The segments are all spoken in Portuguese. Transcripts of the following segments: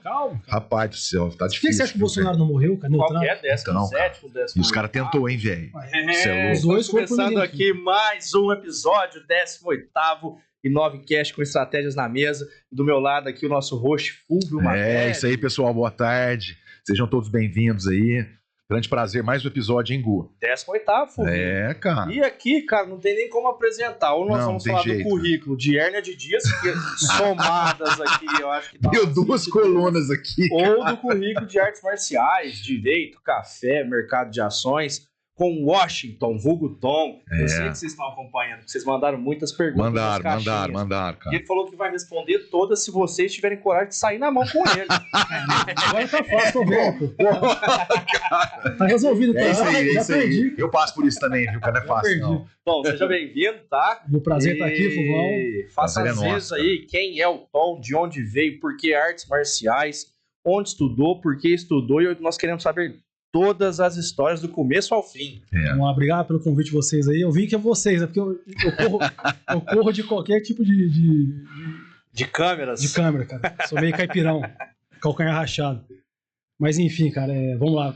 calma. Rapaz do céu, tá Por que difícil. você acha que o Bolsonaro não morreu, cara? Qual que é? 17º, 18º? E os caras tentou, hein, velho? Os dois foram pro começando menino. aqui mais um episódio, 18º e 9cast com estratégias na mesa. Do meu lado aqui o nosso host Fulvio Matéria. É isso aí, pessoal. Boa tarde. Sejam todos bem-vindos aí. Grande prazer, mais um episódio, hein, Gu? 18º, Fulvio. É, cara. E aqui, cara, não tem nem como apresentar. Ou nós Não, vamos tem falar jeito. do currículo de Hérnia de Dias, que somadas aqui, eu acho que dá Deu umas 2 20. colunas aqui. Ou do currículo de artes marciais, direito, café, mercado de ações, com Washington, vulgo Tom. É. Eu sei que vocês estão acompanhando, porque vocês mandaram muitas perguntas nas caixinhas. Mandaram, E cara. ele falou que vai responder todas se vocês tiverem coragem de sair na mão com ele. Agora tá fácil, tô vendo, pô. Tá resolvido, tá? É isso aí, é Já isso aí. perdi. Eu passo por isso também, viu, cara? Não é fácil, perdi. não. Bom, seja bem-vindo, tá? Meu prazer estar aqui, Fulvão. Faça Prazer às é vezes nosso, aí quem é o Tom, de onde veio, por que artes marciais, onde estudou, por que estudou, e nós queremos saber todas as histórias do começo ao fim. Vamos lá, obrigado pelo convite de vocês aí. Eu vim que é vocês, é porque eu corro de qualquer tipo De câmeras. de câmera, cara. Sou meio caipirão, calcanhar rachado. Mas enfim, cara, vamos lá.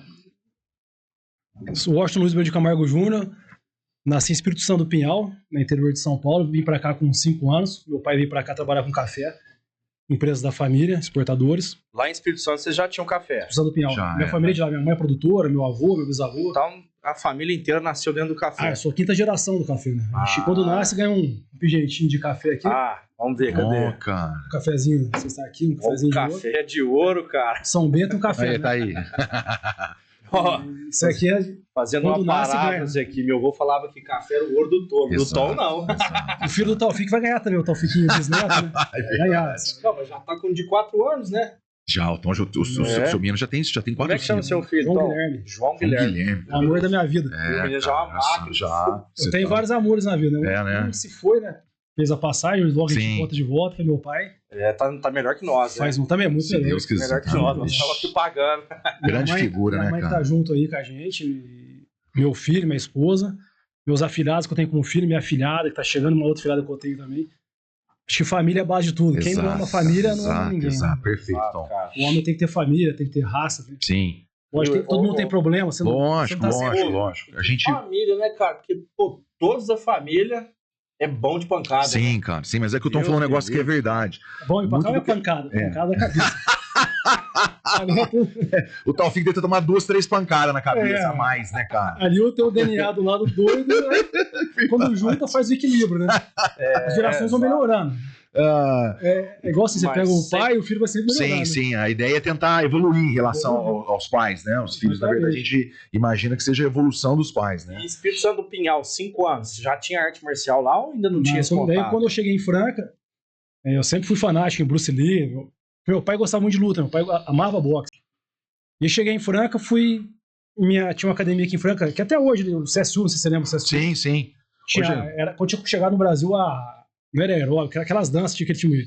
Eu sou Washington Luiz Bel de Camargo Júnior, nasci em Espírito Santo do Pinhal, no interior de São Paulo. Vim pra cá com 5 anos. Meu pai veio pra cá trabalhar com café, empresas da família, exportadores. Lá em Espírito Santo vocês já tinham café. Espírito Santo do Pinhal. Já, Minha família de lá, minha mãe é produtora, meu avô, meu bisavô. Então a família inteira nasceu dentro do café. Eu sou a 5ª geração do café, né? A gente, quando nasce, ganha um pigentinho de café aqui. Vamos ver, cadê? Ó, cara. Um cafezinho, você está aqui, um cafezinho O de ouro. café de ouro, cara. São Bento e um café. Aí, né? tá aí. Ó, Isso aqui é. fazendo Quando uma nasce, paráfrase aqui, meu avô falava que café era o ouro do Tom. Do Exato. Tom, não. O filho do Taufik vai ganhar também, o Taufiquinho bisneto, né? É Vai ganhar. Não, mas já tá com de 4 anos, né? Já, o Tom, o seu menino já tem 4 Como é que chama filhos. seu filho, João Tom? Guilherme. João Guilherme. Guilherme. O amor da minha vida. É, Ele já é uma cara, máquina. já. Eu tenho vários amores na vida, né? É, né? Um se foi, né? Fez a passagem, logo a gente Sim. volta de volta, que é meu pai. Tá melhor que nós, né? Faz um também, é muito Se melhor. Deus quiser. Melhor que nós. Nós estamos aqui pagando. Grande Minha mãe- figura, minha né, mãe cara? tá junto aí com a gente, meu filho, minha esposa, meus afilhados que eu tenho como filho, minha afilhada que tá chegando, uma outra filhada que eu tenho também. Acho que família é a base de tudo. Quem não ama família não ama ninguém. Exato, perfeito, Ah, Tom. cara. O homem tem que ter família, tem que ter raça. Né? Sim, Lógico, todo mundo tem problema. Você não, lógico, você não tá lógico, sempre- lógico. A gente... Família, né, cara? Porque, pô, todos da família é bom de pancada. Sim, né? cara, sim, mas é que o Tom Deus falou um me negócio que é livre. verdade. Bom, e pra cá Muito é do que- pancada. É. Pancada na cabeça. O Taufik deve ter tomado 2, 3 pancadas na cabeça É. a mais, né, cara? Ali eu tenho o DNA do lado doido, né? Quando junta faz o equilíbrio, né? As gerações vão melhorando. Ah, É igual assim, você Mas pega o sempre- pai e o filho vai sempre melhorando. sim, sim, a ideia é tentar evoluir em relação aos pais, né? Os filhos, na verdade, a gente imagina que seja a evolução dos pais, né? E Espírito Santo do Pinhal, 5 anos. Já tinha arte marcial lá ou ainda não tinha esse Mas, daí, contato? quando eu cheguei em Franca, eu sempre fui fanático em Bruce Lee. Meu pai gostava muito de luta, meu pai amava boxe. E eu cheguei em Franca, tinha uma academia aqui em Franca, que até hoje, o CSU, não sei se você lembra o CSU. Sim, sim. Quando tinha chegado no Brasil, não era aeróbica, aquelas danças tinha aquele time.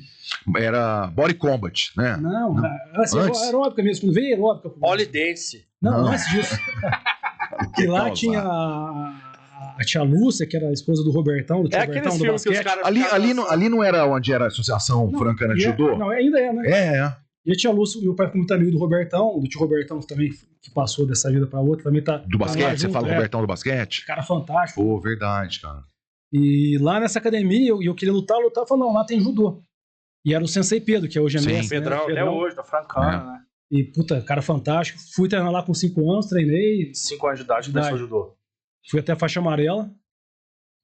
Era Body Combat, né? Não, era assim, Antes? aeróbica mesmo, quando veio aeróbica. Polidense. Não, Não. antes disso. E lá Então, tinha a tia Lúcia, que era a esposa do Robertão, do tio É Robertão, aqueles do filmes que os basquete. caras... Ali não era onde era a Associação Não, Francana de E Judô? Não, ainda é, né? É. E a tia Lúcia, meu pai ficou muito amigo do Robertão, do tio Robertão também, que passou dessa vida pra outra, também tá... Do tá lá basquete? Você junto, fala do Robertão do basquete? Cara fantástico. Pô, verdade, cara. E lá nessa academia, eu queria lutar, eu falei, não, lá tem judô. E era o Sensei Pedro, que é hoje é Sim. mestre, Pedrão, né? até hoje, da Francana, né? E, puta, cara fantástico. Fui treinar lá com 5 anos, treinei, 5 anos de idade, começou a judô. fui até a faixa amarela.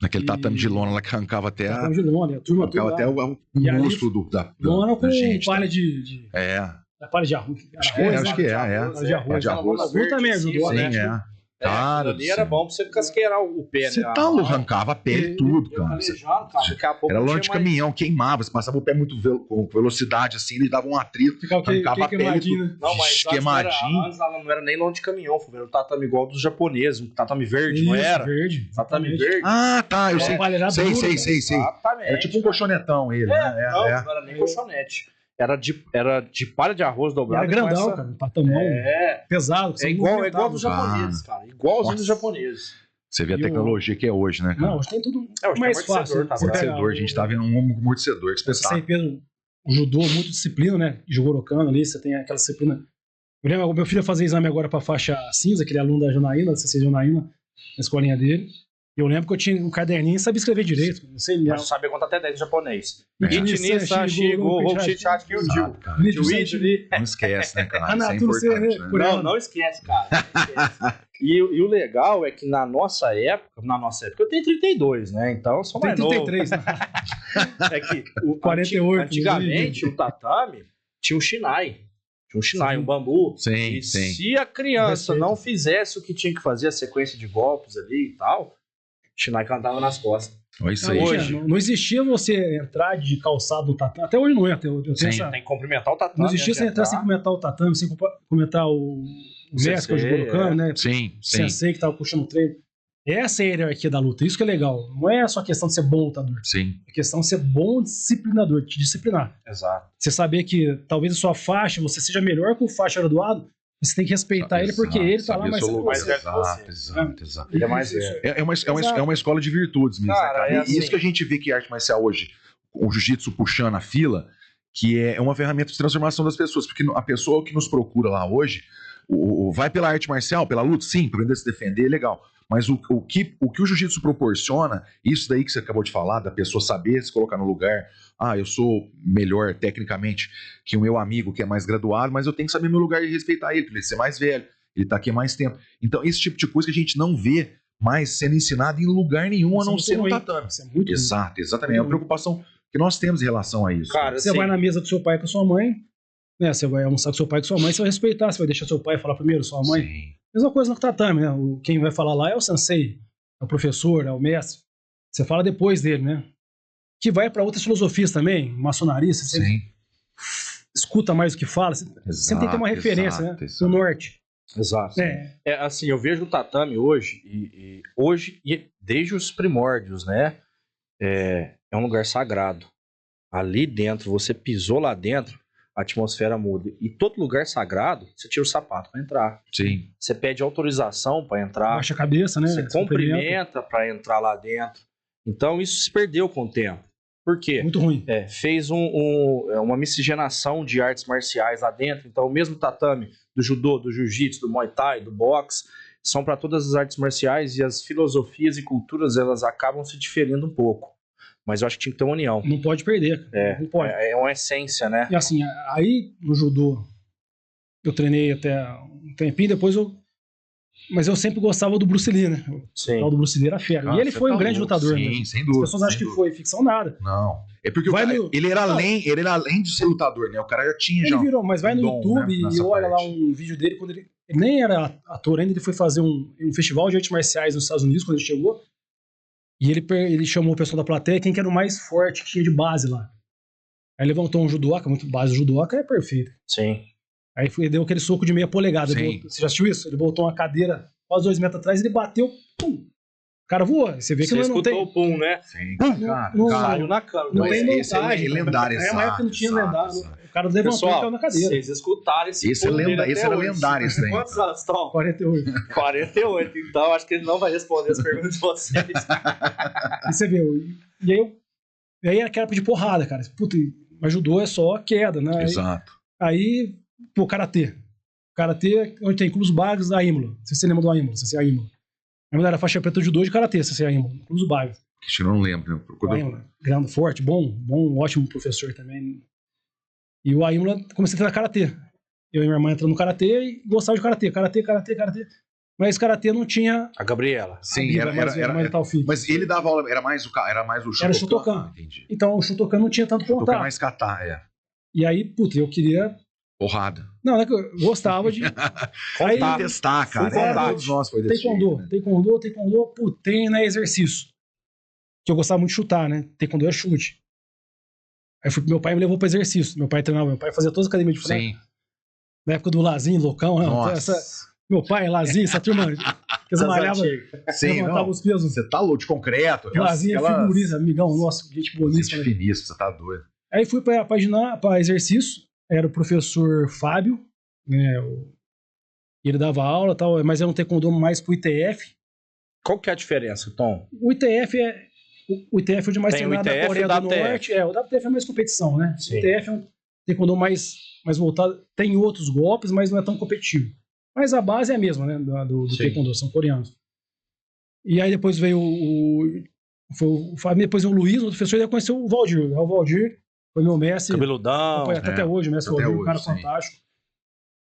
Naquele E- tatame de lona lá que arrancava até a... Tava de lona, a turma Arrancava toda até lá. o E ali, músculo Lona com da gente. palha tá? de É, palha de arroz. Acho que é, acho que é. Palha de arroz. De arroz. Azul também ajudou, Sim, né? é. Cara, ali era bom pra você casqueirar o pé, Você né? tá louco, arrancava a pele e tudo, cara. Calejado, cara. Daqui a pouco Era não lona de tinha mais- caminhão, queimava, você passava o pé muito com velocidade assim, ele dava um atrito, Ficava arrancava a pele queimadinho, né? tudo Não, mas esquemadinho. antes ela não era nem lona de caminhão, era um tatame igual dos japoneses, um tatame verde, não Isso, era? verde. Tatame verde. Ah, tá, eu sei. Palha Sei. Exatamente. Era tipo um colchonetão ele, né? Não, não era nem colchonete. Era de palha de arroz Era dobrada. grandão, com essa- cara. Um patamão pesado. que você É não igual movimentava. dos japoneses, cara. Igualzinho dos japoneses. Você vê a E o- tecnologia que é hoje, né, cara? Não, hoje tem tudo É, hoje mais tem amortecedor, fácil. tá Você pega Amortecedor, a gente tá vendo um amortecedor, que Esse aí, espetáculo. Pedro, o judô, muito disciplina, né? Jogorokano ali, você tem aquela disciplina. Eu lembro, o meu filho vai fazer exame agora pra faixa cinza, aquele aluno da Janaína, da CC Janaína, na escolinha dele. E eu lembro que eu tinha um caderninho e sabia escrever direito. Não sei, Mas sabia contar até 10 em japonês. Ichi-ni-san, Shigo, Hokushichachi, Kyuju. Exato, cara. Kyuji. Não esquece, né, cara? Isso é Anato, não sei, importante, né? coreano. Não esquece, cara. Não esquece. E o legal é que na nossa época, eu tenho 32, né? Então eu sou Tem mais novo. 33, né? É que 48, antigamente o tatame tinha um shinai. Tinha um shinai, Sim. um bambu. Sim, E sim. se a criança Respeito. não fizesse o que tinha que fazer, a sequência de golpes ali e tal, o shinai cantava nas costas. Olha isso Não, aí. Hoje- não existia você entrar de calçado no tatame. Até hoje não entra. Eu tenho Sim. essa... Tem que cumprimentar o tatame. Não existia antes de você entrar sem comentar o tatame, sem comentar o mestre, que é o Sensei, Jigorokano, né? Sim, O sim. sensei que tava puxando o treino. Essa é a hierarquia da luta. Isso que é legal. Não é só questão de ser bom lutador. Sim. É questão de ser bom disciplinador, te disciplinar. Exato. Você saber que talvez a sua faixa, você seja melhor que o faixa graduado, você tem que respeitar ele porque ele tá lá Saber mais seu cedo que lugar. você. velho que você. Exato. Ele é mais Isso, velho. É uma escola de virtudes mesmo, Cara, né, cara? é E assim. isso que a gente vê que a arte marcial hoje, o jiu-jitsu puxando a fila, que é uma ferramenta de transformação das pessoas, porque a pessoa que nos procura lá hoje, vai pela arte marcial, pela luta, sim, para aprender a se defender, legal. Mas o que o jiu-jitsu proporciona, isso daí que você acabou de falar, da pessoa saber se colocar no lugar, eu sou melhor tecnicamente que o meu amigo que é mais graduado, mas eu tenho que saber meu lugar e respeitar ele, para ele ser mais velho, ele tá aqui há mais tempo. Então, esse tipo de coisa que a gente não vê mais sendo ensinado em lugar nenhum, a Isso é não muito ser no ruim. tatame. Isso é muito ruim. Exato, exatamente. É uma preocupação que nós temos em relação a isso. Cara, Você assim, vai na mesa do seu pai com a sua mãe, né? Você vai almoçar com seu pai com sua mãe, você vai respeitar, você vai deixar seu pai falar primeiro, sua mãe. Sim. Mesma coisa no tatame, né? Quem vai falar lá é o sensei, é o professor, é o mestre. Você fala depois dele, né? Que vai para outras filosofias também, maçonaria, você sempre Sim. escuta mais o que fala, você sempre tem que ter uma referência, né? exato. No norte. exato. É, É, assim, eu vejo o tatame hoje, e desde os primórdios, né? É um lugar sagrado. Ali dentro, você pisou lá dentro, a atmosfera muda. E todo lugar sagrado, você tira o sapato para entrar. Sim. Você pede autorização para entrar. baixa a cabeça, né? Você cumprimenta para entrar lá dentro. Então isso se perdeu com o tempo. Por quê? Muito ruim. Fez uma miscigenação de artes marciais lá dentro. Então o mesmo tatame do judô, do jiu-jitsu, do muay thai, do boxe, são para todas as artes marciais e as filosofias e culturas elas acabam se diferindo um pouco. Mas eu acho que tinha que ter uma união. Não pode perder. Não pode. É uma essência, né? E assim, aí no judô, eu treinei até um tempinho, depois Mas eu sempre gostava do Bruce Lee, né? O Sim. tal do Bruce Lee era fera. E ele você foi um tá grande louco. lutador, Sim, né? sem As dúvida. pessoas acham sem que foi ficção, nada. Não. É porque Vai o cara, no- ele era além de ser lutador, né? O cara já tinha já. Ele virou, mas vai no dom, YouTube né, e nessa olha lá parte. um vídeo dele quando ele nem era ator ainda, ele foi fazer um festival de artes marciais nos Estados Unidos quando ele chegou. E ele chamou o pessoal da plateia, quem que era o mais forte que tinha de base lá. Aí levantou um judoca, muito base do judoca é perfeito. Sim. Aí deu aquele soco de meia polegada. Sim. Você já assistiu isso? Ele botou uma cadeira quase 2 metros atrás, ele bateu, pum. O cara voou. Você vê que Você não escutou tem. o pum, né? Sim, Não- cara. não- Saiu na câmera. Não Mas tem esse é montagem. lendário, É uma época que não tinha exato, lendário. exato. O cara levantou e Pessoal, caiu na cadeira. vocês escutaram esse Esse é pum dele lenda- até esse era hoje. lendário, esse daí. Quantos anos estão? 48. 48, então acho que ele não vai responder as perguntas de vocês. E você vê. E aí era aquela de porrada, cara. Puta, mas judô é só queda, né? Exato. Aí, pô, karatê. Karatê, onde tem clubes bagos, a Imola. Não sei se você lembra do Aimola, se você é a Imola. A Imola era faixa preta de judô de karatê, se você é a Imola. Clubes bagos. Que eu não lembro. Né? O Aimola, grande, forte, bom, ótimo professor também. E o Aimola comecei a treinar karatê. Eu e minha irmã entramos no karatê e gostava de karatê. Karatê. Mas karatê não tinha. A Gabriela. Sim, a briga, era mais tal fim. mas ele dava aula, era mais o Era Shotokan. Entendi. Então o Shotokan não tinha tanto Shotokan é contato. mais kata, E aí, puta, eu queria. porrada. Não é que eu gostava de. Aí, Contato. Testar, cara. Fui contato. Todos nós foi desse taekwondo. jeito, né? Taekwondo, puta, treino é exercício. Que eu gostava muito de chutar, né? Taekwondo é chute. Aí fui, meu pai me levou pra exercício. Meu pai treinava, meu pai fazia todas as academias de futebol. Sim. Na época do Lazinho, Loucão, né? Nossa. Meu pai, Lazinho, essa turma que eles malhavam, Sim, levantavam não. os pesos. Você tá louco, de concreto. Lazinho é figurista, amigão nosso, gente boníssima. Gente Né? finíssimo, você tá doido. Aí fui pra exercício, era o professor Fábio, né? Ele dava aula e tal, mas era um taekwondo mais pro ITF. Qual que é a diferença, Tom? O ITF o ITF é onde mais Tem tem o nada da ITF e Coreia o do WTF. Norte. O WTF é mais competição, né? Sim. O ITF é um taekwondo mais voltado. Tem outros golpes, mas não é tão competitivo. Mas a base é a mesma, né? Do Sim. taekwondo, são coreanos. E aí depois veio foi o Fábio, depois veio o Luiz, o professor, e aí conheceu o Valdir. O Valdir foi meu mestre. Cabeludão. Acompanha até hoje, o mestre até Valdir, um hoje, cara sim. fantástico.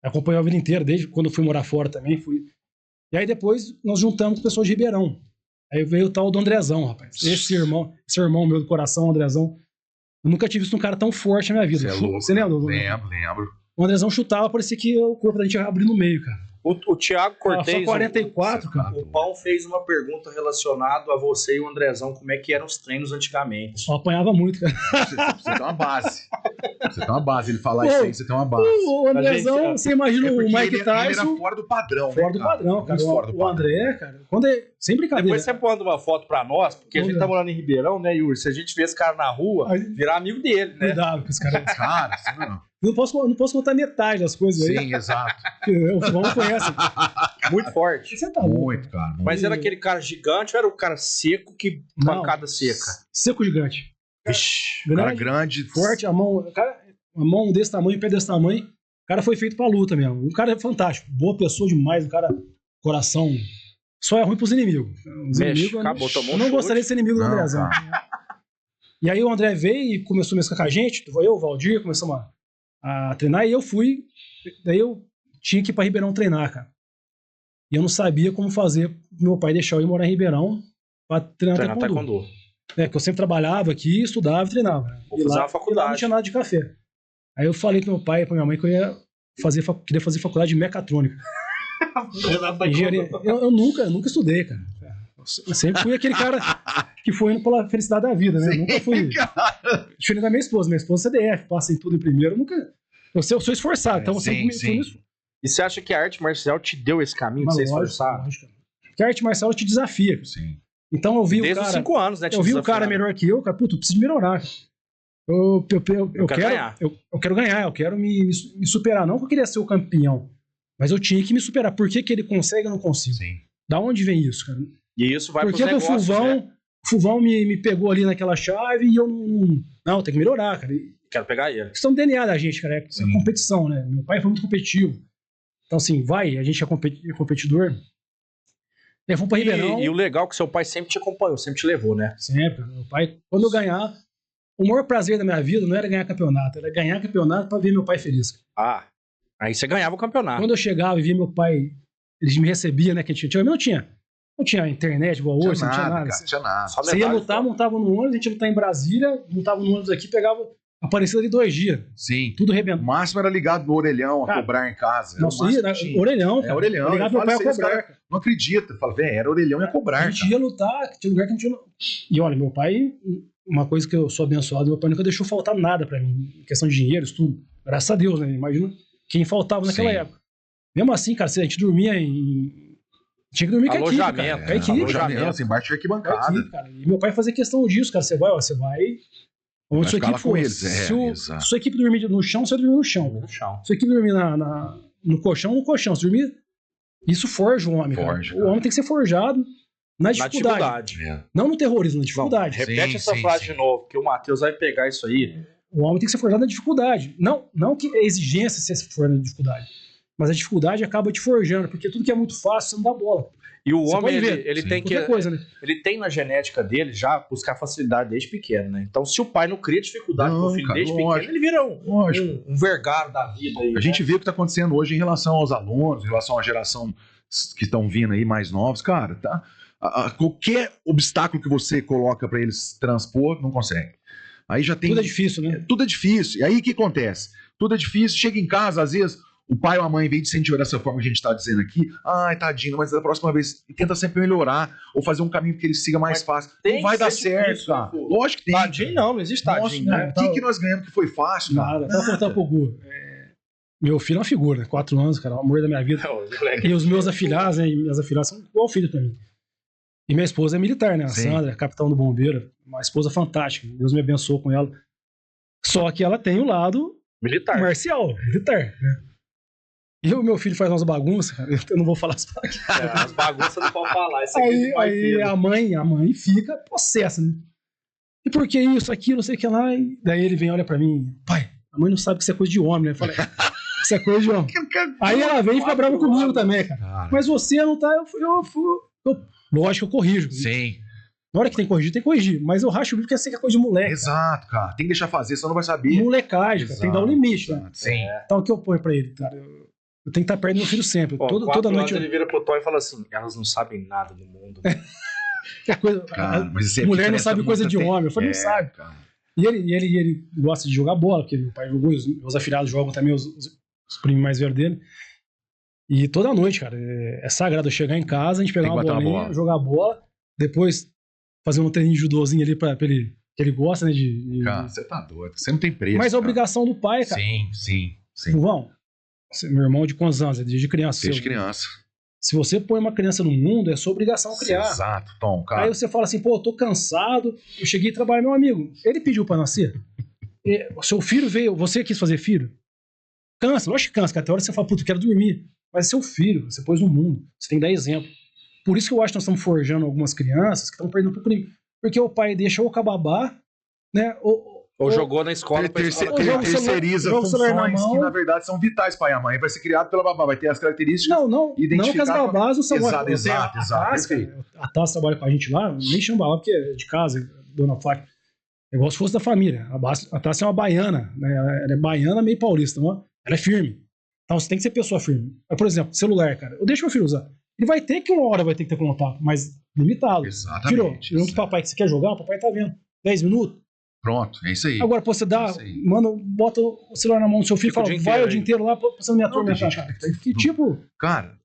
Acompanhou a vida inteira, desde quando eu fui morar fora também. E aí depois nós juntamos com o pessoal de Ribeirão. Aí veio o tal do Andrezão, rapaz. Esse irmão meu do coração, o Andrezão. Eu nunca tive visto um cara tão forte na minha vida. Você é louco, Você lembra? Lembro. O Andrezão chutava, parecia que o corpo da gente ia abrir no meio, cara. O Thiago Cortez, Só 44, cara. o Pão fez uma pergunta relacionada a você e o Andrezão, como é que eram os treinos antigamente. Só apanhava muito, cara. Você tem uma base. Você tem uma base. Ele falar isso aí, você tem uma base. O Andrezão, você imagina o porque Mike ele Tyson. era fora do padrão, Fora né, do padrão, cara. Muito fora do O padrão. André, cara. Sem brincadeira. Depois você manda uma foto pra nós, porque a gente Olha. tá morando em Ribeirão, né, Yuri? Se a gente vê esse cara na rua, Aí- virar amigo dele, né? Cuidado com os caras. Cara, você não. Eu não posso contar metade das coisas aí. Sim, exato. Que o Futebol conhece. Muito forte. Você tá louco. Muito, cara. Muito. Mas era aquele cara gigante ou era o cara seco que Não. pancada seca? Seco gigante. Vixe. Cara Grande, grande. forte, a mão desse tamanho, pé desse tamanho. O cara foi feito pra luta mesmo. O cara é fantástico. Boa pessoa demais. O cara, coração. Só é ruim pros inimigos. Os Mexe, inimigos, acabou, tomou eu um não chute. gostaria de ser inimigo do Não, Andrezão. E aí o André veio e começou a mesclar com a gente. Eu, o Valdir, começamos a treinar. E eu fui. Daí eu tinha que ir pra Ribeirão treinar, cara. E eu não sabia como fazer meu pai deixar eu ir morar em Ribeirão pra treinar Treinar taekwondo. taekwondo. Que eu sempre trabalhava aqui, estudava e treinava. Vou E fazer lá, uma faculdade. e lá não tinha nada de café. Aí eu falei pro meu pai e pra minha mãe que eu ia queria fazer faculdade de mecatrônica. Engenharia. Eu nunca estudei, cara. Eu sempre fui aquele cara que foi indo pela felicidade da vida, né? Eu nunca fui. Diferente da minha esposa. Minha esposa é CDF, passa em tudo em primeiro. Eu nunca. Eu sou esforçado, então você sim. E você acha que a arte marcial te deu esse caminho de ser esforçado? Porque a arte marcial te desafia. Sim. Então eu vi Desde o cara. os 5 anos, né? te Eu vi o cara desafiando. melhor que eu, cara, puto, eu preciso melhorar. Eu quero ganhar. Eu quero ganhar, eu quero me superar. Não que eu queria ser o campeão, mas eu tinha que me superar. Por que ele consegue e eu não consigo? Sim. Da onde vem isso, cara? E isso vai Por pros que que negócios, né? o Fulvão me pegou ali naquela chave e eu não. Não, tem que melhorar, cara. Quero pegar ele. Questão do DNA da gente, cara. É Sim. competição, né? Meu pai foi muito competitivo. Então, assim, a gente é competidor. E fomos pra Ribeirão. E o legal é que seu pai sempre te acompanhou, sempre te levou, né? Sempre, cara. Meu pai, quando eu ganhar, o maior prazer da minha vida não era ganhar campeonato, era ganhar campeonato pra ver meu pai feliz. Ah, aí você ganhava o campeonato. Quando eu chegava e via meu pai, eles me recebiam, né? Que não tinha internet igual hoje, não tinha nada. Cara, tinha nada. Só Você ia medalha, lutar, só. montava no ônibus, a gente ia lutar em Brasília, montava no ônibus aqui, pegava, aparecia ali 2 dias, Sim. tudo O arrebentado. máximo era ligado no orelhão, a Cara, cobrar em casa. Era o Nossa, máximo ia, que tinha. orelhão, cara. orelhão. Eu ligava Eu meu pai a falo isso, cobrar. cara. Não acredita. Fala, velho, era orelhão e a A cobrar. gente ia lutar, tinha lugar que não tinha. E olha, meu pai, uma coisa que eu sou abençoado, meu pai nunca deixou faltar nada pra mim, em questão de dinheiro, isso tudo. Graças a Deus, né? Imagina quem faltava naquela Sim. época. Mesmo assim, cara, se a gente dormia em. Tinha que dormir com a equipe, cara. Alojamento, Com a equipe, alojamento. Assim, embaixo de com a arquibancada. equipe, cara. E meu pai fazia questão disso, cara. Você vai. Onde Vai sua ficar equipe lá com for. eles, Se exato. sua equipe dormir no chão, você vai dormir no chão. No chão. Se sua equipe dormir no colchão, no colchão. Se dormir. Isso forja o homem, cara. Forja, O cara. homem tem que ser forjado na Na dificuldade. dificuldade. É. Não no terrorismo, na Não, dificuldade. repete Sim, essa sim, frase sim. de novo, que o Matheus vai pegar isso aí. O homem tem que ser forjado na dificuldade. Não que a exigência seja forjada na dificuldade. Mas a dificuldade acaba te forjando, porque tudo que é muito fácil, você não dá bola. E o Você homem, pode ver. ele Sim. tem que. Qualquer coisa, né? Ele tem na genética dele já buscar facilidade desde pequeno, né? Então, se o pai não cria dificuldade Não, pro filho cara, desde lógico. pequeno, ele vira Lógico. um vergaro da vida aí. A gente vê o que está acontecendo hoje em relação aos alunos, em relação à geração que estão vindo aí mais novos. Cara, tá? Qualquer obstáculo que você coloca para eles transpor, não consegue. Aí já tem. Tudo é difícil, né? Tudo é difícil. E aí o que acontece? Tudo é difícil, chega em casa, às vezes, o pai ou a mãe, em vez de incentivar dessa forma que a gente está dizendo aqui, ai, tadinho, mas da próxima vez, tenta sempre melhorar, ou fazer um caminho que ele siga mais Mas fácil. tem Não vai que dar ser certo, difícil, cara. né, pô? Lógico que tem. Tadinho não existe Nossa, tadinho, cara, né? o que nós ganhamos que foi fácil, cara? Nada. Tava contando pro Gu. Meu filho é uma figura, 4 anos, cara, o amor da minha vida. E os meus afilhados, né? E minhas afilhadas são igual filho pra mim. E minha esposa é militar, né? A Sim. Sandra, capitão do bombeiro. Uma esposa fantástica. Deus me abençoou com ela. Só que ela tem o lado Militar. marcial, militar. Né? E o meu filho faz umas bagunças, cara, eu não vou falar as bagunças. As bagunças não pode falar. Isso aqui Aí a mãe fica possessa, né? E por que isso, aquilo, não sei o que lá. E daí ele vem e olha pra mim, pai, a mãe não sabe que isso é coisa de homem, né? Eu falei, isso é coisa de homem. Aí ela vem e fica brava comigo também, cara. Mas você não tá, lógico que eu corrijo. Sim. Na hora que tem que corrigir. Mas eu racho o bico porque eu sei que é coisa de moleque. Exato, cara. Tem que deixar fazer, senão não vai saber. Molecagem, cara. Tem que dar um limite, né? Sim. Então o que eu ponho pra ele, cara? Eu tenho que estar perto do meu filho sempre. Pô, Toda noite. Ele vira pro Toy e fala assim: elas não sabem nada do mundo. Que a coisa, Cara, mas isso é mulher não diferença sabe coisa de muito, homem. Eu falei, não sabe. Cara. E ele gosta de jogar bola, porque meu pai jogou, os meus afilhados jogam também, os primos mais velhos dele. E toda noite, cara, é sagrado eu chegar em casa, a gente pegar uma bolinha, jogar bola, depois fazer um treininho de judôzinho ali pra ele, que ele gosta, né? Cara, você tá doido, você não tem preço. Mas a cara. obrigação do pai, cara. Sim. Vão, meu irmão de quantos anos? É desde criança. Desde criança. Se você põe uma criança no mundo, é sua obrigação criar. Exato, Tom, cara. Aí você fala assim, pô, eu tô cansado, eu cheguei a trabalhar, meu amigo, ele pediu pra nascer. O seu filho veio, você quis fazer filho? Cansa, lógico que cansa, cara. Até hora você fala, puta, eu quero dormir. Mas é seu filho, você pôs no mundo, você tem que dar exemplo. Por isso que eu acho que nós estamos forjando algumas crianças que estão perdendo pro crime. Porque o pai deixou o cababá, né? Ou jogou na escola pra escola. Terceiriza funções que, na verdade, são vitais pai e a mãe. Vai ser criado pela babá, vai ter as características. Não que as babás não são... Exato. A Tassi trabalha com a gente lá, nem chama babá porque é de casa, dona Flávia. É igual se fosse da família. A Tassi é uma baiana, né? Ela é baiana meio paulista, não? Ela é firme. Então você tem que ser pessoa firme. Por exemplo, celular, cara. Eu deixo meu filho usar. Ele vai ter que uma hora vai ter que ter contato, mas limitado. Exatamente. Tirou do papai que você quer jogar, o papai tá vendo. 10 minutos. Pronto, é isso aí. Agora, pô, você dá, mano, bota o celular na mão do seu filho e fala, vai o dia inteiro lá, você não me atormentar, cara. Que tipo... Cara,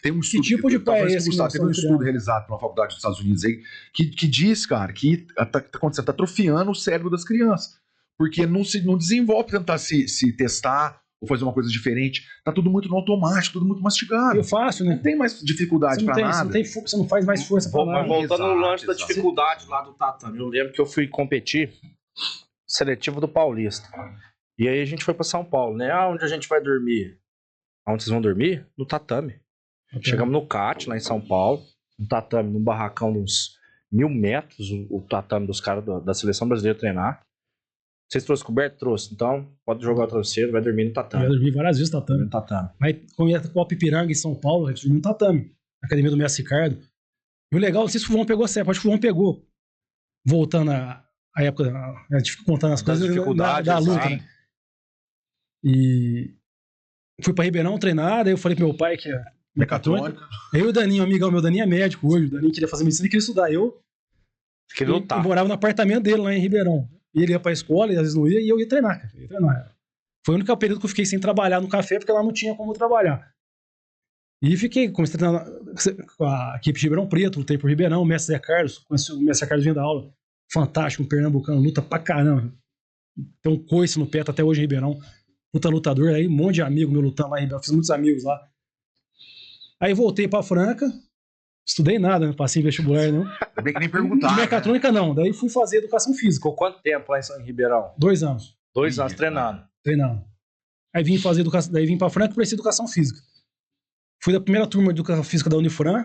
tem um estudo... Que tipo de pai é esse? Tem um estudo realizado por uma faculdade dos Estados Unidos aí que diz, cara, que tá acontecendo, tá atrofiando o cérebro das crianças. Porque não desenvolve tentar se testar ou fazer uma coisa diferente. Tá tudo muito no automático, tudo muito mastigado. É fácil, né? Não tem mais dificuldade pra nada. Você não faz mais força pra nada. Voltando no lance da dificuldade lá do tatame. Eu lembro que eu fui competir seletivo do Paulista. E aí a gente foi pra São Paulo, né? Onde a gente vai dormir? Onde vocês vão dormir? No tatame. Chegamos no CAT, lá em São Paulo. No tatame, num barracão de uns 1.000 metros, o tatame dos caras da seleção brasileira treinar. Vocês trouxeram coberto? Trouxe. Então, pode jogar o travesseiro, vai dormir no tatame. Eu dormi várias vezes no tatame. No tatame. Aí, quando ia com o Ipiranga em São Paulo, a gente dormiu no tatame. Na academia do Mestre Ricardo. E o legal, não sei se o Fuvão pegou certo, acho que o Fuvão pegou. Voltando à época, a gente fica contando as coisas da luta, né? E fui pra Ribeirão treinar, daí eu falei pro meu pai que é mecatrônica. Eu e o Daninho, amigão meu, Daninho é médico hoje, o Daninho queria fazer medicina e queria estudar. Eu morava no apartamento dele lá em Ribeirão. E ele ia pra escola, e às vezes não ia, e eu ia treinar, cara. Foi o único período que eu fiquei sem trabalhar no café, porque lá não tinha como trabalhar. E comecei a treinar com a equipe de Ribeirão Preto, lutei por Ribeirão, o mestre Zé Carlos, conheci o mestre Zé Carlos vindo da aula, fantástico, um pernambucano, luta pra caramba. Tem um coice no pé, tá até hoje em Ribeirão. Lutador, aí um monte de amigo meu lutando lá em Ribeirão, fiz muitos amigos lá. Aí voltei pra Franca, estudei nada, não passei em vestibular, não. Ainda bem que nem perguntar. Mecatrônica, não. Daí fui fazer educação física. Ficou quanto tempo lá em Ribeirão? 2 anos. 2 anos treinando. Aí vim fazer educação, daí vim pra Franca e comecei educação física. Fui da primeira turma de educação física da Unifran,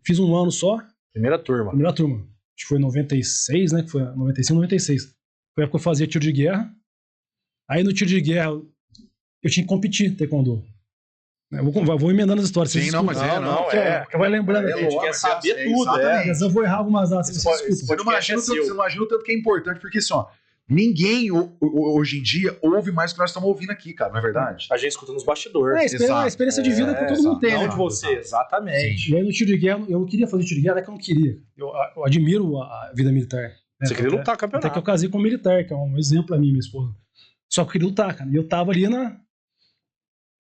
fiz 1 ano só. Primeira turma. Acho que foi em 96, né? Que foi 95, 96. Foi a época que eu fazia tiro de guerra. Aí no tiro de guerra eu tinha que competir taekwondo. Eu vou emendando as histórias. Sim, não, mas porque vai lembrando. A gente quer saber tudo, Mas eu vou errar algumas datas. Você não imagina o tanto que é importante, porque assim, ó, ninguém hoje em dia ouve mais o que nós estamos ouvindo aqui, cara, não é verdade? A gente escuta nos bastidores. A experiência de vida que todo mundo tem, não né? de você, exatamente. E aí no tiro de guerra, eu não queria fazer tiro de guerra, não é que eu não queria. Eu admiro a vida militar. Né? Você queria lutar campeonato. Até que eu casei com um militar, que é um exemplo pra mim e minha esposa. Só que eu queria lutar, cara. E eu tava ali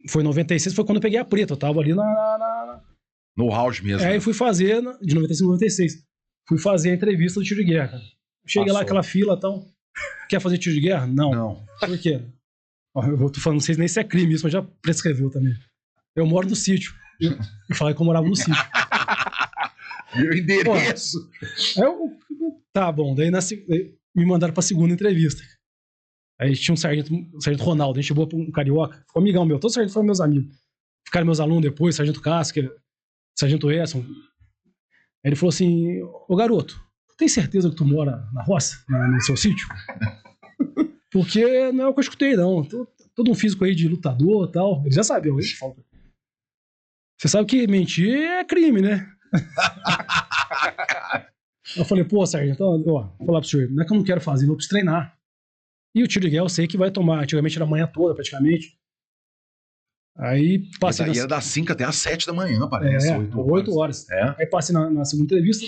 Foi em 96, foi quando eu peguei a preta. Eu tava ali no auge mesmo. Aí eu fui fazer, de 95 a 96, fui fazer a entrevista do tiro de guerra, cara. Cheguei lá, aquela fila, então... Quer fazer tiro de guerra? Não. Por quê? Eu tô falando, não sei nem se é crime isso, mas já prescreveu também. Eu moro no sítio. Eu falei que eu morava no sítio. Meu endereço. Tá bom, daí me mandaram pra segunda entrevista. Aí tinha um sargento Ronaldo, a gente chegou pra um carioca, ficou amigão meu, todos os sargentos foram meus amigos. ficaram meus alunos depois, Sargento Casca, Sargento Edson. Aí ele falou assim, ô garoto, tu tem certeza que tu mora na roça, no seu sítio? Porque não é o que eu escutei, não. Todo um físico aí de lutador e tal. Ele já sabia. Você sabe que mentir é crime, né? Eu falei, pô, Sargento, então, ó, vou falar pro senhor, não é que eu não quero fazer, eu preciso treinar. E o tiro de guerra eu sei que vai tomar, antigamente era a manhã toda, praticamente. Aí passei... Era das 5 até as 7 da manhã, parece. 8 horas. É. Aí passei na segunda entrevista.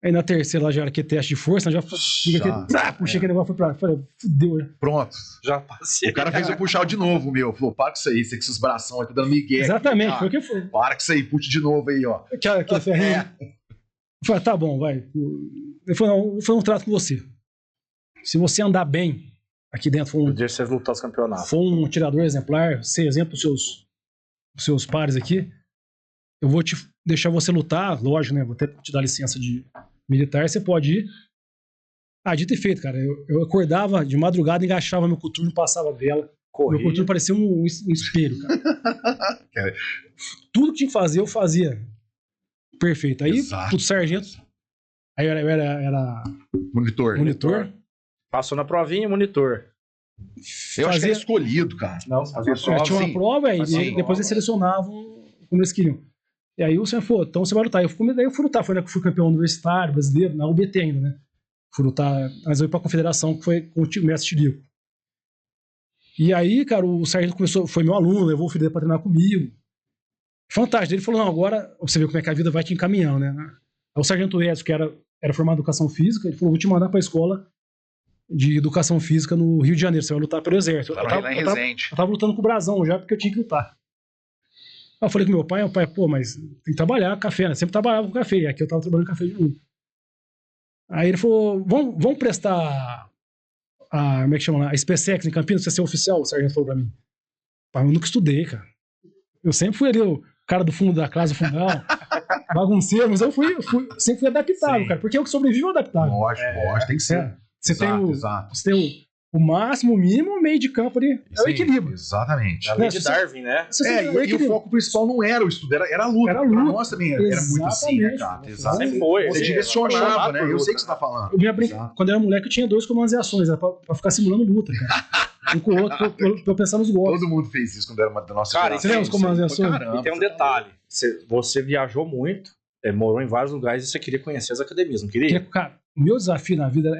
Aí na terceira lá já era aquele teste de força, já puxei aquele negócio, falei, fudeu, né? Pronto. Já passei. O cara fez eu puxar de novo, meu. Falou, para com isso aí, você com esses bração aí, tá dando migué. Exatamente, aqui, foi o que foi. Para com isso aí, puxe de novo aí, ó. Aquele ferrinho. Eu falei, tá bom, vai. Ele falou, não, vou fazer um trato com você. Se você andar bem aqui dentro, Um dia vocês lutar os campeonatos. for um atirador exemplar, ser exemplo dos seus pares aqui, eu vou te deixar você lutar, lógico, né? Vou até te dar licença de militar, você pode ir. Dito e feito, cara. Eu acordava de madrugada, engaixava meu coturno, passava vela. Meu coturno parecia um espelho, cara. Tudo que tinha que fazer, eu fazia. Perfeito. Aí, tudo sargento. Aí eu era monitor. Passou na provinha, monitor. Eu acho que era escolhido, cara. Não, fazia prova. Tinha uma prova, e Sim. depois eles selecionavam como eles queriam. E aí o senhor falou, então você vai lutar. Daí eu fui lutar, foi, né, que eu fui campeão universitário, brasileiro, na UBT ainda, né? Fui lutar, mas eu fui pra confederação, que foi com o mestre Tirico. E aí, cara, o sargento começou, foi meu aluno, levou o filho dele pra treinar comigo. Fantástico. Ele falou, não, agora você vê como é que a vida vai te encaminhando, né? Aí o sargento Edson, que era formado em educação física, ele falou, vou te mandar pra escola de educação física no Rio de Janeiro, você vai lutar pelo exército. Lá em Resende. Eu tava lutando com o Brasão já, porque eu tinha que lutar. Aí eu falei com meu pai, pô, mas tem que trabalhar café, né? Sempre trabalhava com café, e aqui eu tava trabalhando café de novo. Aí ele falou, vamos prestar como é que chama lá? A SpaceX em Campinas, você ser oficial, o sargento falou pra mim. Pai, eu nunca estudei, cara. Eu sempre fui ali o cara do fundo da classe, do fundão, bagunceiro, mas eu sempre fui adaptável, cara, porque eu que sobrevivo é adaptável. Lógico, tem que ser. Você tem o máximo, o mínimo, o meio de campo ali. É o equilíbrio. Exatamente. A lei de Darwin, né? E o foco principal não era o estudo, era a luta. Era a luta. Nossa, também era muito assim, né, cara? Sempre foi. Você direcionava, né? Eu sei o que você tá falando. Quando eu era moleque, eu tinha 2 comandos e ações, era pra ficar simulando luta, cara. Um com o outro, pra eu pensar nos golpes. Todo mundo fez isso quando era da nossa Cara, você lembra os comandos e ações? E tem um detalhe. Você viajou muito, morou em vários lugares e você queria conhecer as academias, não queria? Cara, o meu desafio na vida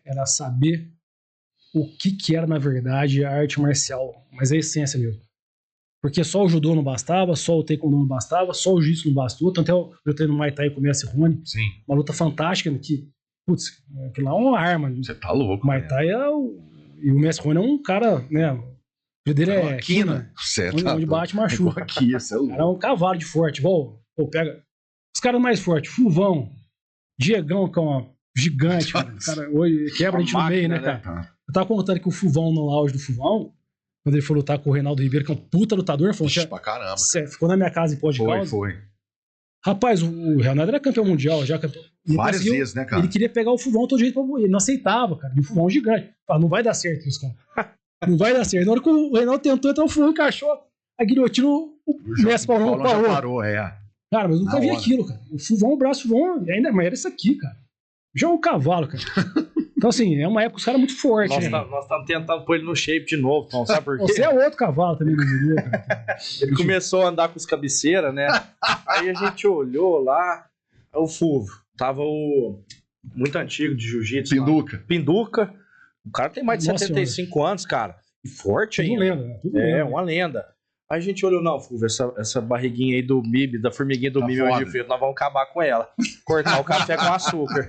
era saber o que era, na verdade, a arte marcial, mas a essência mesmo. Porque só o judô não bastava, só o taekwondo não bastava, só o jiu-jitsu não bastou, tanto é eu treino no Muay Thai com o Mestre Rony, uma luta fantástica, que, putz, aquilo lá é uma arma. Você tá louco. O Muay Thai e o Mestre Rony é um cara, né, o filho dele é quina, onde bate machuca. Aqui, é louco. Era um cavalo de forte, igual, pega os caras mais fortes, Fulvão, Diegão, que é uma gigante, cara, hoje quebra a gente no meio, né, cara? Eu tava contando que o Fulvão, no auge do Fulvão, quando ele foi lutar com o Reinaldo Ribeiro, que é um puta lutador, falou, pra caramba. Ficou na minha casa em Pós de Caldas. Foi. Rapaz, o Reinaldo era campeão mundial, já campeão. Várias vezes, né, cara? Ele queria pegar o Fulvão todo jeito, ele não aceitava, cara. E o Fulvão é um gigante. Fala, não vai dar certo isso, cara. Não vai dar certo. Na hora que o Reinaldo tentou, então o Fulvão encaixou a guilhotina, o Mestre Paulão parou. Cara, mas nunca vi aquilo, cara. O Fulvão, o braço do Fulvão, ainda mais era isso aqui, cara. Já é um cavalo, cara. Então, assim, é uma época os caras muito fortes. Nós estamos tentando pôr ele no shape de novo, então, sabe por quê? Você é outro cavalo também do judô, cara. Ele começou a andar com os cabeceiras, né? Aí a gente olhou lá, o Fulvio, tava muito antigo de jiu-jitsu. Pinduca. O cara tem mais de 75 anos, cara. E forte ainda. Uma lenda. Aí a gente olhou, não, Fulvio, essa barriguinha aí do MIB, da formiguinha do MIB, onde feito, nós vamos acabar com ela. Cortar o café com açúcar.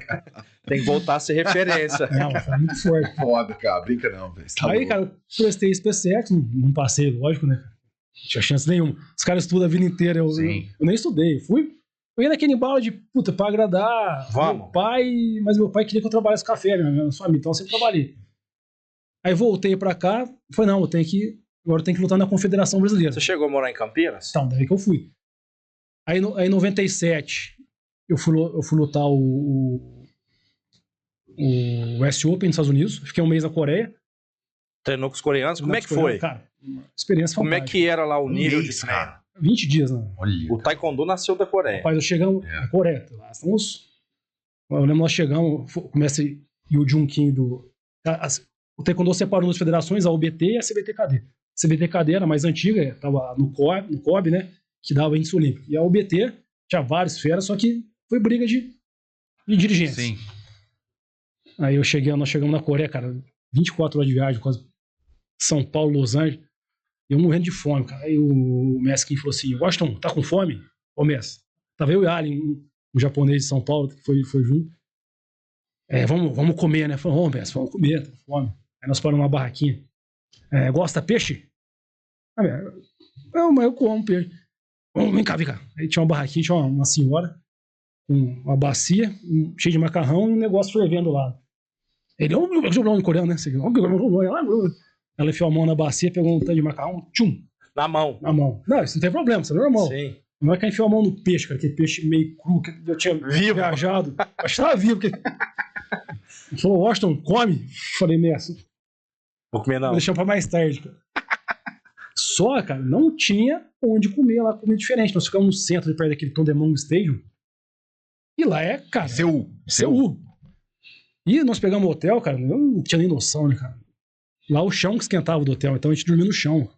Tem que voltar a ser referência. Não, foi muito forte. Foda, cara. Brinca não, velho. Aí, cara, eu prestei SpaceX, não passei, lógico, né? Não tinha chance nenhuma. Os caras estudam a vida inteira, eu nem estudei. Eu ia naquele embalo de, puta, pra agradar meu pai, mas meu pai queria que eu trabalhasse café, minha família, então eu sempre trabalhei. Aí voltei pra cá, falei, não, agora eu tenho que lutar na Confederação Brasileira. Você chegou a morar em Campinas? Então, daí que eu fui. Aí em 97, eu fui lutar o West Open nos Estados Unidos. Fiquei um mês na Coreia. Treinou com os coreanos? Como é que foi? Cara, experiência Como é fantástica. que era lá o nível de mês, treino? cara. 20 dias, né? Olha. O Taekwondo nasceu da Coreia. Rapaz, nós chegamos na Coreia. Lá estamos... Eu lembro, nós chegamos, começa o Jun Kim do... O Taekwondo separou as federações, a UBT e a CBT-KD. A CBT-KD era mais antiga, estava no COB, né? Que dava índice olímpico. E a UBT tinha várias feras, só que foi briga de dirigentes. Sim. Aí nós chegamos na Coreia, cara, 24 horas de viagem, quase São Paulo, Los Angeles. Eu morrendo de fome, cara. Aí o Messi Kim falou assim: Washington, tá com fome? Ô, Messi. Tava eu e Allen, um japonês de São Paulo, que foi junto. Vamos comer, né? Falei, Messi, vamos comer, tá com fome. Aí nós paramos numa barraquinha. Gosta de peixe? Mas eu como peixe. Vem cá. Aí tinha uma barraquinha, tinha uma senhora com uma bacia cheia de macarrão e um negócio fervendo lá. Ele, em coreano, né? Ela enfiou a mão na bacia, pegou um tanto de macarrão, tchum. Na mão. Não, isso não tem problema, isso é normal. Sim. Não é que enfiou a mão no peixe, cara, aquele peixe meio cru, que eu tinha viajado. Acho que tava vivo. Ele falou, Washington, come. Falei, Messi. Vou comer não. Vou deixar pra mais tarde, cara. Só, cara, não tinha onde comer lá, comida diferente. Nós ficamos no centro, de perto daquele Tondemong Stadium. E lá cara... Seul. E nós pegamos o hotel, cara, eu não tinha nem noção, né, cara. Lá o chão que esquentava do hotel, então a gente dormia no chão.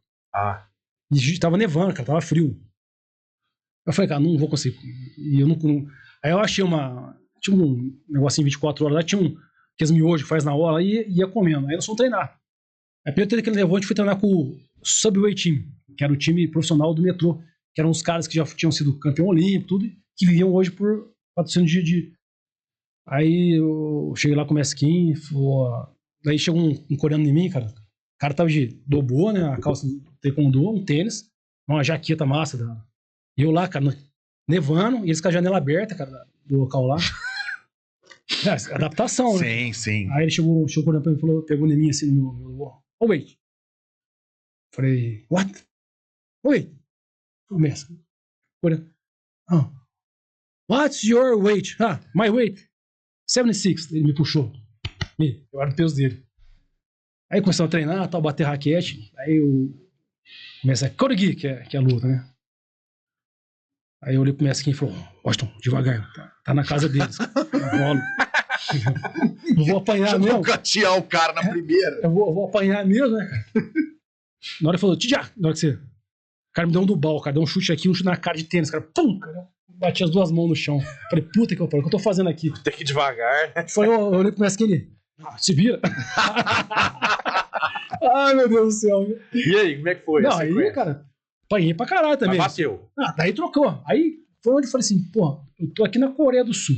E tava nevando, cara, tava frio. Eu falei, cara, não vou conseguir. E eu não... Aí eu achei tinha um negocinho 24 horas lá, tinha aqueles miojos que faz na hora e ia comendo. Aí nós fomos treinar. Aí primeiro treino que ele levou, a gente foi treinar com o Subway Team, que era o time profissional do metrô, que eram os caras que já tinham sido campeão olímpico, tudo, que viviam hoje por patrocínio de... Aí eu cheguei lá com o Mesquim, daí chegou um coreano em mim, cara. O cara tava de dobô, né? A calça do taekwondo, um tênis, uma jaqueta massa. E eu lá, cara, nevando, e eles com a janela aberta, cara, do local lá. Adaptação, né? Sim. Aí ele chegou o coreano pra mim e falou, pegou em mim assim no meu wait. Falei, what? Wait. Começa. Coreano. What's your weight? My weight. 76. Ele me puxou. Eu era o peso dele. Aí começamos a treinar, tal, bater raquete. Aí eu comecei a Korigi, que é a luta, né? Aí eu olhei pro Messi e falou, Washington, devagar, tá na casa deles. Eu vou apanhar mesmo. Vou catear o cara na primeira. Eu vou apanhar mesmo, né, cara? Na hora ele falou, Tijá, na hora que você... O cara me deu um dubal, cara, deu um chute aqui, um chute na cara de tênis, cara, pum, cara. Bati as duas mãos no chão. Falei, puta que eu paro, o que eu tô fazendo aqui? Tem que ir devagar, né? Falei, eu olhei pro Messi que ele... se vira. Ai, meu Deus do céu. E aí, como é que foi? Não, aí, cara, apanhei pra caralho também. Mas bateu. Daí trocou. Aí foi onde eu falei assim, pô, eu tô aqui na Coreia do Sul.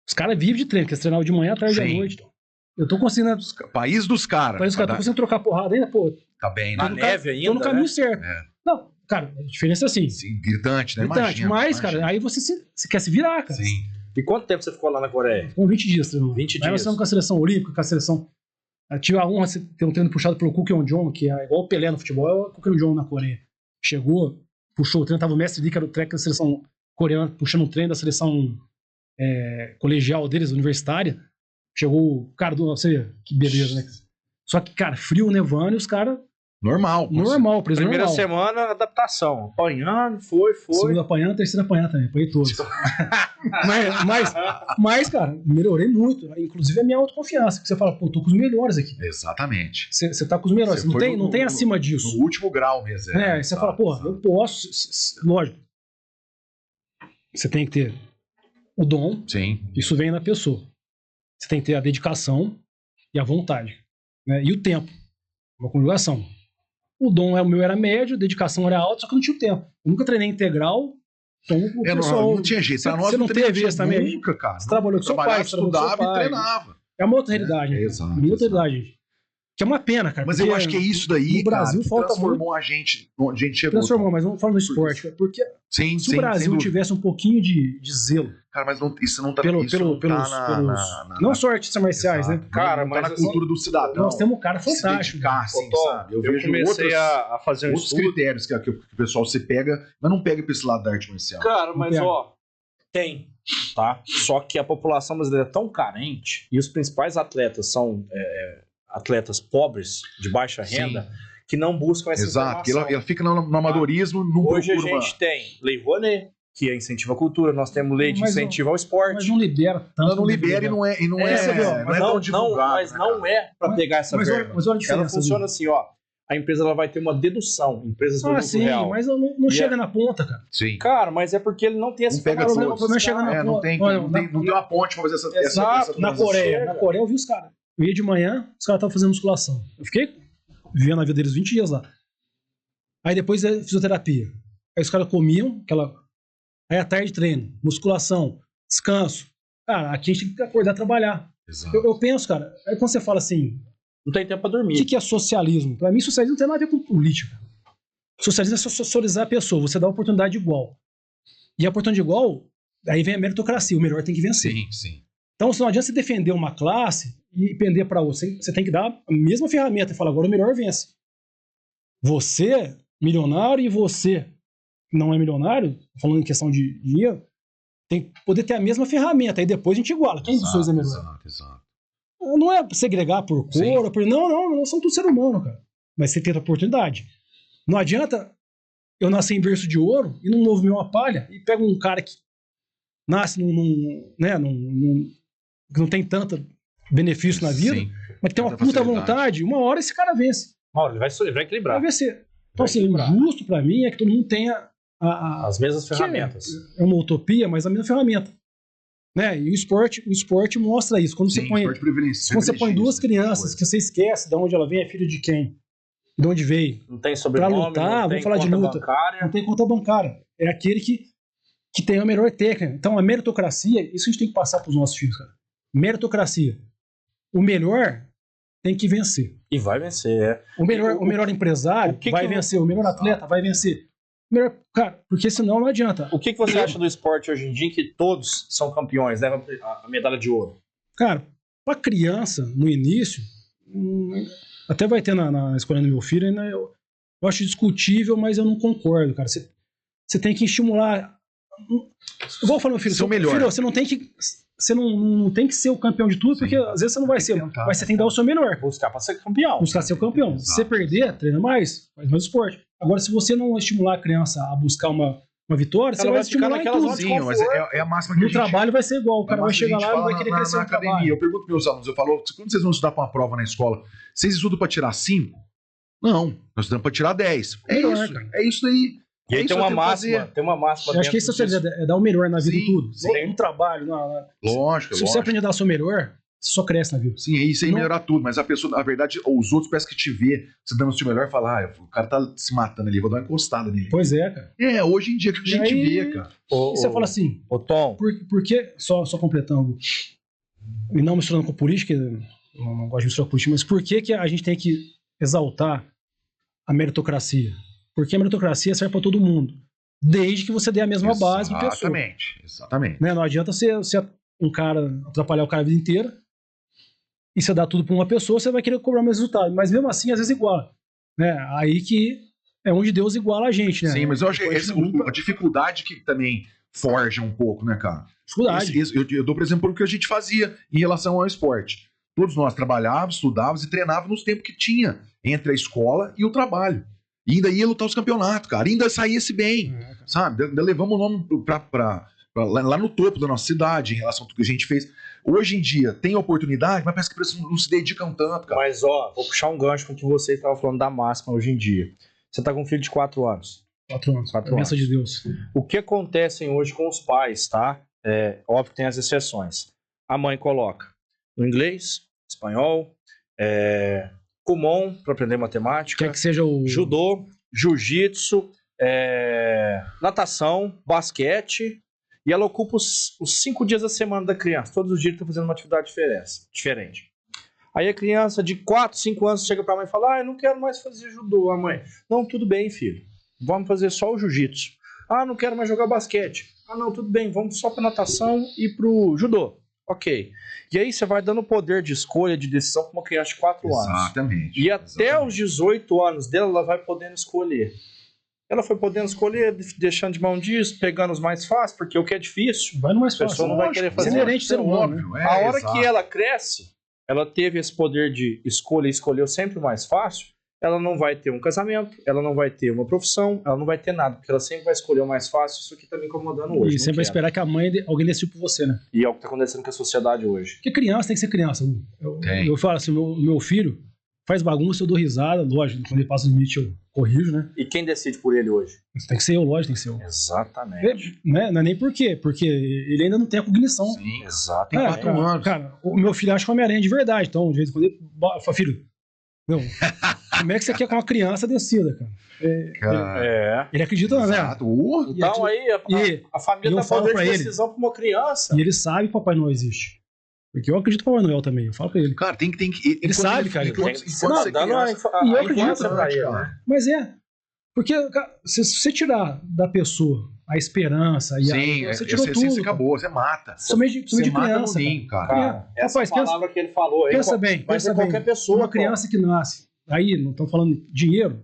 Os caras vivem de treino, porque eles treinavam de manhã, à tarde e à noite. Então. Eu tô conseguindo... País dos caras. País dos caras, tô conseguindo trocar porrada ainda, pô. Tá bem, Na né? neve ainda, tô no caminho né? certo. Não, cara, a diferença é assim. Sim, gritante, né? Imagina, mas, cara, aí você quer se virar, cara. Sim. E quanto tempo você ficou lá na Coreia? Com 20 dias treinando. 20 Aí dias. nós estamos com a seleção olímpica, com a seleção... Eu tive a honra de ter um treino puxado pelo Kook Yeon-jong, que é igual o Pelé no futebol, é o Kook Yeon-jong na Coreia. Chegou, puxou o treino, tava o mestre Lee, que era o treco da seleção coreana, puxando o treino da seleção colegial deles, universitária. Chegou o cara do... Você vê, que beleza, né? Só que, cara, frio, nevando, e os caras... Normal. Preso Primeira normal. semana, adaptação. Apanhando, foi. Segunda apanhando, terceira apanhando também. Apanhei todos. mas, cara, melhorei muito. Inclusive a minha autoconfiança. Que você fala, pô, tô com os melhores aqui. Exatamente. Você tá com os melhores. Não tem acima disso. No último grau mesmo. Aí você fala, pô, eu posso. Lógico. Você tem que ter o dom. Sim. Isso vem na pessoa. Você tem que ter a dedicação e a vontade. Né? E o tempo. Uma conjugação. O dom o meu era médio, a dedicação era alta, só que eu não tinha o tempo. Eu nunca treinei integral, então o pessoal... Não tinha jeito. Você não teve isso também? Nunca, cara. Você trabalhou com seu pai, estudava e treinava. É uma outra realidade. Exato. Uma outra realidade, gente. Que é uma pena, cara. Mas eu acho que é isso daí, no Brasil, cara, falta transformou a gente onde a gente chegou. Transformou, mas vamos falar no esporte. Cara, porque sim, se o Brasil tivesse um pouquinho de zelo... Cara, mas isso não tá... não só artistas marciais, exato, né? Cara, não tá mas na cultura do cidadão. Nós temos um cara fantástico. Assim, sabe? Eu comecei a fazer outros critérios que o pessoal se pega, mas não pega pra esse lado da arte marcial. Cara, mas tem, tá? Só que a população brasileira é tão carente e os principais atletas são atletas pobres, de baixa renda, que não buscam essa Exato, que informação. ela fica no amadorismo, não Hoje a procura gente tem Lei Rouanet, que incentiva a cultura, nós temos lei de Mas incentivo ao esporte. Mas não libera tanto. não libera e não é Você viu? não é tão divulgado, mas né, não é para pegar essa verba. Mas olha a diferença. Ela funciona assim, ó. A empresa ela vai ter uma dedução, empresas do lucro sim, real. mas não chega na ponta, cara. Sim. Cara, mas é porque ele não tem essa Não pega informação. O problema é chegar na Não ponta. tem, Olha, não tem uma ponte pra fazer essa Exato, Na transição. Coreia. chega. Na Coreia eu vi os caras. Eu ia de manhã, os caras estavam fazendo musculação. Eu fiquei vivendo a vida deles 20 dias lá. Aí depois é fisioterapia. Aí os caras comiam, aí à tarde treino, musculação, descanso. Cara, aqui a gente tem que acordar e trabalhar. Exato. Eu penso, cara, aí quando você fala assim, Não tem tempo pra o dormir. que é socialismo? Pra mim, socialismo não tem nada a ver com política. Socialismo é socializar a pessoa, você dá oportunidade igual. E a oportunidade igual, aí vem a meritocracia, o melhor tem que vencer. Sim. Então, não adianta você defender uma classe e pender para outra. Você tem que dar a mesma ferramenta e falar, agora o melhor vence. Você, milionário, e você, que não é milionário, falando em questão de dinheiro, tem que poder ter a mesma ferramenta. Aí depois a gente iguala. Quem dos dois é melhor? Exato. Não é segregar por cor, Sim. ou por... Não, são tudo ser humano, cara. Mas você tem a oportunidade. Não adianta eu nascer em berço de ouro e não mover uma palha e pega um cara que nasce que não tem tanto benefício na vida, Sim. mas que tem uma Muita puta facilidade. vontade, uma hora esse cara vence. Mauro, ele vai equilibrar. Vai vencer. Então, assim, o justo pra mim é que todo mundo tenha As mesmas ferramentas. é uma utopia, mas a mesma ferramenta. Né? E o esporte mostra isso. Quando Sim, você põe, esporte privilegia- quando você põe duas privilegia crianças essa que você esquece de onde ela vem, é filho de quem, de onde veio, Não tem sobrenome, Pra lutar, não vamos tem falar de conta luta. bancária. não tem conta bancária. É aquele que tem a melhor técnica. Então, a meritocracia, isso a gente tem que passar para os nossos filhos, cara. Meritocracia. O melhor tem que vencer. E vai vencer, é. O melhor empresário o que vai que vencer. O melhor atleta vai vencer. O melhor, cara, porque senão não adianta. O que você acha do esporte hoje em dia, que todos são campeões, levam a medalha de ouro? Cara, pra criança, no início, até vai ter na escola do meu filho, né, eu acho discutível, mas eu não concordo, cara. Você tem que estimular. Eu vou falar, meu filho, Seu melhor. filho, você não tem que. Você não tem que ser o campeão de tudo, Sim. porque às vezes você não vai ser. tentar, Mas você tem que dar o seu melhor. Buscar pra ser campeão. Buscar ser o campeão. Exato. Se você perder, treina mais, faz mais esporte. Agora, se você não estimular a criança a buscar uma vitória, você Ela vai vai ficar estimular em naquela tudo. zona de Sim, mas é a máxima que a No gente... trabalho vai ser igual. O cara vai chegar lá e não vai querer crescer na no trabalho. academia. Eu pergunto para meus alunos, eu falo, quando vocês vão estudar para uma prova na escola, vocês estudam para tirar 5? Não, nós estudamos para tirar 10. É Melhor, isso, cara. é isso aí. E aí É isso tem uma que eu tenho que máxima, fazer. tem uma máxima Eu acho que esse é o segredo, é dar o melhor na vida Sim, em tudo. sim. No trabalho, Lógico, se você lógico. aprender a dar o seu melhor, você só cresce na vida. Sim, é isso aí, Não- melhorar tudo. Mas a pessoa, na verdade, os outros parece que te vê, você dando o seu melhor e fala, o cara tá se matando ali, vou dar uma encostada nele. Pois é, cara. É, hoje em dia que a gente E aí- vê, cara. E você fala assim, Ô Tom, por que, só completando, e não misturando com política, eu não gosto de misturar com política, mas por que a gente tem que exaltar a meritocracia? Porque a meritocracia serve para todo mundo, desde que você dê a mesma base para pessoa. Exatamente. Né? Não adianta você um cara, atrapalhar o cara a vida inteira, e você dá tudo para uma pessoa, você vai querer cobrar o mesmo resultado. Mas mesmo assim, às vezes iguala. Né? Aí que é onde Deus iguala a gente, né? Sim, mas eu acho que Depois a dificuldade que também forja um pouco, né, cara? dificuldade. Eu dou, por exemplo, o que a gente fazia em relação ao esporte. Todos nós trabalhávamos, estudávamos e treinávamos nos tempos que tinha entre a escola e o trabalho. E ainda ia lutar os campeonatos, cara. E ainda saísse bem, sabe? Ainda levamos o nome lá no topo da nossa cidade em relação a tudo que a gente fez. Hoje em dia tem oportunidade, mas parece que eles não se dedicam tanto, cara. mas ó, vou puxar um gancho com o que você estava falando da máxima hoje em dia. Você tá com um filho de 4 anos. 4 anos. 4 Bênção anos. de Deus. O que acontece hoje com os pais, tá? É, óbvio que tem as exceções. A mãe coloca no inglês, espanhol, Kumon para aprender matemática, Quer que seja o. judô, jiu-jitsu, natação, basquete, e ela ocupa os 5 dias da semana da criança. Todos os dias está fazendo uma atividade diferente. Aí a criança de 4, 5 anos chega para a mãe e fala, eu não quero mais fazer judô. A mãe, não, tudo bem, filho. Vamos fazer só o jiu-jitsu. Não quero mais jogar basquete. Não, tudo bem, vamos só para natação e pro judô. Ok. E aí você vai dando poder de escolha, de decisão para uma criança de 4 anos. Exatamente. E até os 18 anos dela, ela vai podendo escolher. Ela foi podendo escolher, deixando de mão disso, pegando os mais fáceis, porque o que é difícil, Vai no mais a pessoa fácil. não vai querer fazer. Isso é inerente de ser humano, né? Óbvio, A hora exato. que ela cresce, ela teve esse poder de escolha e escolheu sempre o mais fácil, ela não vai ter um casamento, ela não vai ter uma profissão, ela não vai ter nada, porque ela sempre vai escolher o mais fácil. Isso aqui tá me incomodando hoje. E sempre vai esperar que alguém decida por você, né? E é o que tá acontecendo com a sociedade hoje. Porque criança tem que ser criança. Eu falo assim, meu filho faz bagunça, eu dou risada, lógico, quando ele passa o limite eu corrijo, né? E quem decide por ele hoje? Tem que ser eu, lógico, tem que ser eu. Exatamente. Não é nem por quê, porque ele ainda não tem a cognição. Sim. Exatamente. Tem 4 anos. Cara, o meu filho acha que é Homem-Aranha de verdade, então, de vez em quando ele fala, filho, não, como é que você quer que uma criança decida, cara? Ele acredita, né? Exato. Então aí a família tá falo fazendo pra ele. decisão pra uma criança. E ele sabe que Papai Noel existe. Porque eu acredito no Papai Noel também, eu falo pra ele. Cara, tem que. Ele sabe, cara. Você tá dando a E eu acredito, infância pra ele, cara. né? Mas porque cara, se você tirar da pessoa a esperança e você tirou tudo. Você acabou, você mata. Somente de Você mata criança. no ninho, cara. Cara, essa Rapaz, palavra que ele falou aí, Pensa bem, vai ser pensa bem. qualquer pessoa. Uma criança que nasce, aí não estamos falando de dinheiro,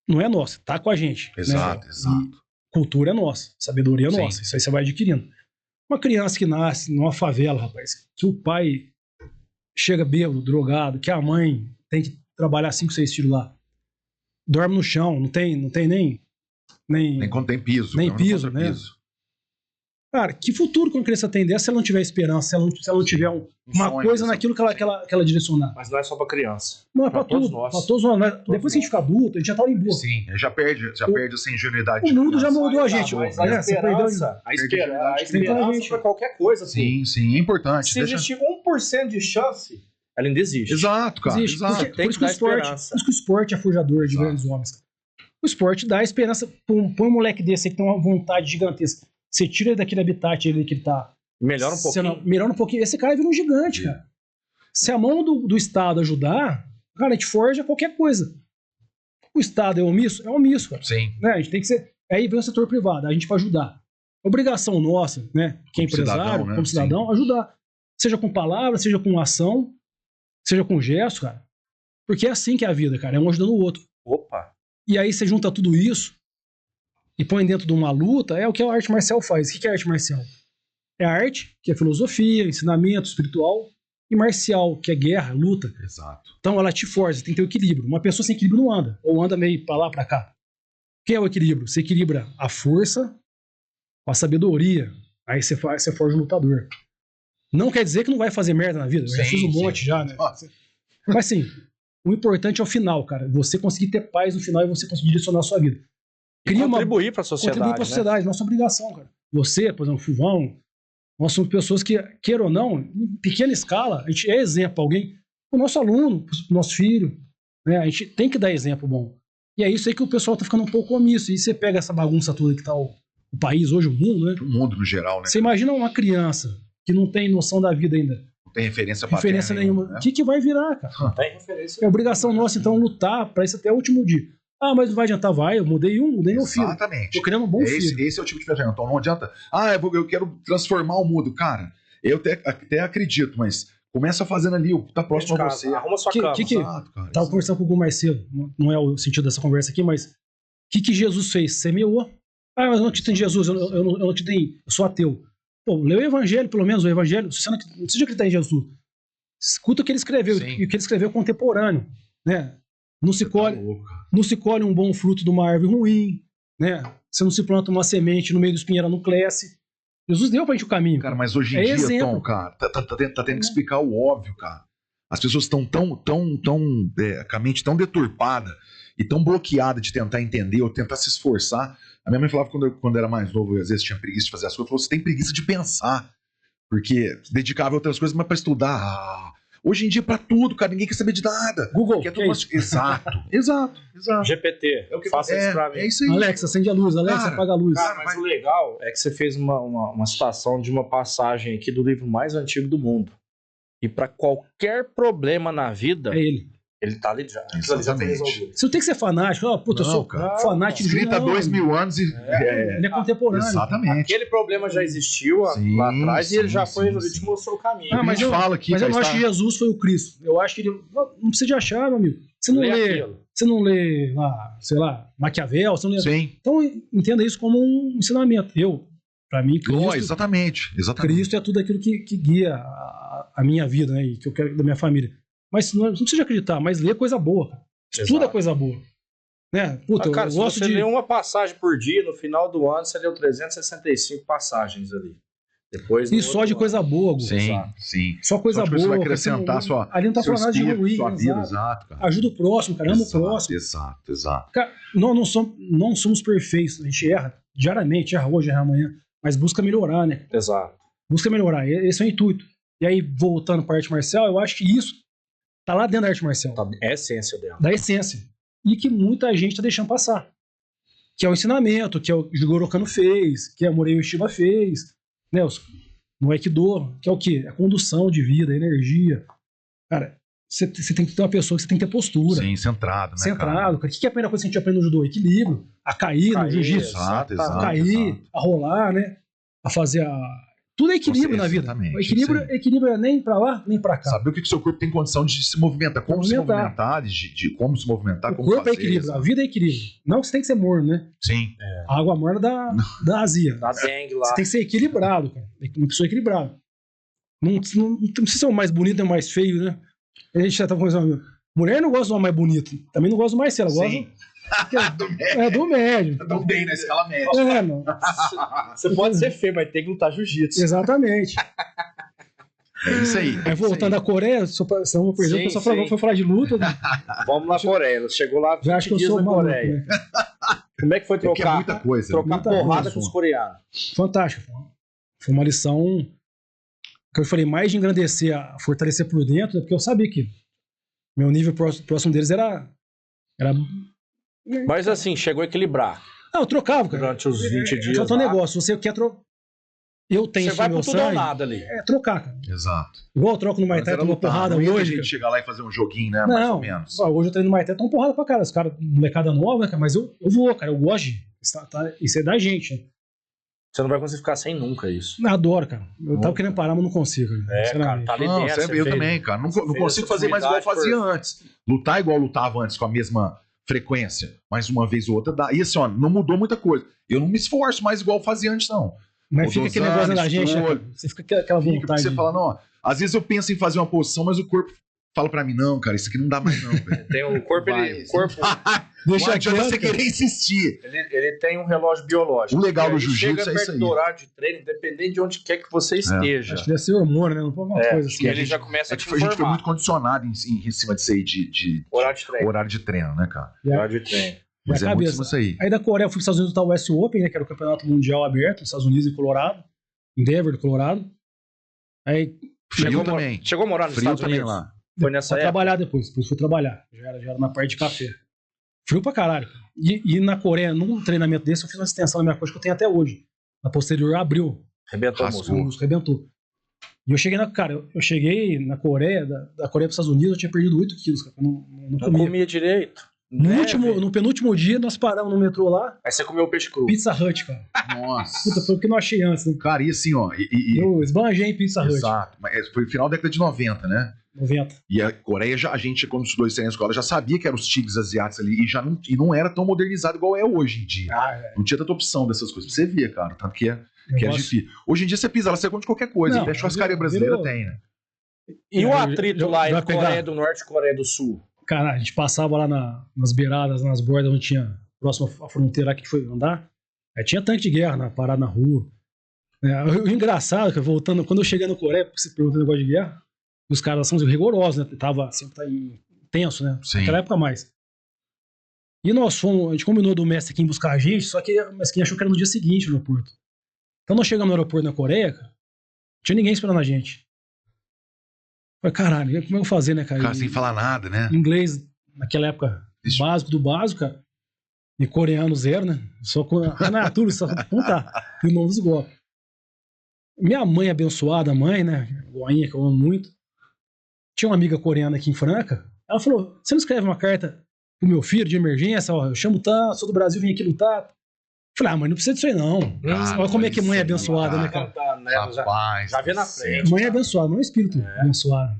não é nossa, tá com a gente. Exato, né? exato. E cultura é nossa, sabedoria é Sim. nossa, isso aí você vai adquirindo. Uma criança que nasce numa favela, rapaz, que o pai chega bêbado, drogado, que a mãe tem que trabalhar 5, 6 filhos lá, dorme no chão, não tem Nem quando tem piso. Nem dorme no piso, né? contrapiso. Cara, que futuro que uma criança tem dessa se ela não tiver esperança, se ela não tiver uma sonho, coisa isso. naquilo que ela direcionar? Mas não é só pra criança. Não, é Pra pra todos tudo. nós. Pra todos nós. Depois que a gente fica adulto, a gente já tá em boa. Sim, já perde essa ingenuidade. O mundo já criança. moldou a gente. Mas né? a Você perdeu. esperança, a Perdeu esperança pra qualquer coisa. Assim. Sim, é importante. Se existir 1% de chance, ela ainda existe. Exato, cara. Existe. Exato. Por isso que o esporte é forjador de Exato. grandes homens. O esporte dá esperança pra um moleque desse aí que tem uma vontade gigantesca. Você tira ele daquele habitat ele que ele tá. Melhora um pouquinho. Melhora um pouquinho. Esse cara vira um gigante, cara. Se a mão do Estado ajudar, cara, a gente forja qualquer coisa. O Estado é omisso? É omisso, cara. Sim. Né? A gente tem que ser. Aí vem o setor privado, a gente vai ajudar. Obrigação nossa, né? Que é Como empresário, cidadão, né? como cidadão, ajudar. Seja com palavras, seja com ação, seja com gesto, cara. Porque é assim que é a vida, cara. É um ajudando o outro. Opa. E aí você junta tudo isso e põe dentro de uma luta, é o que a arte marcial faz. O que é arte marcial? É arte, que é filosofia, ensinamento espiritual, e marcial, que é guerra, luta. Exato. Então ela te força, tem que ter o equilíbrio. Uma pessoa sem equilíbrio não anda, ou anda meio pra lá, pra cá. O que é o equilíbrio? Você equilibra a força com a sabedoria. Aí você forja um lutador. Não quer dizer que não vai fazer merda na vida. Eu já fiz um monte já, né? Mas sim, o importante é o final, cara. Você conseguir ter paz no final e você conseguir direcionar a sua vida. Contribuir pra sociedade. Contribuir pra sociedade, nossa obrigação, cara. Você, por exemplo, o Fuvão, nós somos pessoas que, queira ou não, em pequena escala, a gente é exemplo para alguém, o nosso aluno, o nosso filho, né? A gente tem que dar exemplo bom. E é isso aí que o pessoal tá ficando um pouco omisso. E você pega essa bagunça toda que tá o país hoje, o mundo, né? O mundo no geral, né? Você imagina uma criança que não tem noção da vida ainda, Não tem referência nenhuma. Né? O que vai virar, cara? Não tem referência. É obrigação nossa, então, lutar para isso até o último dia. Ah, mas não vai adiantar, vai. Eu mudei meu filho. Exatamente. Tô criando um bom filho. Esse é o tipo de pensamento. Então não adianta. Eu quero transformar o mundo. Cara, eu até acredito, mas começa fazendo ali o que tá próximo a você. Arruma sua Que- cama. que- Exato, cara. Tava conversando com o Hugo mais cedo, não é o sentido dessa conversa aqui, mas o que Jesus fez? Semeou. Ah, mas eu não acredito em Jesus, eu não acredito eu sou ateu. Pô, lê o Evangelho, pelo menos o Evangelho, você não precisa acreditar em Jesus. Escuta o que ele escreveu, Sim. e o que ele escreveu é contemporâneo, né? Não se Tá colhe, louco, cara. não se colhe um bom fruto de uma árvore ruim, né? Você não se planta uma semente no meio dos pinheiros, não cresce. Jesus deu pra gente o caminho. Cara, mas hoje em É dia, exemplo. Tom, cara, tá tendo que explicar o óbvio, cara. As pessoas estão com a mente tão deturpada e tão bloqueada de tentar entender ou tentar se esforçar. A minha mãe falava quando eu era mais novo, eu às vezes tinha preguiça de fazer as coisas, falou, você tem preguiça de pensar. Porque se dedicava a outras coisas, mas pra estudar. Hoje em dia, pra tudo, cara, ninguém quer saber de nada. Google, Quer que tudo é mais- Exato. GPT. É o que Faça isso pra mim. É isso aí. Alexa, acende a luz, Alexa, Cara, apaga a luz. Cara, mas o legal é que você fez uma citação de uma passagem aqui do livro mais antigo do mundo. E pra qualquer problema na vida, É ele. ele tá ali já. Aquilo ali já tá Exatamente. resolvido. Você não tem que ser fanático. Oh, puta, eu Não, sou cara. fanático de Escrita há 2000 anos e... Ele é contemporâneo. Exatamente. Aquele problema já existiu Sim, lá atrás e ele já sim, foi, ele sim. te mostrou o caminho. Ah, A mas gente eu- fala aqui, Mas eu cara, não acho está- que Jesus foi o Cristo. Eu acho que ele. Não precisa de achar, meu amigo. Você não Lê lê, aquilo. você não lê lá, sei lá, Maquiavel, você não lê. Sim. Então entenda isso como um ensinamento. Pra mim, Oh, Cristo exatamente. é tudo aquilo que guia a minha vida, né? E que eu quero da minha família. Mas não precisa acreditar, mas ler é coisa boa, cara. Estuda é coisa boa. Né? Puta, cara, eu se gosto você de... lê uma passagem por dia, no final do ano você leu 365 passagens ali. Depois, e só de coisa boa, Gu. Sim, sim. Só coisa Só de boa. você vai acrescentar sua, ali não tá falando nada de espírito, ruim. sua vida, exato, cara. Ajuda o próximo, cara. Ama o próximo. Exato. Cara, não somos perfeitos. A gente erra diariamente, erra hoje, erra amanhã. Mas busca melhorar, né? Exato. Busca melhorar. Esse é o intuito. E aí, voltando para a arte marcial, eu acho que isso tá lá dentro da arte marcial. É a essência dela. Da essência. E que muita gente tá deixando passar. Que é o ensinamento, que é o Jigoro Kano fez, que a Morei Ueshiba fez, né? No Aikido, que é o quê? A condução de vida, a energia. Cara, você tem que ter uma pessoa que você tem que ter postura. Sim, centrado, né? Centrado, cara. O que é a primeira coisa que a gente aprende no judô? Equilíbrio. A cair no jiu-jitsu. Exato. A cair, a rolar, né? A fazer a... Tudo é equilíbrio na vida. O equilíbrio é nem pra lá, nem pra cá. Saber o que o seu corpo tem condição de se movimentar, como se movimentar, de como se movimentar, o como corpo fazer. É equilíbrio, a vida é equilíbrio. Não que você tem que ser morno, né? Sim. A água morna da azia. Da dengue lá. Você tem que ser equilibrado, cara. Uma pessoa equilibrada. Não precisa ser o mais bonito nem o mais feio, né? A gente já tá conversando. Mulher não gosta do homem mais bonito. Também não gosta do mais feio. Ela gosta do médio. Tô bem na escala média. Não. Você pode ser feio, mas tem que lutar jiu-jitsu. Exatamente. É isso aí. Aí voltando à Coreia, senão eu vou perder, o pessoal foi falar de luta. Né? Vamos na Coreia. Ela chegou lá 20 Já acho que eu dias sou na maluco, Coreia. né? Como é que foi trocar? É muita coisa. Trocar muita porrada coisa, com os coreanos. Fantástico. Foi uma lição que eu falei mais de engrandecer, fortalecer por dentro, porque eu sabia que meu nível próximo deles era... Mas assim, chegou a equilibrar. Não, eu trocava, cara. Durante os 20 dias. Só tem um negócio, você quer trocar. Eu tenho você vai meu pro tudo ou sangue. nada ali. É trocar, cara. Exato. Igual eu troco no Muay Thai, tomo uma porrada não ia hoje. a gente chegar lá e fazer um joguinho, né? Mais ou menos. Hoje eu treino no Muay Thai, tomo porrada pra cara. Os caras, molecada nova, né, cara? Mas eu vou, cara. Eu gosto. Isso é da gente. Né? Você não vai conseguir ficar sem nunca isso. Eu adoro, cara. Eu tava querendo parar, mas não consigo. Cara, tá ali dentro. Eu também, cara. Não consigo fazer mais igual eu fazia antes. Lutar igual eu lutava antes, com a mesma frequência. Mais uma vez ou outra. E assim, ó, não mudou muita coisa. Eu não me esforço mais igual eu fazia antes, não. Mas fica aquele negócio da gente, né? Você fica aquela vontade. Você fala, não, às vezes eu penso em fazer uma posição, mas o corpo fala pra mim, não, cara, isso aqui não dá mais não, velho. Tem um corpo, Não adianta você querer insistir. Ele tem um relógio biológico. O legal do jiu-jitsu é isso aí. Chega do horário de treino, independente de onde quer que você esteja. Acho que deve ser hormônio, né? Não foi uma coisa assim. Ele já começa a te informar. A gente foi muito condicionado em cima disso aí de horário de treino, né, cara? Horário de treino. Mas é muito isso aí. Aí da Coreia eu fui para os Estados Unidos lutar o US Open, né? Que era o campeonato mundial aberto, nos Estados Unidos e Colorado. Em Denver, Colorado. Aí Frio também. Chegou a morar nos Estados Unidos? Lá. Foi nessa época? Trabalhar depois fui trabalhar. Já era na parte de café. Frio pra caralho. E na Coreia, num treinamento desse, eu fiz uma extensão na minha coxa que eu tenho até hoje. Na posterior abriu. Arrebentou o músculo. Arrebentou. E eu cheguei eu cheguei na Coreia, da Coreia para os Estados Unidos, eu tinha perdido 8 quilos, cara. Não comia Direito. No penúltimo dia, nós paramos no metrô lá. Aí você comeu peixe cru. Pizza Hut, cara. Nossa. Puta, foi o que eu não achei antes, né? Cara, e assim, ó. Eu esbanjei em Pizza Hut. Exato. Mas foi no final da década de 90, né? 90. E a Coreia, a gente, quando estudou isso aí na escola, já sabia que eram os tigres asiáticos ali e não era tão modernizado igual é hoje em dia. Não tinha tanta opção dessas coisas. Você via, cara. Tanto que é difícil. Hoje em dia você pisa lá, você come qualquer coisa. Até churrascaria brasileira tem, né? E o atrito lá entre Coreia do Norte e Coreia do Sul? Cara, a gente passava lá nas beiradas, nas bordas, onde tinha próximo à fronteira lá que foi andar. Aí tinha tanque de guerra parado na rua. O engraçado, que voltando, quando eu cheguei no Coreia, você perguntou o negócio de guerra, os caras são rigorosos, né? Sempre tenso, né? Sim. Naquela época mais. E nós fomos, a gente combinou do mestre aqui em buscar a gente, só que o mestre achou que era no dia seguinte no aeroporto. Então nós chegamos no aeroporto na Coreia, cara, não tinha ninguém esperando a gente. Falei, caralho, como é que eu vou fazer, né, cara? Cara, sem falar nada, né? Inglês, naquela época, básico do básico, cara. E coreano zero, né? Só com a tudo, só tá. E novos igual. Minha mãe abençoada, né? Goinha, que eu amo muito. Tinha uma amiga coreana aqui em Franca. Ela falou, você não escreve uma carta pro meu filho de emergência? Ó, eu chamo tanto, sou do Brasil, vim aqui lutar. Falei, mãe, não precisa disso aí, não. Olha como é que mãe é abençoada, né, cara? Rapaz, já vê na frente. Mãe é abençoada, não é espírito abençoado.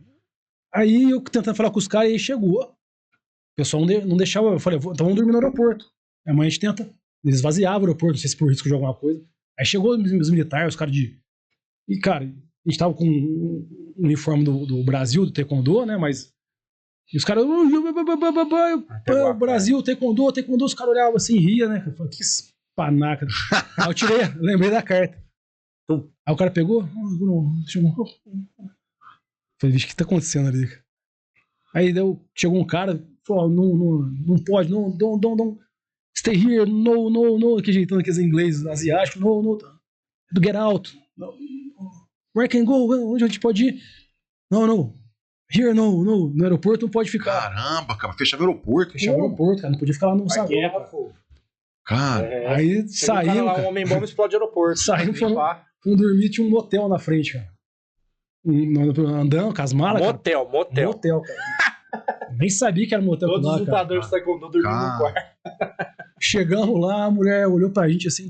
Aí eu tentando falar com os caras, e aí chegou. O pessoal não deixava, eu falei, então vamos dormir no aeroporto. A mãe a gente tenta, eles esvaziavam o aeroporto, não sei se por risco de alguma coisa. Aí chegou os militares, os caras de... E, cara, A gente tava com um uniforme do Brasil, do Taekwondo, né? Mas. E os caras. Brasil, Taekwondo, os caras olhavam assim e ria, né? Eu falei, que panaca. Aí eu tirei, lembrei da carta. Aí o cara pegou. Deixa eu. Falei, vixe, o que tá acontecendo ali? Aí chegou um cara, falou, não pode, don't stay here, no, que jeitando aqueles ingleses asiáticos, no, do get out, where can go, onde a gente pode ir? No, here, no aeroporto não pode ficar. Caramba, cara, fechava o aeroporto. Fechava o aeroporto, cara, não podia ficar lá no saguão. Cara, aí saímos, cara. Um homem bomba explode o aeroporto. Saímos, fomos dormir, tinha um motel na frente, cara. Andando com as malas. Motel. Motel, cara. Nem sabia que era motel. Todos os lutadores de taekwondo dormindo no quarto. Chegamos lá, a mulher olhou pra gente assim,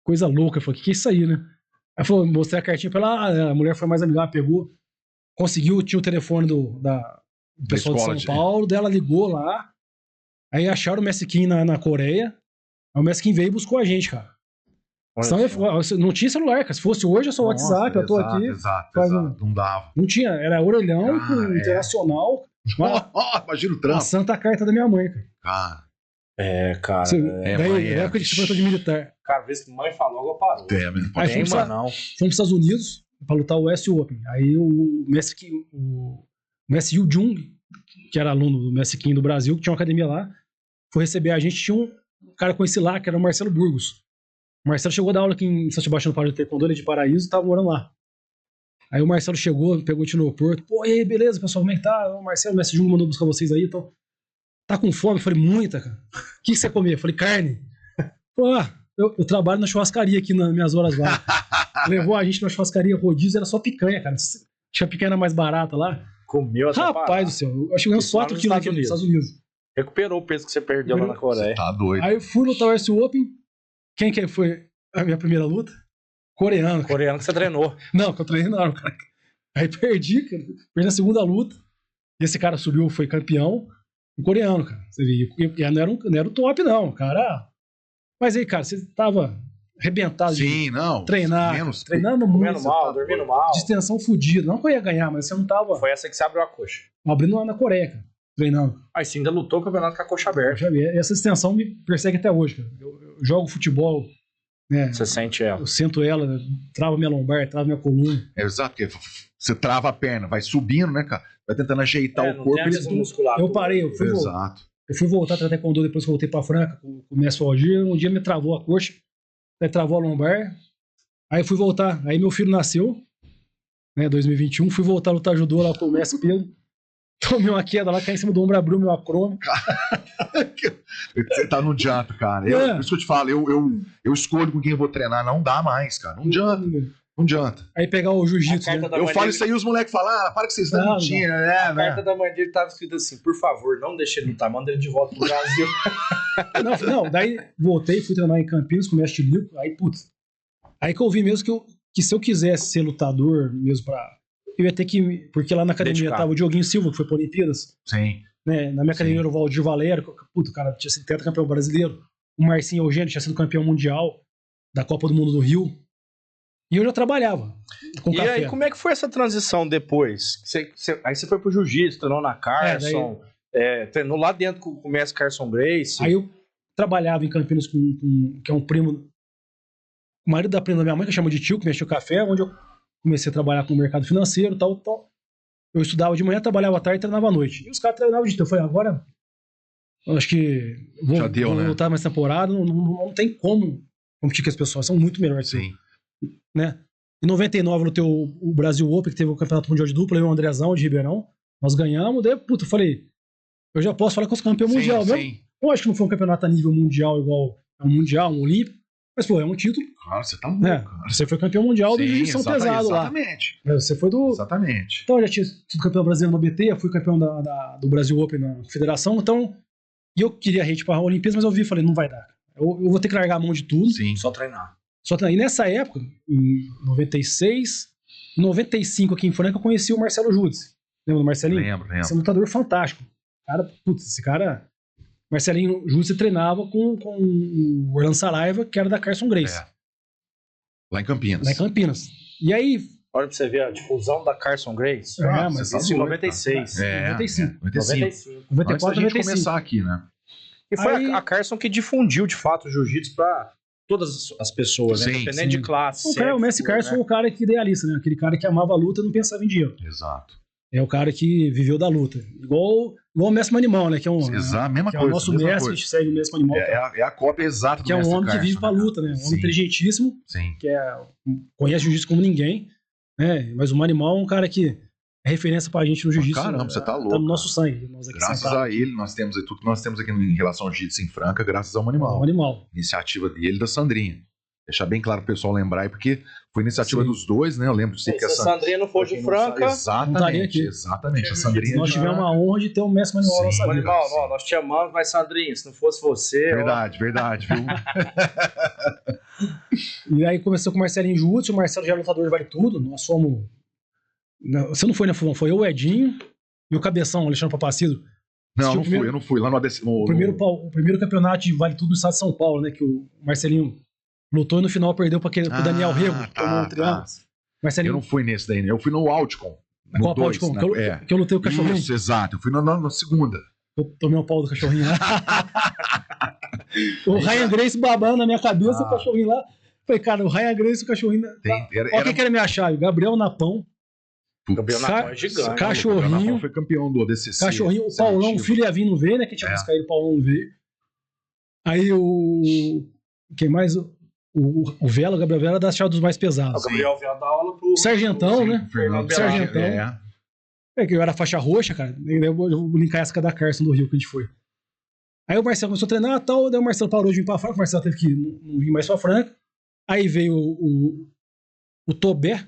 coisa louca. Eu falei, que é isso aí, né? Aí falou, mostrei a cartinha pra ela, a mulher foi mais amigável, pegou, conseguiu, tinha o telefone do pessoal de São Paulo, dela ligou lá, aí acharam o Messi Kim na Coreia, aí o Messi Kim veio e buscou a gente, cara. Não tinha celular, cara. Se fosse hoje, é só WhatsApp, eu tô aqui. Exato. Não dava. Não tinha, era orelhão com internacional. Imagina o trampo. A santa carta da minha mãe, cara. Cara. Daí, época de se de militar. Cara, às vezes que mãe falou, logo parou. Aí fomos pros Estados Unidos pra lutar o US Open. Aí o Messi Yu Jung, que era aluno do Messi Kim do Brasil, que tinha uma academia lá, foi receber a gente. Tinha um cara conhecido lá, que era o Marcelo Burgos. O Marcelo chegou a dar aula aqui em São Sebastião do Pará de Taekwondo, ele é de Paraíso, tava morando lá. Aí o Marcelo chegou, pegou a gente no aeroporto. Pô, e aí, beleza, pessoal, como é que tá? O Marcelo, o Messi Jung mandou buscar vocês aí, então. Tá com fome? Eu falei, muita, cara. O que você comia? Eu falei, carne. Pô, eu trabalho na churrascaria aqui nas minhas horas vagas. Levou a gente na churrascaria rodízio, era só picanha, cara. Tinha picanha mais barata lá. Comeu até Rapaz do céu, eu acho que ganhou 4 quilos aqui nos Estados Unidos. Recuperou o peso que você perdeu lá na Coreia. Você tá doido. Aí eu fui lutar o US Open. Quem que foi a minha primeira luta? Coreano. Cara. Coreano que você treinou. Não, que eu treinei não, cara. Aí perdi, cara. Perdi na segunda luta. E esse cara subiu, foi campeão. Um coreano, cara. Você vê. E não era o top, não. Cara. Mas aí, cara, você tava arrebentado de treinar. Treinando muito. Comendo mal, dormindo mal. Distensão fodida. Não que eu ia ganhar, mas você não tava. Foi essa que você abriu a coxa. Abrindo lá na Coreia, cara. Treinando. Aí você ainda lutou o campeonato com a coxa aberta. E essa extensão me persegue até hoje, cara. Eu jogo futebol. Né? Você sente ela. Eu sinto ela, né? Trava minha lombar, trava minha coluna. Exato, porque você trava a perna, vai subindo, né, cara? Vai tentando ajeitar o corpo. Eu parei, eu fui voltar a treinar taekwondo depois que eu voltei pra Franca, com o Messi Aldir. Um dia me travou a coxa, aí travou a lombar. Aí fui voltar. Aí meu filho nasceu, né, 2021. Fui voltar a lutar judô lá com o Messi Pedro. Tomei uma queda lá, caí em cima do ombro, abriu meu acrômio. Você tá no adianta, cara. Por isso que eu te falo, eu escolho com quem eu vou treinar. Não dá mais, cara. Não adianta. Não adianta. Aí pegar o jiu-jitsu. Né? Eu falo isso aí e os moleques falam, para que vocês estão mentindo. A carta da mãe dele tava escrito assim: por favor, não deixe ele lutar, manda ele de volta pro Brasil. Não, daí voltei, fui treinar em Campinas com o mestre Lico. Aí, putz. Aí que eu vi mesmo que se eu quisesse ser lutador mesmo eu ia ter que. Porque lá na academia tava o Dioguinho Silva, que foi para Olimpíadas. Sim. Né? Na minha academia era o Valdir Valério. Puto, cara, tinha sido tetracampeão brasileiro. O Marcinho Eugênio tinha sido campeão mundial da Copa do Mundo do Rio. E eu já trabalhava com café. E aí, como é que foi essa transição depois? Aí você foi pro jiu-jitsu, treinou na Carson, treinou lá dentro com o mestre Carson Gracie. Aí eu trabalhava em Campinas que é um primo, o marido da prima da minha mãe, que eu chamo de tio, que mexia o café, onde eu comecei a trabalhar com o mercado financeiro e tal. Eu estudava de manhã, trabalhava à tarde e treinava à noite. E os caras treinavam de dia. Eu falei, agora eu acho que vou lutar mais temporada, não tem como competir com as pessoas, são muito melhores. Sim. Né? Em 99 eu lutei o Brasil Open, que teve o Campeonato Mundial de Dupla, eu e o Andrezão de Ribeirão. Nós ganhamos, daí, eu falei, eu já posso falar que eu sou campeão mundial. Mesmo. Eu acho que não foi um campeonato a nível mundial igual um mundial, um olímpico, mas, pô, é um título. Claro, você tá louco, cara. Você foi campeão mundial do jiu-jitsu pesado lá. Exatamente. Você foi do... Exatamente. Então, eu já tinha sido campeão brasileiro no BT, eu fui campeão do Brasil Open na federação, então, e eu queria ir para a Olimpíadas, mas eu vi e falei, não vai dar. Eu vou ter que largar a mão de tudo. Sim. Só treinar. E nessa época, em 96, 95 aqui em Franca, eu conheci o Marcelo Judice. Lembra do Marcelinho? Lembro. Esse é um lutador fantástico. Cara, esse cara... Marcelinho Judice treinava com o Orlando Saraiva, que era da Carson Gracie. Lá em Campinas. E aí, Olha pra você ver a difusão da Carson Grace. Mas isso em 96. 95. 95. 94, Antes da gente 95. começar aqui, né? E foi Aí- a Carson que difundiu, de fato, o jiu-jitsu pra todas as pessoas, né? Sim, Independente sim. de classe. O Messi Carson foi o cara que idealista, né? Aquele cara que amava a luta e não pensava em dinheiro. Exato. É o cara que viveu da luta. Igual o Messi Manimal, né? Que é um. Exato, mesma Que é coisa. o nosso mesma Messi, a coisa. gente segue o Messi Manimal. É a cópia exata do Que é um Mestre homem que Carson, vive pra né, luta, né? Um Sim. homem inteligentíssimo, Sim. que conhece jiu-jitsu como ninguém, né? Mas o Manimal é um cara que é referência pra gente no jiu-jitsu. Caramba, você tá louco, Tá no nosso sangue. Nós aqui Graças sentados. a ele, nós temos tudo que nós temos aqui em relação ao jiu-jitsu em Franca, graças ao É Animal. um animal. Iniciativa dele e da Sandrinha. Deixar bem claro pro pessoal lembrar aí, porque foi iniciativa Sim. dos dois, né? Eu lembro de Se que a Sandrinha não for de Franca... Não estaria Exatamente, aqui. exatamente. A Sandrinha Nós já- tivemos a honra de ter o Messi Manimal na Sim. nossa vida. Animal, não, nós te amamos, mas Sandrinha, se não fosse você... Verdade, verdade, viu? E aí começou com o Marcelinho Jutsu, o Marcelo já é lutador de Vale Tudo. Nós fomos. Não, você não foi, né, Fumão? Foi eu, o Edinho e o Cabeção, o Alexandre Papacido. Não, Assistiu não fui, eu não fui. Lá no ADC. O primeiro campeonato de Vale Tudo no estado de São Paulo, né? Que o Marcelinho lutou e no final perdeu pro Daniel Rego, que tomou um triângulo. Eu Marcelinho, não fui nesse daí, né? Eu fui no Outcom. No qual pau 2, de como? né? Que eu, É. que eu lutei com o cachorrinho. Isso, exato. Eu fui na segunda. Eu tomei um pau do cachorrinho lá. O Ryan Grace babando na minha cabeça, o cachorrinho lá. Falei, cara, o Ryan Grace e o cachorrinho. Olha quem que era minha chave. Gabriel Napão. Gabriel Napão é gigante. Cachorrinho. O Napão foi campeão do ADCC. Cachorrinho, o Paulão, o filho ia vir, não veio, né? Que tinha buscar ele, o Paulão não veio. Aí quem mais? O Vela, o Gabriel Vela, da chave dos mais O pesados. Gabriel veio dar aula pro... O Sargentão, né? Fernando Sargentão. Sargentão. É que eu era faixa roxa, cara. Eu vou linkar essa com a da Carson do Rio que a gente foi. Aí o Marcelo começou a treinar e tal. Daí o Marcelo parou de vir pra Franca. O Marcelo teve que não vir mais pra Franca. Aí veio o Tobé,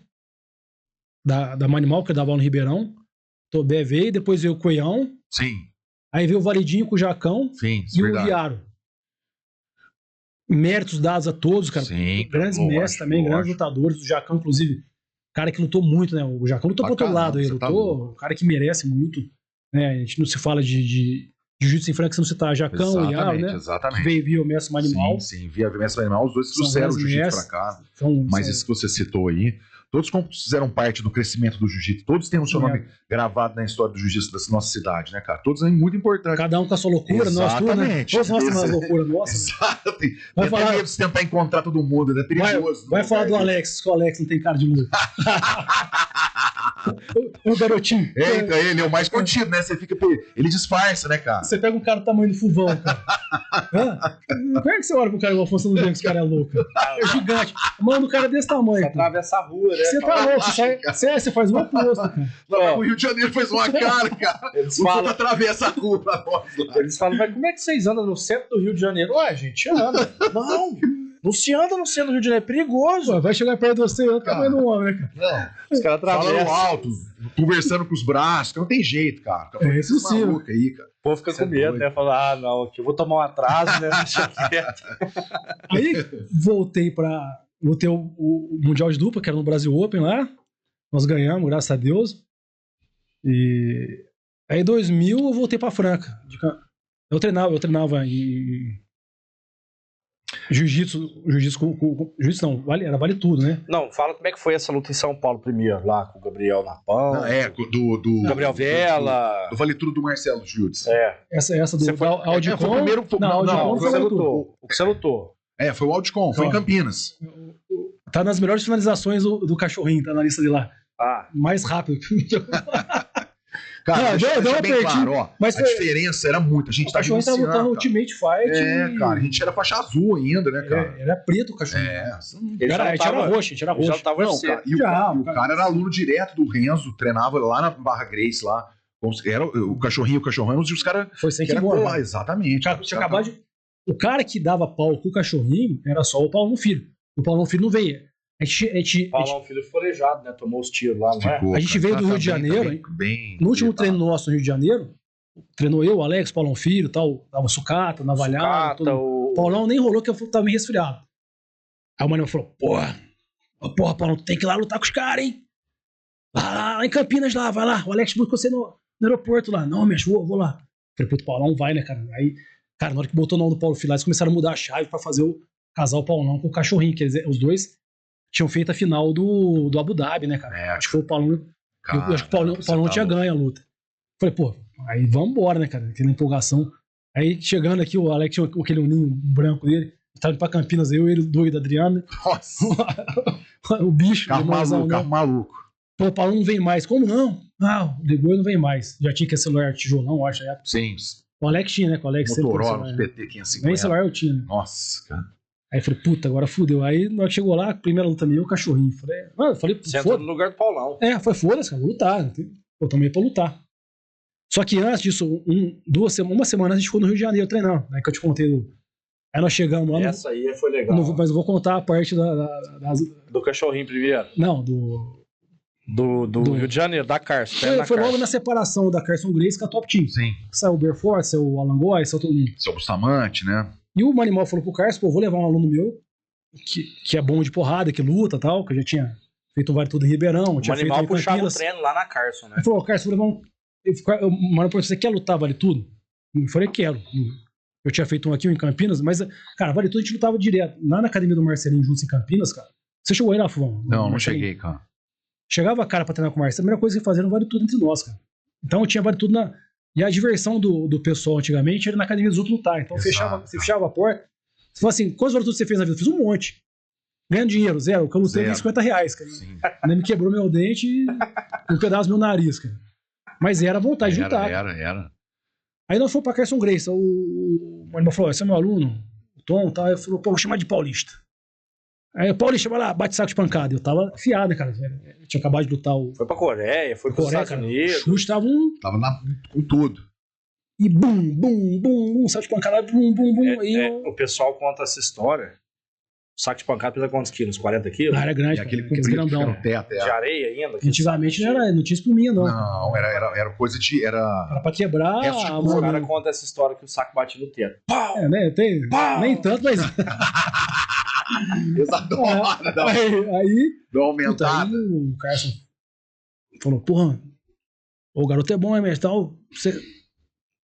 da Manimal, que dava aula no Ribeirão. Tobé veio. Depois veio o Coião. Sim, Aí veio o Validinho com o Jacão. sim, E verdade. o Viaro. Méritos dados a todos, cara. Sim, Grandes lógico, mestres também, grandes lógico. lutadores. O Jacão, inclusive, cara que lutou muito, né? O Jacão lutou Pra pro outro caramba, lado aí. você tá Lutou, louco. um cara que merece muito. Né? A gente não se fala de jiu-jitsu em Franca se não citar Jacão e Yaro, né? Que Exatamente. veio via o Mestre Manimal. Sim, sim, via Mestre Animal, os dois São trouxeram o grandes jiu-jitsu pra mestres. cá. São, Mas são- isso que você citou aí, todos fizeram parte do crescimento do jiu-jitsu. Todos têm o seu nome gravado na história do jiu-jitsu da nossa cidade, né, cara? Todos é muito importante. Cada um com a sua loucura, nós tudo, né? Exatamente. Todos nós temos uma Esse- loucura nossa. Né? Exato. Tem Vai até falar- medo de tentar encontrar todo mundo, né? É perigoso. Vai falar do Alex, que o Alex não tem cara de louco. O garotinho. É, então, ele é o mais contido, né? Você fica. Ele disfarça, né, cara? Você pega um cara do tamanho do Fuvão, cara. Hã? Como é que você olha pro cara igual você não vê que esse cara é louco? É gigante. Mano, o cara é desse tamanho. Você cara. atravessa a rua, né? Você tá louco, você faz um oposto, cara. Lá, o Rio de Janeiro fez uma cara, cara. Eles O falam, outro atravessa a rua pra nós lá. eles falam, mas como é que vocês andam no centro do Rio de Janeiro? Ué, gente, anda. Não se anda no centro do Rio de Janeiro, é perigoso. Pô, vai chegar perto de você, olha o tamanho do homem, né, cara? Não, Os caras falando atravessam. alto, conversando com os braços, que não tem jeito, cara. É impossível. Maluco aí, cara. O povo fica Você com é medo, doido. né? Fala, não, aqui eu vou tomar um atraso, né? Deixa quieto. Aí voltei o Mundial de Dupla, que era no Brasil Open lá. Nós ganhamos, graças a Deus. E aí em 2000 eu voltei pra Franca. Eu treinava em jiu-jitsu jiu-jitsu não, era vale tudo, né? Não, fala como é que foi essa luta em São Paulo primeiro, lá com o Gabriel Napão. Não, é, do Gabriel Vela. Do Vale Tudo do Marcelo Júdice. É. Essa do Você foi- Audicom. foi o primeiro- Não, não, Audicom o que foi você vale tudo. lutou. O que você lutou. É, foi o Audicom, foi em Campinas. Tá nas melhores finalizações do cachorrinho, tá na lista de lá. Ah, Mais rápido. Cara, Não, deixa deu bem apertinho, claro, ó. mas a foi- diferença era muita. A gente O tava cachorrinho tava iniciando, lutando cara. Ultimate Fight. É, cara, a gente era faixa azul ainda, né, cara? Era preto o cachorrinho. É. A gente era roxo, a gente era ele já roxo. tava Não, UFC. cara, e o, Já, e o cara era aluno direto do Renzo, treinava lá na Barra Grace, lá. Era o cachorrinho, e os caras Foi sem que que era embora. colar, exatamente. Tinha acabado de... O cara que dava pau com o cachorrinho era só o Paulão Filho. O Paulão Filho não veio. A gente, Paulão Filho ficou aleijado, né? Tomou os tiros lá, não é? Ficou, A gente cara. veio do Tá Rio de Janeiro, no último treino nosso no Rio de Janeiro, treinou eu, o Alex, o Paulão Filho, tal, tava Sucata, Navalhada, Sucata, o Paulão nem rolou que eu tava meio resfriado. Aí o Manuel falou, porra, Paulão, tem que ir lá lutar com os caras, hein? Lá em Campinas lá, vai lá, o Alex buscou você no aeroporto lá. Não, mas vou lá. Falei, puto, Paulão vai, né, cara? Aí, cara, na hora que botou o nome do Paulo Filho, eles começaram a mudar a chave pra fazer o casal Paulão com o cachorrinho, quer dizer, os dois tinham feito a final do Abu Dhabi, né, cara? Acho que foi o Paulão. Acho que o Paulão tinha ganho a luta. Falei, pô, aí vamos embora, né, cara? Aquela empolgação. Aí chegando aqui, o Alex tinha aquele uninho branco dele. Tava indo pra Campinas, eu e ele, doido, Adriano. Nossa. O bicho. Carro maluco. Pô, o Paulo não vem mais. Como não? Não, ligou e não vem mais. Já tinha que celular tijolão, acho. Sim. O Alex tinha, né? O Alex Motorola, PT 550. Nem celular eu tinha. Né? Nossa, cara. Aí eu falei, puta, agora fudeu. Aí na hora que chegou lá, primeira luta minha, o cachorrinho. Falei, você entrou no lugar do Paulão. Foi foda-se, cara, vou lutar. Eu também pra lutar. Só que antes disso, uma semana a gente ficou no Rio de Janeiro treinando. Aí que eu te contei. Aí nós chegamos lá. Essa aí foi legal. Mas eu vou contar a parte do cachorrinho primeiro. Não, do Rio de Janeiro, da Carson. Foi logo na separação da Carson Gracie com a Top Team. Sim. Saiu o Berford, saiu o Alan Góes, saiu todo mundo. Seu Bustamante, né? E o Manimal falou pro Carson, pô, vou levar um aluno meu que é bom de porrada, que luta e tal, que eu já tinha feito vários tudo em Ribeirão. O Manimal puxava o treino lá na Carson, né? Ele falou, Carson, vou levar um... O Manimal falou, você quer lutar, vale tudo? Eu falei, quero. Eu tinha feito um aqui em Campinas, mas, cara, vale tudo, a gente lutava direto. Lá na academia do Marcelinho, juntos em Campinas, cara. Você chegou aí lá, Fuvão? Não cheguei, cara. Chegava a cara pra treinar com o Marcelo, a primeira coisa que fazia era vale tudo entre nós, cara. Então tinha vale tudo na... E a diversão do pessoal antigamente era na academia dos outros lutar. Então você fechava a porta. Você falou assim, quantos vale tudo você fez na vida? Eu fiz um monte. Ganhando dinheiro, zero. O que eu lutei foi R$50, cara. Sim. Ele me quebrou meu dente e um pedaço do meu nariz, cara. Mas era a vontade de lutar. Era. Aí nós fomos pra Carson Gracie. O Manimal falou, esse é meu aluno, o Tom, tá? Eu falei, pô, vou chamar de Paulista. Aí o Paulista vai lá, bate saco de pancada. Eu tava afiado, né, cara? Eu tinha acabado de lutar Foi pra Coreia, foi pros Estados Unidos. O chute tava Tava com tudo. E bum, bum, bum, bum, saco de pancada, bum, bum, bum. O pessoal conta essa história. O saco de pancada pesa quantos quilos? 40 quilos? Ah, era grande, aquele grandão. De areia ainda? Antigamente não tinha espuminha, não. Não, era coisa de... Era pra quebrar... O cara conta essa história que o saco bate no teto. Pau! Né? Nem tanto, mas... Exato. Aí... Deu aumentada. Aí o Carson falou, porra, o garoto é bom, né, mestre? Tal, você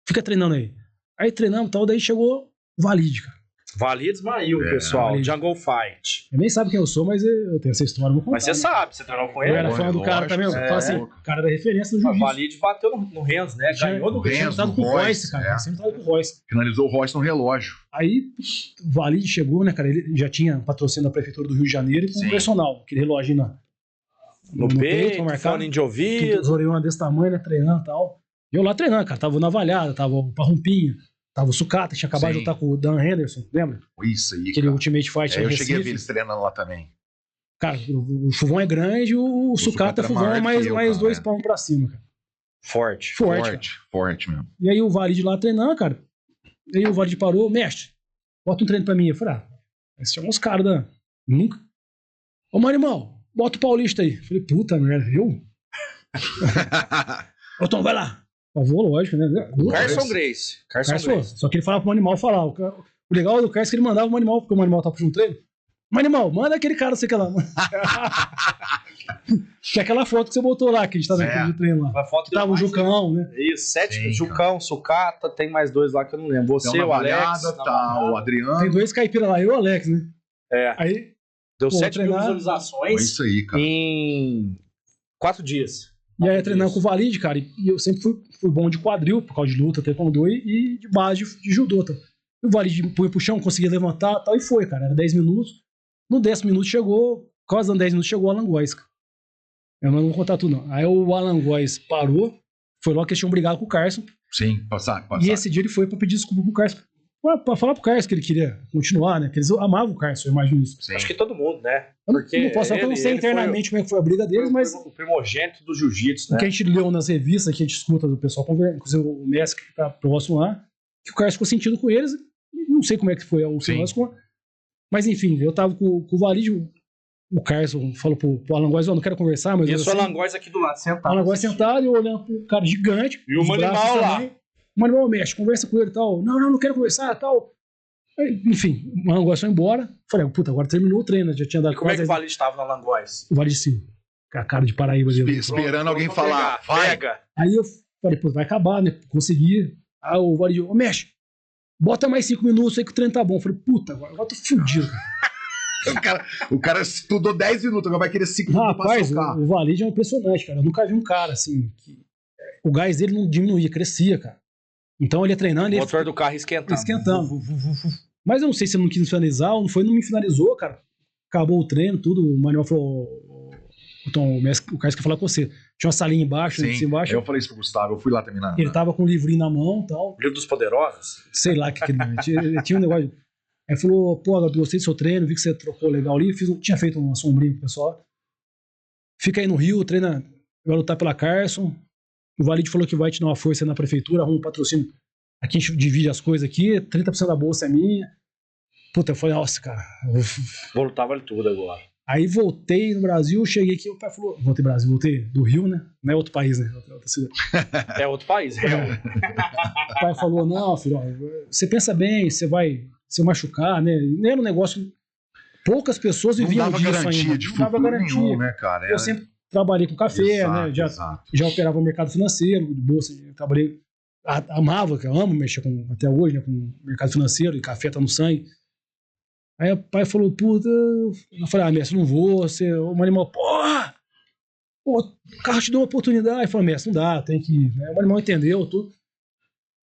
fica treinando aí. Aí treinamos e tal, daí chegou o Valide, cara. Valide Ismail, pessoal. Valide. Jungle Fight. Eu nem sabe quem eu sou, mas eu tenho essa história. Vou contar, mas você sabe, você treinou com ele. Eu era fã do cara também. Fala assim, o cara da referência no jiu-jitsu. O Valide bateu no Renzo, né? Ganhou do Renzo. Tinha lutado com o Royce, cara. Tinha lutado com o Royce. Finalizou o Royce no relógio. Aí o Valide chegou, né, cara? Ele já tinha patrocínio da Prefeitura do Rio de Janeiro com o personal. Aquele reloginho no peito, fone de ouvido. Orelhona desse tamanho, né? Treinando e tal. E eu lá treinando, cara. Tava o Navalhada, tava o Parrumpinha. Tava o Sucata, tinha acabado de lutar com o Dan Henderson, lembra? Isso aí, aquele Ultimate Fight. Eu cheguei a ver eles treinando lá também. Cara, o Fuvão é grande, o Sucata é Fuvão é mais 2 palmos pra cima, cara. Forte mesmo. E aí o Valide lá treinando, cara. E aí o Valide parou, mestre, bota um treino pra mim. Eu falei, esses são uns caras da... Nunca. Ô, Manimal, bota o Paulista aí. Eu falei, puta merda, eu? Ô, Tom, vai lá. Favor, lógico, né? Carson Gracie. Só que ele falava pro Manimal falar. O legal do Carson é que ele mandava o Manimal, porque o Manimal tava puxando um treino. Manimal, manda aquele cara, sei que lá. Que é aquela foto que você botou lá, que a gente tava naquele treino lá. A foto tava o Jucão, né? Isso, 7, Jucão, Sucata, tem mais 2 lá que eu não lembro. Você, o Alex. Tá, o Adriano. Tem 2 caipira lá, eu e o Alex, né? Aí deu 7 mil visualizações. Isso aí, cara. Em 4 dias. E aí, treinando com o Valide, cara, e eu sempre fui bom de quadril, por causa de luta, taekwondo e de base de judô. Tá? E o Valide punha pro chão, conseguia levantar tal, e foi, cara. Era 10 minutos. No 10º minuto chegou, quase dando 10 minutos, chegou o Alan Góes. Eu não vou contar tudo, não. Aí o Alan Góes parou, foi logo que eles tinham brigado com o Carson. Sim, passar. E esse dia ele foi pra pedir desculpa pro Carson. Pra falar pro Carson que ele queria continuar, né? Que eles amavam o Carson, eu imagino isso. Sim. Acho que todo mundo, né? Porque não posso falar que eu não sei internamente como é que foi a briga deles, mas... O primogênito do jiu-jitsu, né? O que a gente leu nas revistas, que a gente escuta do pessoal, inclusive o Messi, que tá próximo lá, que o Carson ficou sentindo com eles, não sei como é que foi o negócio, mas enfim, eu tava com o Valide, o Carson falou pro Alan Góes, não quero conversar, mas... Isso, o Alan Góes aqui do lado, sentado. O Alan Góes sentado e olhando pro cara gigante. E o Manimal lá. O Manimal mexe, conversa com ele e tal. Não quero conversar e tal. Enfim, o Alan Góes foi embora. Falei, puta, agora terminou o treino, já tinha dado... E como é que o Valide estava no Alan Góes? O Valide Silva. Com a cara de Paraíba dele. Esperando alguém falar, pega. Aí eu falei, pô, vai acabar, né? Consegui. Aí o Valide, mexe, bota mais 5 minutos aí que o treino tá bom. Eu falei, puta, agora eu tô fudido, cara. O cara estudou 10 minutos, agora vai querer 5 minutos pra Rapaz, socar. o Valide é impressionante, cara. Eu nunca vi um cara assim, que o gás dele não diminuía, crescia, cara. Então ele ia treinando, O ele motor do carro esquentando. esquentando. Mas eu não sei se ele não quis finalizar ou não foi, não me finalizou, cara. Acabou o treino, tudo. O Manuel falou: Tom, o cara que falar com você. Tinha uma salinha embaixo, Sim, embaixo. eu falei isso pro Gustavo, eu fui lá terminar. Ele tava com um livrinho na mão e tal. Livro dos Poderosos? Sei lá o que ele tinha um negócio. Aí falou: pô, eu gostei do seu treino, vi que você trocou legal ali. Tinha feito uma sombrinha pro pessoal. Fica aí no Rio, treina, vai lutar pela Carson. O Valide falou que vai te dar uma força aí na prefeitura, arruma um patrocínio. Aqui a gente divide as coisas aqui, 30% da bolsa é minha. Puta, eu falei, nossa, cara. Vou lutar vale tudo agora. Aí voltei no Brasil, cheguei aqui, o pai falou, voltei do Brasil, voltei do Rio, né? Não é outro país, né? Outra cidade. É outro país, O pai falou, não, filho, ó, você pensa bem, você vai se machucar, né? Nem era um negócio... Poucas pessoas Não viviam dava disso garantia ainda. de Não dava futuro garantia. nenhum, né, cara? Eu sempre trabalhei com café, Exato, né? exato. Já operava no mercado financeiro, de bolsa, eu trabalhei, amava, que eu amo mexer com, até hoje, né, com o mercado financeiro, e café tá no sangue. Aí o pai falou, puta, eu falei, mestre, não vou, você, o animal, porra, pô, o carro te deu uma oportunidade. Eu falei, mestre, não dá, tem que ir, né? O animal entendeu, tudo.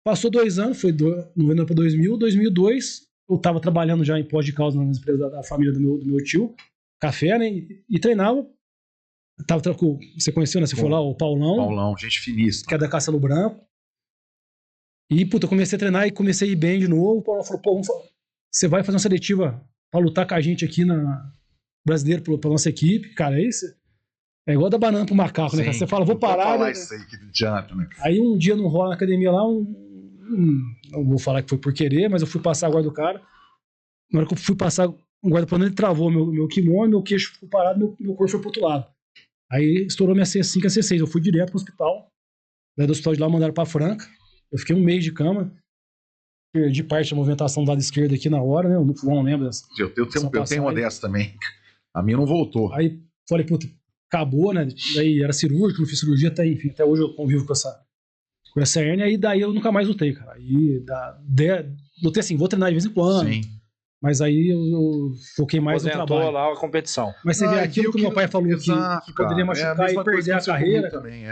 Passou 2 anos, foi no ano para 2002, eu tava trabalhando já em pós de causa nas empresas da família do meu tio, café, né, e treinava. Tava com, você conheceu, né? Você foi lá, o Paulão, gente finíssima. que é da Castelo Branco. E, puta, eu comecei a treinar e comecei a ir bem de novo. O Paulão falou, pô, você vai fazer uma seletiva pra lutar com a gente aqui na brasileiro pra nossa equipe. Cara, é isso. É igual dar banana pro macaco, né? Cara? Você fala, vou parar. Falar isso aí, que adianta, né? Aí um dia não rola na academia lá, não vou falar que foi por querer, mas eu fui passar a guarda do cara. Na hora que eu fui passar o guarda-plano, ele travou meu kimono, meu queixo ficou parado, meu corpo foi pro outro lado. Aí estourou minha C5 e a C6. Eu fui direto pro hospital. Daí do hospital de lá mandaram pra Franca. Eu fiquei 1 mês de cama. Perdi parte da movimentação do lado esquerdo aqui na hora, né? O João lembra dessa. Eu tenho uma dessa também. A minha não voltou. Aí falei, puta, acabou, né? Daí era cirúrgico, não fiz cirurgia, até hoje eu convivo com essa hérnia. Aí daí eu nunca mais lutei, cara. Aí lutei assim, vou treinar de vez em quando. Sim. Mas aí eu foquei mais no trabalho. lá a competição. Mas você vê aquilo que o meu pai falou, exato, que poderia machucar e perder a carreira. Também,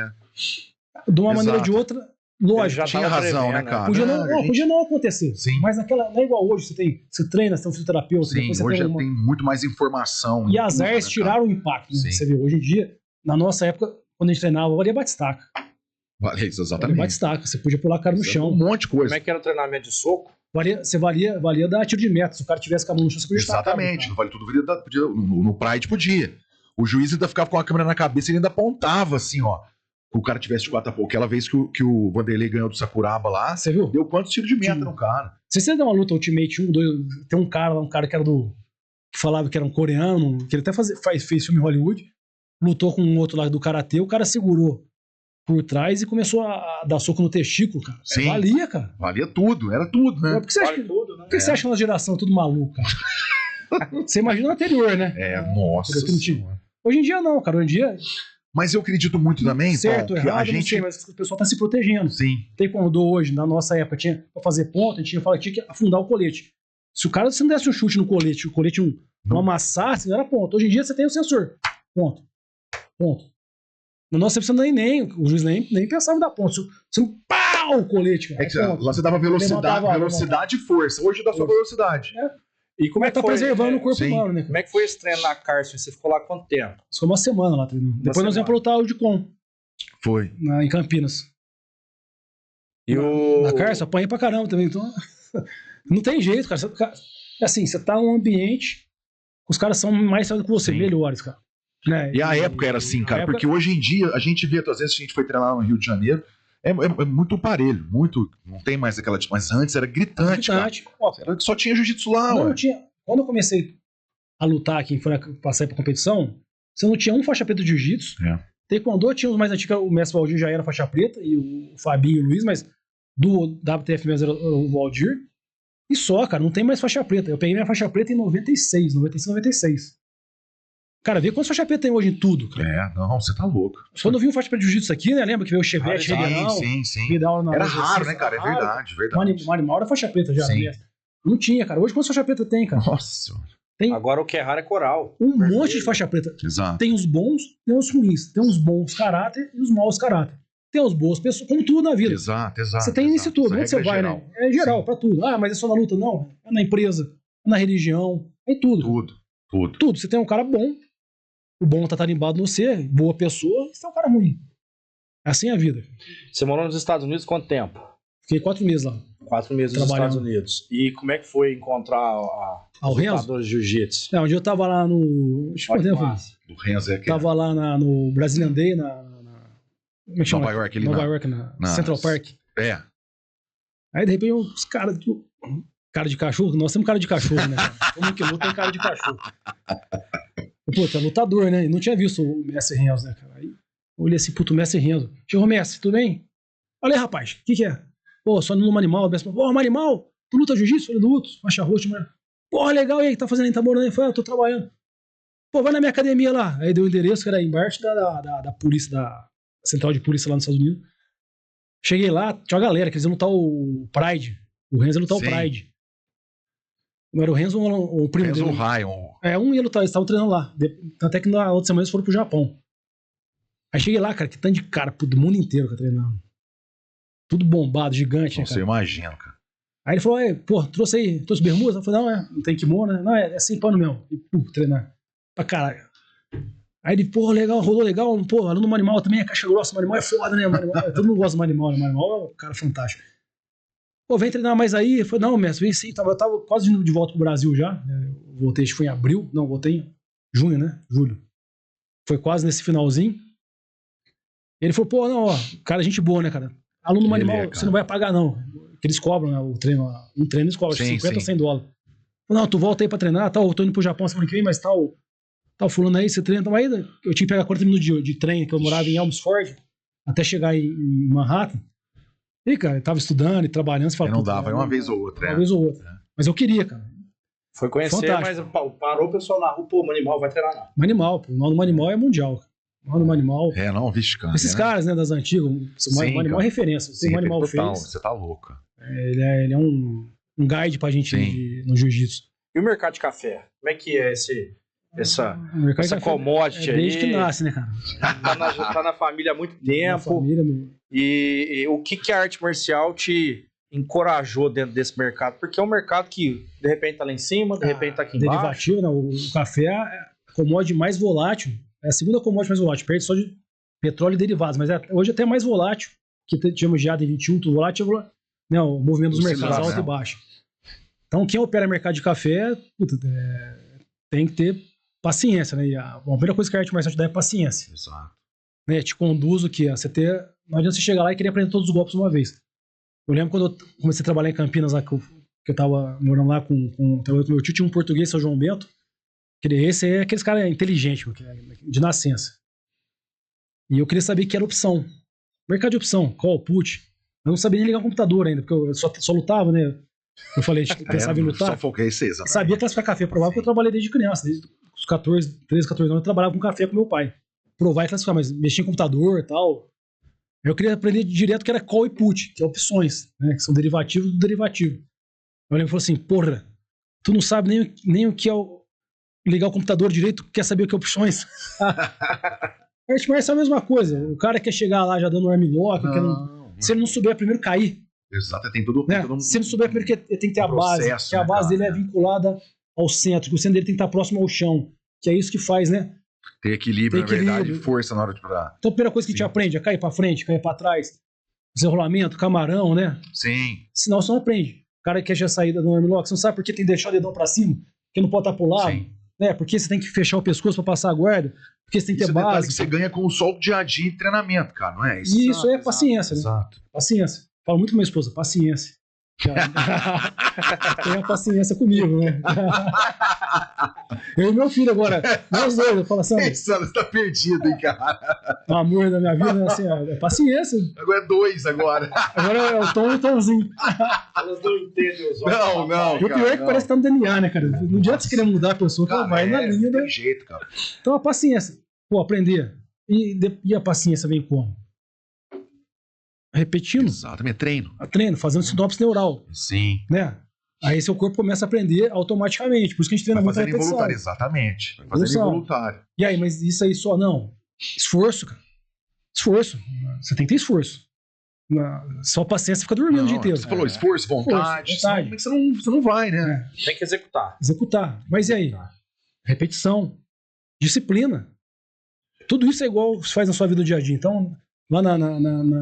De uma maneira ou de outra, lógico. Já tinha razão, né, cara? Podia não acontecer. Sim. Mas naquela, não é igual hoje, você treina, você é um fisioterapeuta. Sim, depois você hoje tem tem muito mais informação. E as AERS tiraram o impacto. Né? Você vê, hoje em dia, na nossa época, quando a gente treinava, valia batistaca. Vale, exatamente. Valia batistaca, você podia pular a cara no chão. Um monte de coisa. Como é que era o treinamento de soco? Valia dar tiro de meta. Se o cara tivesse com a mão no chão, você podia exatamente, não vale tudo. No Pride podia. O juiz ainda ficava com a câmera na cabeça e ele ainda apontava assim, ó. Que o cara tivesse de 4 a pouco. Aquela vez que o Vanderlei ganhou do Sakuraba lá, você viu? Deu quantos tiros de meta no cara? Se você der uma luta Ultimate 1, 2, tem um cara que era que falava que era um coreano, que ele até fez filme em Hollywood, lutou com um outro lá do karatê, o cara segurou por trás e começou a dar soco no testículo, cara. Sim. Valia, cara. Valia tudo, era tudo, né? Por que você acha tudo, né? Por que você acha que a nossa geração é tudo maluco, cara? Você imagina o anterior, né? Nossa. Hoje em dia não, cara. Hoje em dia... Mas eu acredito muito também, certo, Paulo, errado, a gente... não sei, mas o pessoal tá se protegendo. Sim. Taekwondo hoje, na nossa época, tinha pra fazer ponta, a gente tinha que afundar o colete. Se não desse um chute no colete, o colete não amassasse, não era ponto. Hoje em dia você tem o sensor. Ponto. Na nossa época o juiz nem pensava em dar ponto. Você não pau o colete, cara. Lá você dava velocidade e força. Hoje dá só velocidade. E como é que tá foi, preservando o corpo humano, né? Como é que foi esse treino na Carson? Você ficou lá quanto tempo? Ficou uma semana lá treinando. Depois nós íamos pra lutar o Udicom. Foi. Em Campinas. E na Carson, apanhei pra caramba também. Então, não tem jeito, cara. Assim, você tá num ambiente, os caras são mais sérios que você, melhores, cara. Né? E a época era assim, cara, porque hoje em dia a gente vê, às vezes a gente foi treinar no Rio de Janeiro, é muito parelho, não tem mais aquela, mas antes era gritante. Cara. Só tinha jiu-jitsu lá, não tinha. Quando eu comecei a lutar aqui, passar pra competição, você não tinha um faixa preta de jiu-jitsu. Taekwondo tinha os mais antigos, o mestre Valdir já era faixa preta, e o Fabinho e o Luiz, mas do WTF mesmo era o Valdir. E só, cara, não tem mais faixa preta. Eu peguei minha faixa preta em 95, 96. Cara, vê quantas faixas preta tem hoje em tudo, cara. Não, você tá louco. Quando eu vi um faixa preta de jiu-jitsu aqui, né? Lembra que veio o Chevette, Sim. Era raro, né, cara? É verdade. Um animal era faixa preta já. Não tinha, cara. Hoje quantas faixas preta tem, cara? Nossa. Agora o que é raro é coral. Um monte de faixa preta. Exato. Tem os bons, tem os ruins. Tem os bons caráter e os maus caráter. Tem as boas pessoas, como tudo na vida. Exato. Você tem isso tudo. Onde você vai, geral. né? É geral, pra tudo. Ah, mas é só na luta? Não. É na empresa, é na religião, é em tudo. Tudo. Você tem um cara bom, o bom tá tarimbado no você, boa pessoa, você é um cara ruim. Assim é a vida. Você morou nos Estados Unidos quanto tempo? Fiquei 4 meses lá. 4 meses nos Estados Unidos. E como é que foi encontrar o os Renzo? lutadores de jiu-jitsu? Um dia eu tava lá no... Deixa eu Olha que ver, massa. Do Renzo é aquele. tava lá no Brazilian Day, como é que chama? Nova York, ali Nova York, na Central Park. É. Aí, de repente, os caras... Cara de cachorro? Nós temos cara de cachorro, né? Como que luta tem cara de cachorro. Pô, tá lutador, né? E não tinha visto o Messi Renzo, né, cara? Aí eu olhei assim, puto, Messi Renzo. Chegou, Messi, tudo bem? Olha aí, rapaz, o que é? Pô, só numa animal. O Messi falou, pô, animal, tu luta jiu-jitsu? Falei, luto, faixa roxa, mano. Pô, legal, e aí, tá fazendo aí, tá morando aí? Falei, eu tô trabalhando. Pô, vai na minha academia lá. Aí deu o endereço, que era embaixo da polícia, da central de polícia lá nos Estados Unidos. Cheguei lá, tinha uma galera que eles iam lutar o Pride. O Renzo ia lutar o Pride. Não era o Renzo ou o primo Renzo dele? Ryan. Um ia lutar, eles estavam treinando lá. Até que na outra semana eles foram pro Japão. Aí cheguei lá, cara, que tanto de cara do mundo inteiro que tá treinando. Tudo bombado, gigante, né, Nossa, cara? eu imagino, cara. Aí ele falou, pô, trouxe bermuda? Eu falei, não tem kimono, né? Não, é sem pano mesmo. E, treinar. Pra caralho. Aí ele, pô, legal, rolou legal. Pô, aluno do Animal também é caixa grossa. O Animal é foda, né? Todo mundo gosta do Animal, né? O Animal é um cara fantástico. Pô, vem treinar mais aí. Eu falei, não, mestre, vem sim. Eu tava quase indo de volta pro Brasil já. Eu voltei, acho que foi em abril. Não, voltei em junho, né? Julho. Foi quase nesse finalzinho. Ele falou, pô, não, ó, cara, gente boa, né, cara? Aluno do Animal, você não vai pagar, não. Que eles cobram, né? O treino, um treino eles cobram, acho que 50 ou 100 dólares. Não, tu volta aí pra treinar, tal, eu tô indo pro Japão semana que vem, mas tal fulano aí, você treina. Então, aí eu tinha que pegar 40 minutos de treino, que eu morava em Elmsford, até chegar em Manhattan. E, cara, eu tava estudando e trabalhando. Você fala, não dava, uma vez ou outra. Uma vez ou outra. Mas eu queria, cara. Foi conhecer, fantástico. Mas parou o pessoal na rua, pô, o Animal vai treinar lá. O Animal, pô. O nome do Animal é mundial, cara. O nome do Animal. Não, vixe, cara. Esses caras, né, das antigas, o Animal é referência. Sim, o Animal total, fez. você tá louco. Ele é um guide pra gente no jiu-jitsu. E o mercado de café? Como é que é essa commodity aí? Desde que nasce, né, cara? Tá na família há muito tempo. Família, e o que a arte marcial te encorajou dentro desse mercado? Porque é um mercado que, de repente, tá lá em cima, de repente tá aqui embaixo. Derivativo, né? O café é a commodity mais volátil. É a segunda commodity mais volátil. Perde só de petróleo e derivados. Mas hoje até é mais volátil. Que tínhamos já de 21, tudo volátil, né, o movimento dos mercados alto e baixo. Então, quem opera mercado de café, tem que ter paciência, né? E a primeira coisa que a arte marcial te dá é paciência. Exato. Né? Te conduz o que? Não adianta você chegar lá e querer aprender todos os golpes de uma vez. Eu lembro quando eu comecei a trabalhar em Campinas, lá, que eu tava morando lá com meu tio, tinha um português, seu João Bento. Esse é aqueles caras inteligentes, de nascença. E eu queria saber que era opção. Mercado de opção, call, put. Eu não sabia nem ligar o computador ainda, porque eu só lutava, né? Eu falei, pensava em lutar. Só foquei vocês, né? Sabia classificar café, provar, porque eu trabalhei desde criança. Desde os 13, 14 anos, eu trabalhava com café com meu pai. Provar e classificar, mas mexia em computador e tal. Eu queria aprender direto que era call e put, que é opções, né? Que são derivativos do derivativo. Eu lembro e falei assim, porra, tu não sabe nem o que é ligar o computador direito, quer saber o que é opções? A arte marcial é a mesma coisa. O cara quer chegar lá já dando um armlock, se ele não souber primeiro cair. Exato, tem tudo. Né? Se ele não souber primeiro que ele tem que ter a base, que a base dele é vinculada ao centro, que o centro dele tem que estar próximo ao chão, que é isso que faz, né? Ter equilíbrio, na verdade, e força na hora de dar. Então a primeira coisa que a gente aprende é cair pra frente, cair pra trás, desenrolamento, camarão, né? Sim. Senão você não aprende. O cara quer já sair do armlock, você não sabe por que tem que deixar o dedão pra cima, porque não pode estar pro lado. Sim. Né? Porque você tem que fechar o pescoço pra passar a guarda, porque você tem que ter base. É que você ganha com o sol do dia a dia em treinamento, cara, não é? Isso é paciência, né? Exato. Paciência. Falo muito com minha esposa, paciência. Tenha paciência comigo, né? Eu e meu filho agora, nós dois, eu falo assim, você tá perdido, hein, cara? O amor da minha vida, assim, é paciência. Agora é 2 agora. Agora é o Tom e o Tomzinho. Elas não entendem os olhos. Não. E o pior é que parece que tá no DNA, né, cara? Não adianta você querer mudar a pessoa, que ela vai na linha. Não tem jeito, cara. Então a paciência. Pô, aprender. E a paciência vem como? Repetindo. Exatamente, treino. Treino, fazendo sinopse neural. Sim. Né? Aí seu corpo começa a aprender automaticamente. Por isso que a gente treina Vai muito a fazendo repetição. involuntário, exatamente. Vai fazendo Evolução. involuntário. E aí, mas isso aí só não. Esforço, cara. Esforço. Você tem que ter esforço. Só paciência fica dormindo o dia inteiro. Você falou esforço, vontade. vontade. Como é que você não vai, né? Tem que executar. Executar. Mas e aí? Repetição. Disciplina. Tudo isso é igual você faz na sua vida do dia a dia. Então, lá na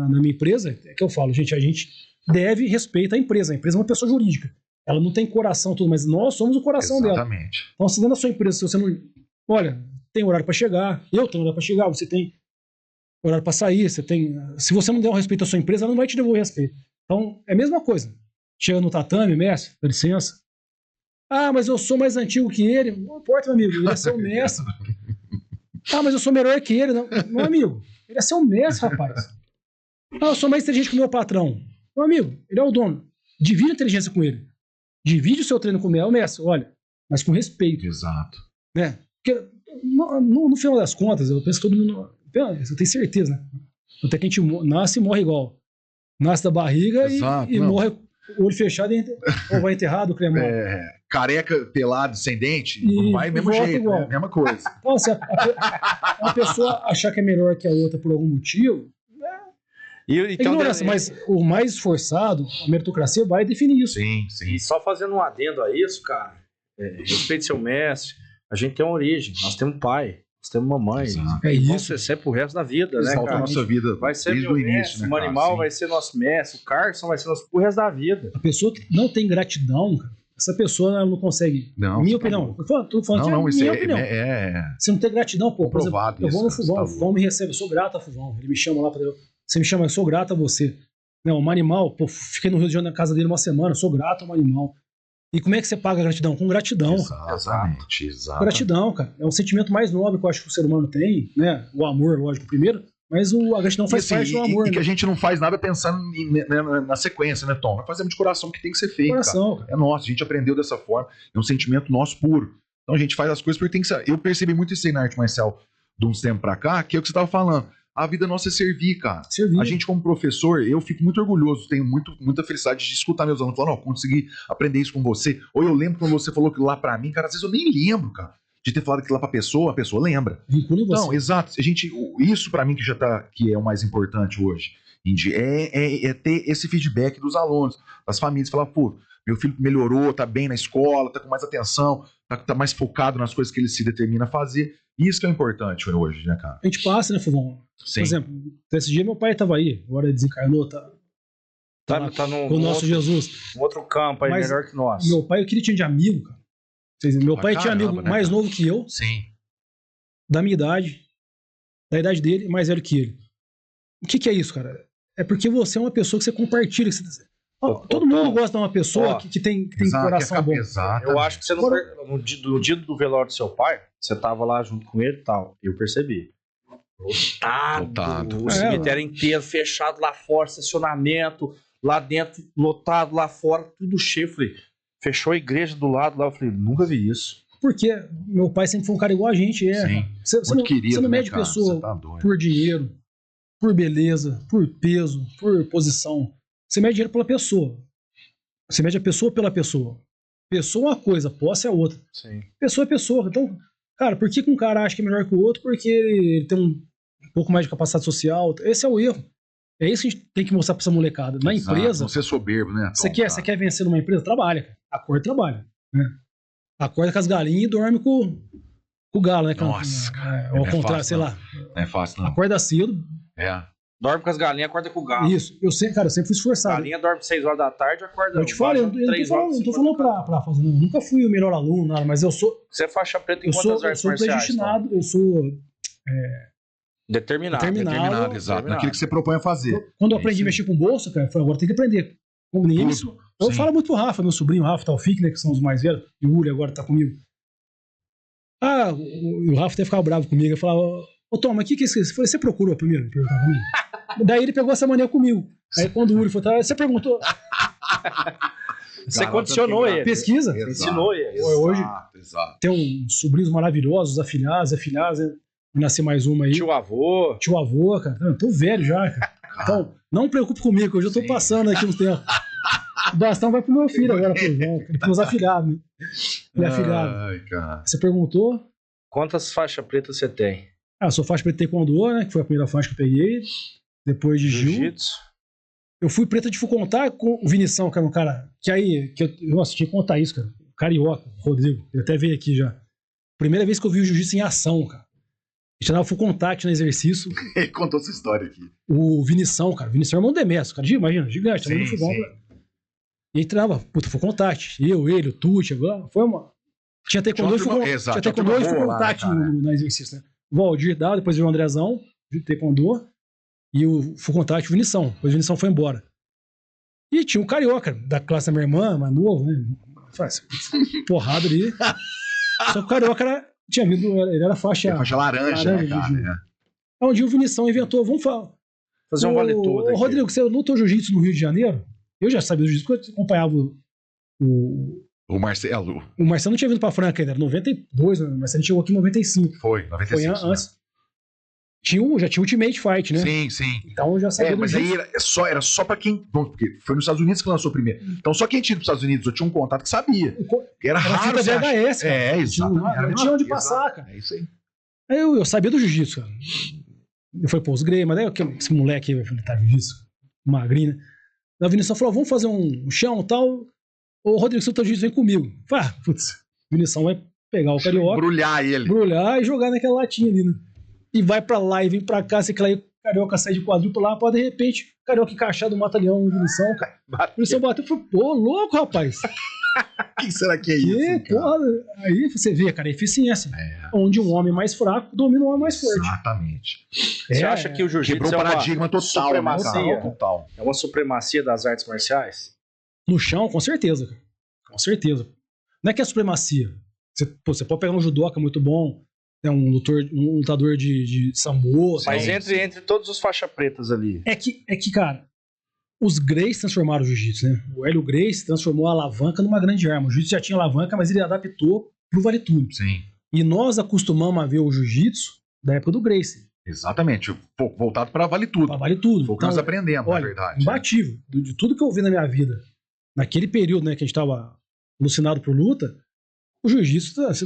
minha empresa, é que eu falo, gente, a gente deve respeitar a empresa. A empresa é uma pessoa jurídica. Ela não tem coração, tudo, mas nós somos o coração dela. Exatamente. Então, se dentro da sua empresa, se você não. Olha, tem horário para chegar, eu tenho horário para chegar, você tem horário para sair, você tem. Se você não der um respeito à sua empresa, ela não vai te devolver respeito. Então, é a mesma coisa. Chega no tatame, mestre, dá licença. Ah, mas eu sou mais antigo que ele. Não importa, meu amigo, ele é seu mestre. Ah, mas eu sou melhor que ele. Não, meu amigo, ele é seu mestre, rapaz. Ah, eu sou mais inteligente que o meu patrão. Meu amigo, ele é o dono. Divide a inteligência com ele. Divide o seu treino com ele. O mestre, olha, mas com respeito. Exato. Né? Porque no final das contas, eu penso que todo mundo. Eu tenho certeza, né? Até que a gente nasce e morre igual. Nasce da barriga e morre olho fechado ou vai enterrado, cremado. Careca, pelado, sem dente, E não vai do mesmo jeito, igual. né? Mesma coisa. Então, assim, a pessoa achar que é melhor que a outra por algum motivo, é ignorância, mas o mais esforçado, a meritocracia, vai definir isso. Sim, sim. E só fazendo um adendo a isso, cara, respeite seu mestre, a gente tem uma origem, nós temos um pai, nós temos uma mãe. Exato. É Vão isso. ser sempre pro resto da vida, né, Exalta cara? a nossa vida Vai ser desde meu o início, mestre, né, o cara? animal Sim. vai ser nosso mestre, o Carson vai ser nosso pro resto da vida. A pessoa que não tem gratidão, cara, essa pessoa ela não consegue. Não, Minha você tá opinião. louco. Tô falando que Não, é isso minha opinião. Se não tem gratidão, pô, por exemplo, comprovado eu vou no isso, cara, Fuvão, você tá o Fuvão me recebe, eu sou grato a Fuvão. Ele me chama lá pra eu. Você me chama, eu sou grato a você. Não, um animal, pô, fiquei no Rio de Janeiro na casa dele uma semana, sou grato a um animal. E como é que você paga a gratidão? Com gratidão. Exatamente, exato. Gratidão, cara. É um sentimento mais nobre que eu acho que o ser humano tem, né? O amor, lógico, primeiro, mas a gratidão faz parte do amor. E que né? a gente não faz nada pensando na sequência, né, Tom? Nós fazemos de coração o que tem que ser feito, Coração, cara. É nosso, a gente aprendeu dessa forma, é um sentimento nosso puro. Então a gente faz as coisas porque tem que ser. Eu percebi muito isso aí na arte marcial de uns tempos pra cá, que é o que você tava falando. A vida nossa é servir, cara. Servir. A gente, como professor, eu fico muito orgulhoso, tenho muita felicidade de escutar meus alunos falando, consegui aprender isso com você. Ou eu lembro quando você falou aquilo lá pra mim, cara, às vezes eu nem lembro, cara, de ter falado aquilo lá pra pessoa, a pessoa lembra. Vincula em você. Não, exato. Isso pra mim que é o mais importante hoje, Indy, é ter esse feedback dos alunos, das famílias, falar, pô, meu filho melhorou, tá bem na escola, tá com mais atenção, tá mais focado nas coisas que ele se determina a fazer. Isso que é importante hoje, né, cara? A gente passa, né, Fuvão? Sim. Por exemplo, esse dia meu pai tava aí, agora ele desencarnou, tá lá Tá com o nosso Jesus. um outro campo aí, Mas melhor que nós. Meu pai, o que ele tinha de amigo, cara? Meu pai tinha Caramba, amigo né, mais cara? novo que eu, Sim. da minha idade, da idade dele, e mais velho que ele. O que é isso, cara? É porque você é uma pessoa que você compartilha. Todo mundo gosta de uma pessoa que tem coração bom. Exato. Eu acho que você não no dia do velório do seu pai, você tava lá junto com ele e tal. Eu percebi. Lotado. O cemitério inteiro fechado lá fora, estacionamento, lá dentro, lotado, lá fora, tudo cheio. Eu falei, fechou a igreja do lado lá. Eu falei, nunca vi isso. Porque meu pai sempre foi um cara igual a gente. Sim. Você não mede pessoa por dinheiro, por beleza, por peso, por posição. Você mede dinheiro pela pessoa. Você mede a pessoa pela pessoa. Pessoa é uma coisa, posse é outra. Sim. Pessoa é pessoa. Então, cara, por que um cara acha que é melhor que o outro? Porque ele tem um pouco mais de capacidade social. Esse é o erro. É isso que a gente tem que mostrar pra essa molecada. Na empresa. Não ser soberbo, né? Você quer vencer numa empresa? Trabalha. Cara. Acorda, trabalha. Né? Acorda com as galinhas e dorme com o galo, né? Nossa, cara. Ao contrário, sei lá. Não é fácil, não. Acorda cedo. É. Dorme com as galinhas, acorda com o galo. Isso. Eu sempre fui esforçado. Galinha dorme 6 horas da tarde, acorda. Eu te falei, eu não tô falando pra fazer, não. Eu nunca fui o melhor aluno, nada, mas eu sou. Você é faixa preta em Eu quantas artes sou marciais? predestinado, eu sou. Determinado. Determinado, exato. Naquilo que você propõe a fazer. Quando eu aprendi a mexer com bolsa, cara, eu falei, agora tem que aprender. Como ninguém me ensinou. Eu falo muito pro Rafa, meu sobrinho, Rafa Taufik, né, que são os mais velhos, e o Uri agora tá comigo. O Rafa até ficava bravo comigo, eu falava, ô Tom, mas o que é isso? Eu falei, você procurou primeiro? Ele perguntava pra mim. Daí ele pegou essa mania comigo. Aí quando o Uri foi, você perguntou. Você condicionou ele. Pesquisa. Exato. Ensinou ele. Hoje Exato. tem uns sobrinhos maravilhosos, afilhados, né? Nascer mais uma aí. Tio avô, cara. Eu tô velho já, cara. Então, não preocupe comigo, que eu já tô passando aqui uns tempos. O bastão vai pro meu filho agora, pro João. Ele pros afilhados, né? Ele é afilhado. Ai, cara. Você perguntou? Quantas faixas pretas você tem? Eu sou faixa preta de Taekwondo, né? Que foi a primeira faixa que eu peguei. Depois de Jiu. Jiu-Jitsu? Eu fui preta de Full Contact com o Vinição, que era um cara. Que aí. Nossa, tinha que contar isso, cara. Carioca, Rodrigo. Ele até veio aqui já. Primeira vez que eu vi o jiu-jitsu em ação, cara. A gente dava Full Contact no exercício. Ele contou essa história aqui. O Vinição, cara. O Vinição é irmão do Demetrio, cara. Imagina, gigante. Sim, No fogão, sim. cara. E aí treinava, puta, Full Contact. Ele, o Tucci, agora. Foi uma. Tinha Taekwondo e Full Contact. Exato, Tinha Taekwondo e Full boa lá, Contact né, cara? no exercício, né? O Valdir dava, depois veio o Andrezão, de Taekwondo. E o Full Contact, o Vinição. Depois o Vinição foi embora. E tinha um carioca da classe da minha irmã, mais novo, né? Faz porrada ali. Só que o carioca tinha vindo, ele era faixa. Faixa laranja, né, cara? Aí um dia o Vinição inventou, vamos Fazer um vale tudo aqui. Rodrigo, você lutou jiu-jitsu no Rio de Janeiro? Eu já sabia do jiu-jitsu, porque eu acompanhava O Marcelo. o Marcelo não tinha vindo pra Franca ainda, era 92, né? O Marcelo chegou aqui em 95. Foi, 95. Foi antes. Já tinha Ultimate Fight, né? Sim, sim. Então eu já sabia do Mas jiu-jitsu. aí era só pra quem. Bom, porque foi nos Estados Unidos que lançou primeiro. Então só quem tinha ido pros Estados Unidos eu tinha um contato que sabia. Era Era raro. fita você achar. VHS, cara. Exatamente. Não tinha onde passar, cara. É isso aí. Aí eu sabia do jiu-jitsu, cara. Eu falei, pô, os Grey, mas daí esse moleque aí, tá jiu-jitsu, magrinho, né? Daí a Vinição falou, vamos fazer um chão e tal. Ô, Rodrigo, se o teu jiu-jitsu vem comigo. Falei, putz, Vinição vai pegar o carioca, Brulhar ele. brulhar e jogar naquela latinha ali, né? E vai pra lá e vem pra cá, se aquela aí, carioca sai de quadril pra lá, pode de repente, carioca encaixado, mata leão no Vinição, cara. O Vinição bateu e falou, pô, louco, rapaz. O que será que é Que isso? Cara? porra. Aí você vê, cara, a eficiência. Onde um homem mais fraco domina um homem mais forte. Exatamente. Você acha que o jiu-jitsu Quebrou é o uma paradigma total. supremacia? Né, cara? Total. É uma supremacia das artes marciais? No chão, com certeza, cara. Com certeza. Não é que é supremacia. Você pode pegar um judoca muito bom, né, um lutador de sambo. Mas tal. entre todos os faixas pretas ali. É que, cara, os Greys transformaram o jiu-jitsu, né? O Hélio Grace transformou a alavanca numa grande arma. O jiu-jitsu já tinha alavanca, mas ele adaptou pro vale tudo. Sim. E nós acostumamos a ver o jiu-jitsu da época do Grace. Exatamente. Pô, voltado pra vale tudo. Pra vale tudo. Foi o que nós aprendemos, na olha, verdade. imbatível. De tudo que eu vi na minha vida, naquele período, né, que a gente tava alucinado por luta, o jiu-jitsu, você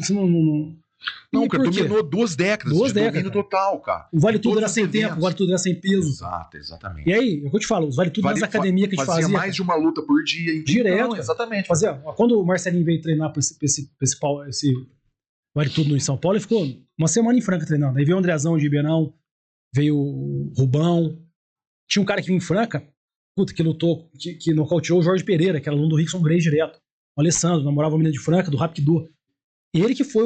Não, E cara, por quê? dominou 2 décadas. Duas de domínio décadas, total, cara. O vale Em tudo todos era os sem tempo, eventos. o vale tudo era sem peso. Exato, exatamente. E aí, é o que eu te falo, os vale tudo nas academias que a gente fazia fazia. mais de uma luta por dia. Direto, Não, cara. exatamente. Fazia, quando o Marcelinho veio treinar pra esse vale tudo em São Paulo, ele ficou uma semana em Franca treinando. Aí veio o Andrezão de Ribeirão, veio o Rubão. Tinha um cara que vinha em Franca, puta, que lutou, que nocauteou o Jorge Pereira, que era aluno do Rickson Grace direto. O Alessandro, namorava uma menina de Franca, do Rapido. Ele que foi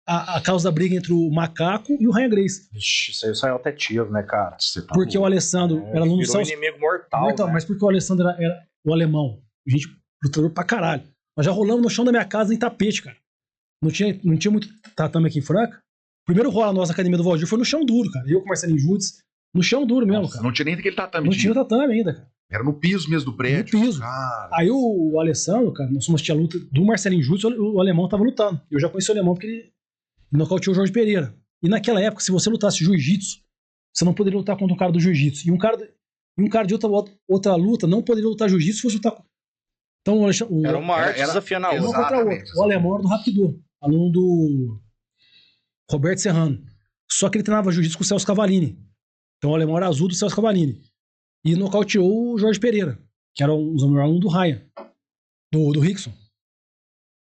a causa da briga entre o Macaco e o Ryan Grace. Vixe, isso aí saiu até tiro, né, cara? Você tá Porque o louco. Alessandro era aluno do Virou Celso. inimigo mortal, Então, né? mas porque o Alessandro era o alemão. Gente, lutador pra caralho. Nós já rolamos no chão da minha casa em tapete, cara. Não tinha muito tatame aqui em Franca. O primeiro rola nossa academia do Valdir foi no chão duro, cara. Eu com o Marcelinho Judes, no chão duro mesmo, Nossa, cara. não tinha nem aquele tatame. Não tinha tatame ainda, cara. Era no piso mesmo do prédio. No piso. Cara, Aí o Alessandro, cara, nós fomos assistir a luta do Marcelinho Judes, o alemão tava lutando. Eu já conheci o alemão porque ele nocauteou o Jorge Pereira. E naquela época, se você lutasse jiu-jitsu, você não poderia lutar contra um cara do jiu-jitsu. E um cara de outra luta não poderia lutar jiu-jitsu se fosse lutar. Então Era uma arte desafiando a um outra. contra o outro. O alemão era do Rapido, aluno do Roberto Serrano. Só que ele treinava jiu-jitsu com o Celso Cavallini. Então o alemão era azul do Celso Cavallini. E nocauteou o Jorge Pereira, que era um aluno do Ryan, do Rickson.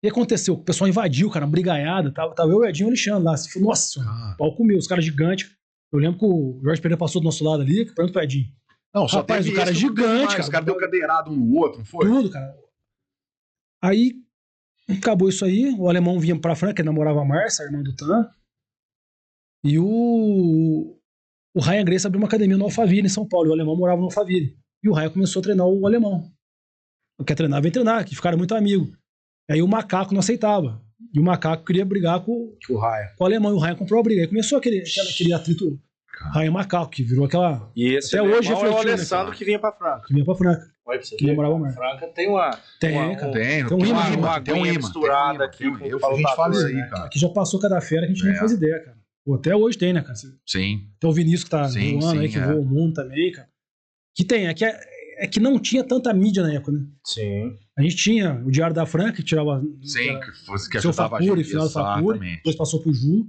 E aconteceu, o pessoal invadiu, cara, brigaiada, tava eu, o Edinho e o Alexandre lá. Assim, nossa, o pau comeu, os caras gigantes. Eu lembro que o Jorge Pereira passou do nosso lado ali, perguntou pro Edinho. não, só Rapaz, teve o cara esse é que não teve gigante, mais. cara. Os caras deu cadeirado um no outro, não foi? Tudo, cara. Aí, acabou isso aí, o alemão vinha pra Franca, ele namorava a Márcia, a irmã do Tan. E o Ryan Grace abriu uma academia no Alphaville, em São Paulo, e o alemão morava no Alphaville. E o Ryan começou a treinar o alemão. Quer treinar, vem treinar, que ficaram muito amigos. Aí o Macaco não aceitava. E o Macaco queria brigar com O Ryan. o alemão, e o Ryan comprou a briga. Aí começou aquele atrito Ryan Macaco, que virou aquela... E esse Até hoje alemão é o refletiu, né, Alessandro cara? que vinha pra Franca. que vinha pra Franca. Olha pra você Que ver, namorava cara. mais. Franca tem uma... Tem, uma- cara. Tem Tem um imã, tem um aguinha imã. misturada tem um aqui imã. com A gente fala isso aí, né? cara. Aqui já passou cada fera que a gente nem faz ideia, cara. Pô, até hoje tem, né, cara? Sim. Tem o Vinícius que tá Sim, voando aí, sim, que é. voa o mundo também, cara. Que tem, aqui é que não tinha tanta mídia na época, né? Sim. A gente tinha o Diário da Franca, que tirava... Sim, que seu ajudava a Facuri, gente. final do Facuri, Exatamente. depois passou pro Ju,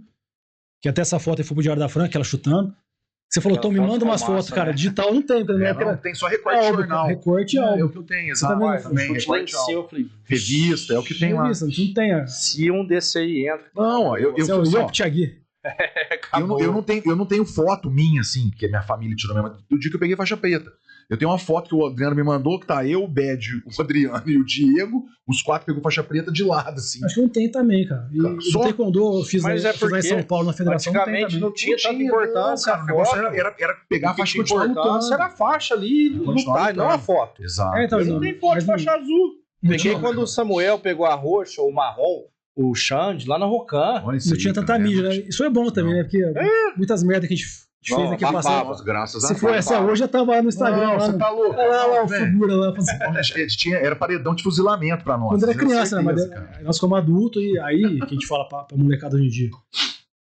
que até essa foto aí foi pro Diário da Franca, ela chutando. Você falou, Aquela Tom, me foto manda umas ficou fotos, massa, cara. né? Digital não tem, né? Não, tem só recorte de álbum, jornal. recorte e É álbum. o que eu tenho, Você tá exato. vendo? Também, Chute lá em recorte de cima, álbum. eu falei, Revista, é o que tem lá. Revista, não tem. se um desse aí entra, Não, ó, eu Esse é o só- Yop Thiagui. acabou. eu não tenho foto minha, assim, porque minha família tirou mesmo, do dia que eu peguei faixa preta. Eu tenho uma foto que o Adriano me mandou, que tá eu, o Bad, o Adriano e o Diego, os 4 pegou faixa preta de lado, assim. Acho que não tem também, cara. E Só- o Taekwondo eu fiz, Mas lá, é eu fiz lá em porque São Paulo, na federação, não tem antigamente também. não tinha tanta importância. Não, cara, o negócio era pegar a O que faixa e tinha continuar importância lutando. era a faixa ali e Continuar lutar, e não a lutando. foto. Exato. É, então, Mas não tem foto mas de faixa azul. não Peguei tinha- quando o Samuel pegou a roxa ou o marrom, o Xande, lá na Rocan. Olha isso Não aí, tinha tanta cara, mídia, não né? tinha- Isso é bom também, né? Porque muitas merdas que a gente fez Não, aqui abafava. passando. Nossa, graças a Se Deus. for essa hoje, já tava lá no Instagram. Não, lá você no- tá louco. Olha lá, o velho. figura lá. Fazendo... Era paredão de fuzilamento pra nós. Quando era tenho criança, né? Mas certeza, cara. nós como adulto, e aí que a gente fala pra molecada hoje em dia.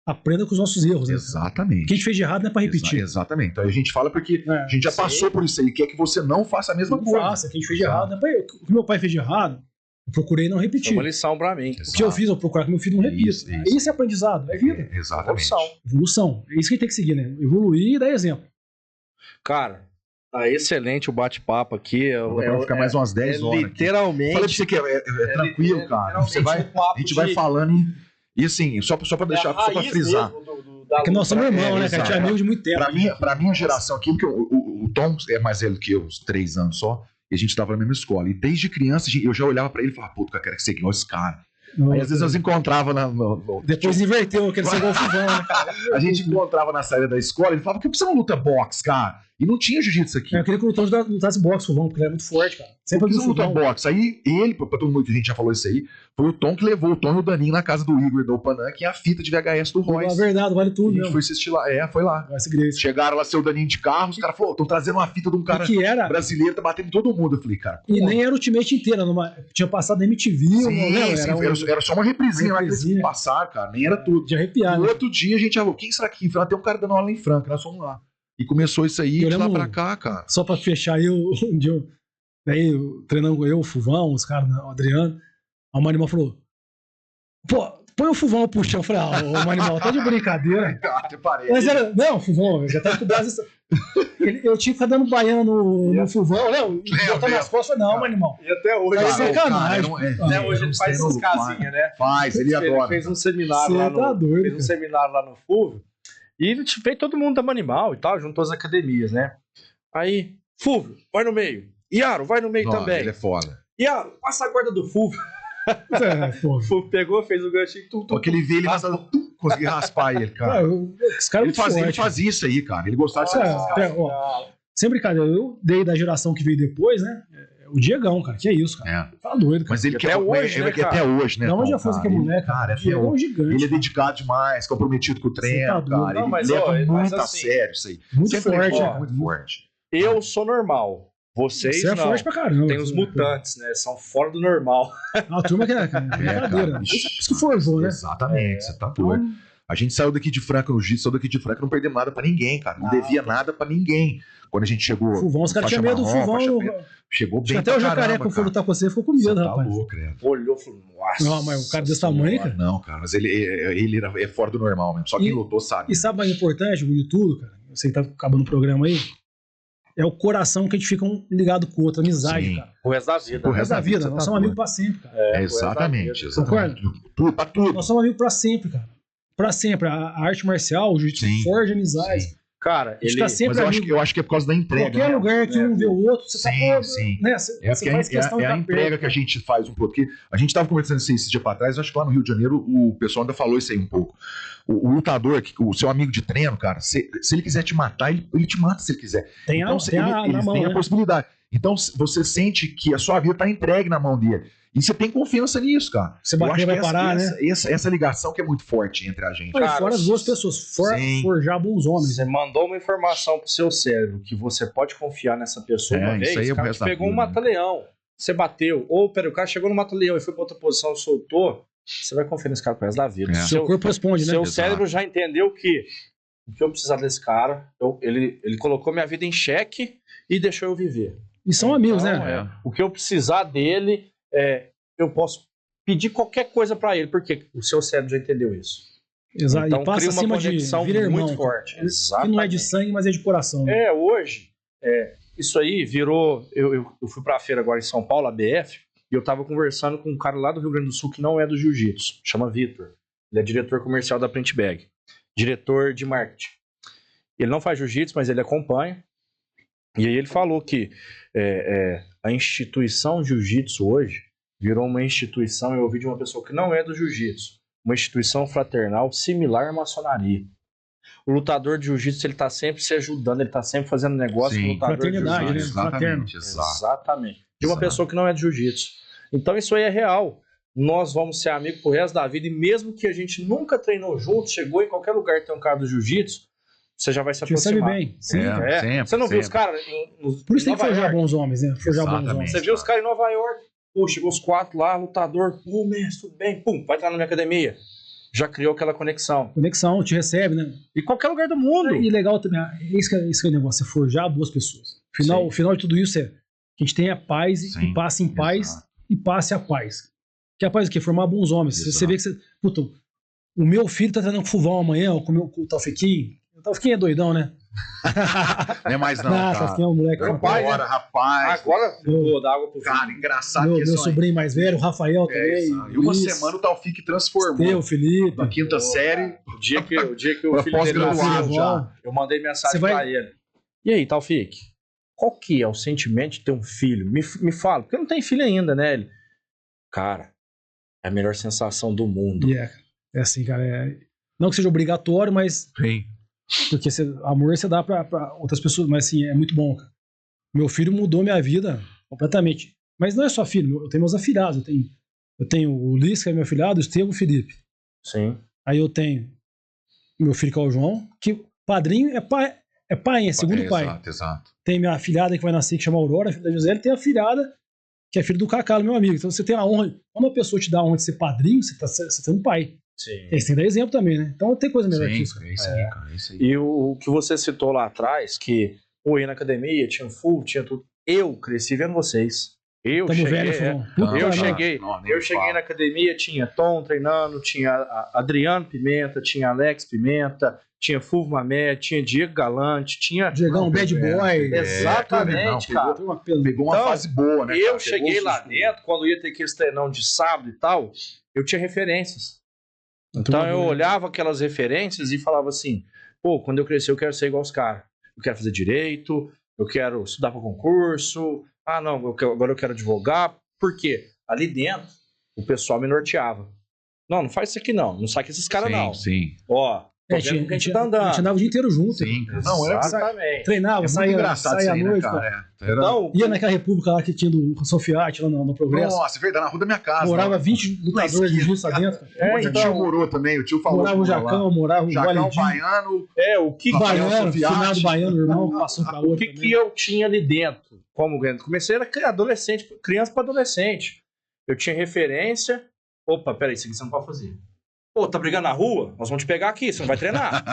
Aprenda com os nossos erros, né? O Exatamente. que a gente fez de errado não é pra repetir. Exatamente. Então a gente fala porque É, a gente já sim. passou por isso aí, quer que você não faça a mesma não coisa. faça, o que a gente fez de errado. Não é pra... O que meu pai fez de errado, eu procurei não Foi repetir. uma lição pra mim. O que eu fiz, eu procurar que meu filho não repita. Isso. Isso é aprendizado, é vida. Exatamente. Evolução. Evolução. É isso que a gente tem que seguir, né? Evoluir e dar exemplo. Cara, tá excelente o bate-papo aqui. Vai ficar mais umas 10 horas. aqui. literalmente. Falei pra você que é tranquilo, cara. Você vai, a gente vai falando e assim, só pra deixar, só pra frisar. É que nós somos irmãos, né, cara? A gente é exato. amigo de muito tempo. Pra minha geração aqui, porque o Tom é mais velho que eu, uns 3 anos só, e a gente tava na mesma escola. E desde criança eu já olhava pra ele e falava, puto, eu quero ser igual esse cara. Aí às vezes nós encontrava Depois inverteu, quer ser igual o Fuvão, né, cara? a gente encontrava na saída da escola, ele falava, por que você não luta boxe, cara? E não tinha jiu-jitsu aqui. Eu queria que o Lutão lutasse boxe, Fuvão, porque ele é muito forte, cara. Sempre Por que do você não luta Fuvão. boxe? Aí ele, pra todo mundo que a gente já falou isso aí, foi o Tom que levou o Tom e o Daninho na casa do Igor do Panam, que é a fita de VHS do A Royce. verdade, vale A tudo, gente mesmo. foi assistir lá. Foi lá. Vai seguir isso. Chegaram lá, seu Daninho de carro, os caras falaram, tô trazendo uma fita de um cara E que era... brasileiro, tá batendo em todo mundo. Eu falei, cara, E como? nem era Ultimate inteira, tinha passado na MTV, não lembro, Sim, era era só uma reprisinha lá que eles reprisinha. passaram, cara, nem era tudo. de arrepiar, No né? outro dia a gente falou, quem será que tem um cara dando aula em Franca, nós fomos lá. E começou isso aí, Eu de lá lembro- pra cá, cara. Só pra fechar aí, um dia, daí, treinando com eu, o Fuvão, os caras, né, o Adriano, aí o Manimal falou, pô, põe o Fuvão pro chão. Eu falei, o Manimal, tá de brincadeira. Até parece. Mas era, não, Fuvão, eu já tava com o braço... Eu tinha que ficar dando baiano no Fuvão, né? Botando nas costas, não, Manimal. E até hoje. Tá de Cara, sacanagem. Até hoje ele faz essas casinhas, né? Faz, ele Ele adora. fez um seminário lá Você tá no. doido, Fez um cara. seminário lá no Fulvio. E ele fez todo mundo da Animal e tal, juntou as academias, né? Aí, Fulvio, vai no meio. Iaro, vai no meio Nossa, também. ele é foda. Iaro, passa a guarda do Fulvio. É, pô. O Fulvio pegou, fez o ganchinho, Aquele vê ele consegui raspar ele, cara. Os caras Ele muito fazia forte. isso aí, cara. Ele gostava de É, fazer essas caras. ó, sem brincadeira, eu dei da geração que veio depois, né? O Diegão, cara, que é isso, cara. É. Tá doido, cara. Mas ele E quer até hoje, né, até cara? hoje, né? Da onde Tom, a força que é cara? moleque, Cara, Diegão é um gigante. ele é cara. dedicado demais, comprometido com o treino, Você tá doido. cara. Não, Ele mas, leva ó, mas muito a assim, sério isso aí. Muito Sempre forte, levou cara. muito forte. Eu sou normal. Vocês Você é não. forte pra caramba. Tem os mutantes, né? São fora do normal. A turma que é brincadeira. cara. Por isso que forjou, né? Exatamente, você tá doido. Então, A gente saiu daqui de Franca no jiu-jitsu, saiu daqui de Franca, não perdemos nada pra ninguém, cara. Não devia nada pra ninguém. Quando a gente chegou. Fuvão, os caras faixa tinham medo do marrom, Fuvão. faixa preta, chegou Acho que bem até o pra jacaré, caramba, quando for cara. lutar com você, ficou com medo, Você tá rapaz. louco, credo. Olhou e falou, nossa. Não, mas o cara desse tamanho, cara. Não, cara, mas ele é fora do normal mesmo. Só quem E- lutou sabe. E sabe o mais importante, o YouTube, cara? Eu sei que tá acabando o programa aí. É o coração que a gente fica um ligado com o outro, amizade, Sim. cara. O resto da vida. O resto da vida, você nós tá somos amigos doido. pra sempre, cara. É, exatamente, exatamente. Pra tudo. Nós somos amigos pra sempre, cara. Pra sempre. A arte marcial, o jiu-jitsu Sim. forja amizade. Sim. Cara, A gente ele. tá sempre Mas amigo. eu acho que é por causa da entrega. Qualquer né? lugar que um vê o outro, você tá, Sim, pô, sim. né? Você, É você porque faz questão de é a estar entrega perto. que a gente faz um pouco. Porque a gente estava conversando esse dia para trás, acho que lá no Rio de Janeiro o pessoal ainda falou isso aí um pouco. O lutador, o seu amigo de treino, cara, se ele quiser te matar, ele te mata se ele quiser. Tem Então, na eles mão, têm a né? possibilidade. Então você sente que a sua vida está entregue na mão dele. E você tem confiança nisso, cara. Você Eu bater, acho que vai parar, né? essa ligação que é muito forte entre a gente. Olha, Cara, fora as duas pessoas, sim. forjar bons homens. Você mandou uma informação pro seu cérebro que você pode confiar nessa pessoa É, uma isso vez, aí é o o cara te resto da pegou um vida, né? mata-leão, você bateu, ou peraí, o cara chegou no mata-leão e foi pra outra posição, soltou, você vai confiar nesse cara pro resto da vida. É. Seu corpo responde, né? Seu Exato. cérebro já entendeu que o que eu precisava desse cara, ele colocou minha vida em xeque e deixou eu viver. E são amigos, Então, né? o que eu precisar dele, eu posso pedir qualquer coisa pra ele, porque o seu cérebro já entendeu isso. Exato. Então E passa cria uma acima de conexão vira irmão. muito forte. Que não é de sangue, mas é de coração. Né? Hoje, isso aí virou... Eu fui pra feira agora em São Paulo, a BF, e eu tava conversando com um cara lá do Rio Grande do Sul que não é do jiu-jitsu, chama Vitor. Ele é diretor comercial da Print Bag, diretor de marketing. Ele não faz jiu-jitsu, mas ele acompanha. E aí ele falou que a instituição jiu-jitsu hoje virou uma instituição, eu ouvi de uma pessoa que não é do jiu-jitsu, uma instituição fraternal similar à maçonaria. O lutador de jiu-jitsu, ele tá sempre se ajudando, ele tá sempre fazendo negócio com o lutador de fraternidade, né? jiu-jitsu. Exatamente, Exatamente. De uma pessoa que não é de jiu-jitsu. Então isso aí é real. Nós vamos ser amigos pro resto da vida, e mesmo que a gente nunca treinou junto, chegou em qualquer lugar que tem um cara do jiu-jitsu, você já vai se Te recebe aproximar. bem. Sim. Sempre, Você não viu sempre. os caras Por isso tem em que Nova forjar York? bons homens, né? Forjar bons Exatamente. homens. Você viu os caras em Nova York? Pô, chegou os 4 lá, lutador. Ô, mestre, tudo bem? Pum, vai entrar na minha academia. Já criou aquela conexão. Conexão, te recebe, né? E qualquer lugar do mundo. E legal também, isso que é o negócio, é forjar boas pessoas. O final de tudo isso é que a gente tenha paz e passe em paz e passe a paz. Que a paz é o quê? Formar bons homens. Você vê que você... Puta, o meu filho tá treinando com o Fuvão amanhã, com o Talfiquinho. O Talfiquinho é doidão, né? Não é mais não, Não, cara. Talfiquinho é um moleque. Agora, rapaz. Agora vou dar água pro Cara, filho. engraçado Meu que isso aí. sobrinho mais velho, o Rafael também. E uma semana o Taufik transformou. O Felipe. Da quinta série. O dia que o Pra filho dele pós-graduado nasceu, já. eu mandei mensagem Você vai- pra ele. E aí, Taufik, qual que é o sentimento de ter um filho? Me fala, porque eu não tenho filho ainda, né? Ele, cara, é a melhor sensação do mundo. É assim, cara. Não que seja obrigatório, mas Sim. porque amor você dá pra outras pessoas. Mas assim, é muito bom, cara. Meu filho mudou minha vida completamente. Mas não é só filho, eu tenho meus afilhados. Eu tenho o Ulisses, que é meu afilhado, o Estevão e o Felipe. Sim. Aí eu tenho meu filho, que é o João, que padrinho é pai, é segundo pai. Exato. Tem minha afilhada que vai nascer, que chama Aurora, filha da Gisele, tem a afilhada, que é filho do Cacá, meu amigo. Então você tem a honra. Quando uma pessoa te dá a honra de ser padrinho, você tem um pai. Sim. E aí você tem que dar exemplo também, né? Então tem coisa melhor que isso. É isso aí, cara. É isso aí. E o que você citou lá atrás, que eu ia na academia, tinha um full, tinha tudo. Eu cresci vendo vocês. Eu Tamo cheguei, velho, Fuvão. Puta eu merda. cheguei, Não, nem eu me cheguei fala. na academia, tinha Tom treinando, tinha Adriano Pimenta, tinha Alex Pimenta, tinha Fulvio Mamé, tinha Diego Galante, tinha... Diegão, Não, bad boy. Exatamente, cara. Pegou uma Então, fase boa, né? Eu cara? cheguei Pegou lá dentro, quando ia ter aqueles treinão de sábado e tal, eu tinha referências. Então eu olhava aquelas referências e falava assim, pô, quando eu crescer eu quero ser igual os caras. Eu quero fazer direito, eu quero estudar para concurso, não, agora eu quero advogar. Por quê? Ali dentro, o pessoal me norteava. Não faz isso aqui não sai com esses caras não. Sim. Ó, tô A vendo que a gente tá gente andando. andava o dia inteiro junto. Sim. Não, é Exatamente. Treinava, muito saía engraçado isso à aí, noite. né, pô. cara? Era... Então, Ia naquela república lá que tinha do Sofiati, lá no Progresso. Nossa, é verdade, na rua da minha casa. Morava né? 20 lutadores de jiu-jitsu lá dentro. Onde o tio morou também, o tio falou. Morava o que morou Jacão, morava o Jacão, Validinho. Baiano, o que Rafael Baiano, Sofiati. finado Baiano, irmão, passou pra outro. O que eu tinha ali dentro? Comecei era adolescente, criança para adolescente. Eu tinha referência. Opa, peraí, isso aqui você não pode fazer. Pô, tá brigando na rua? Nós vamos te pegar aqui, você não vai treinar.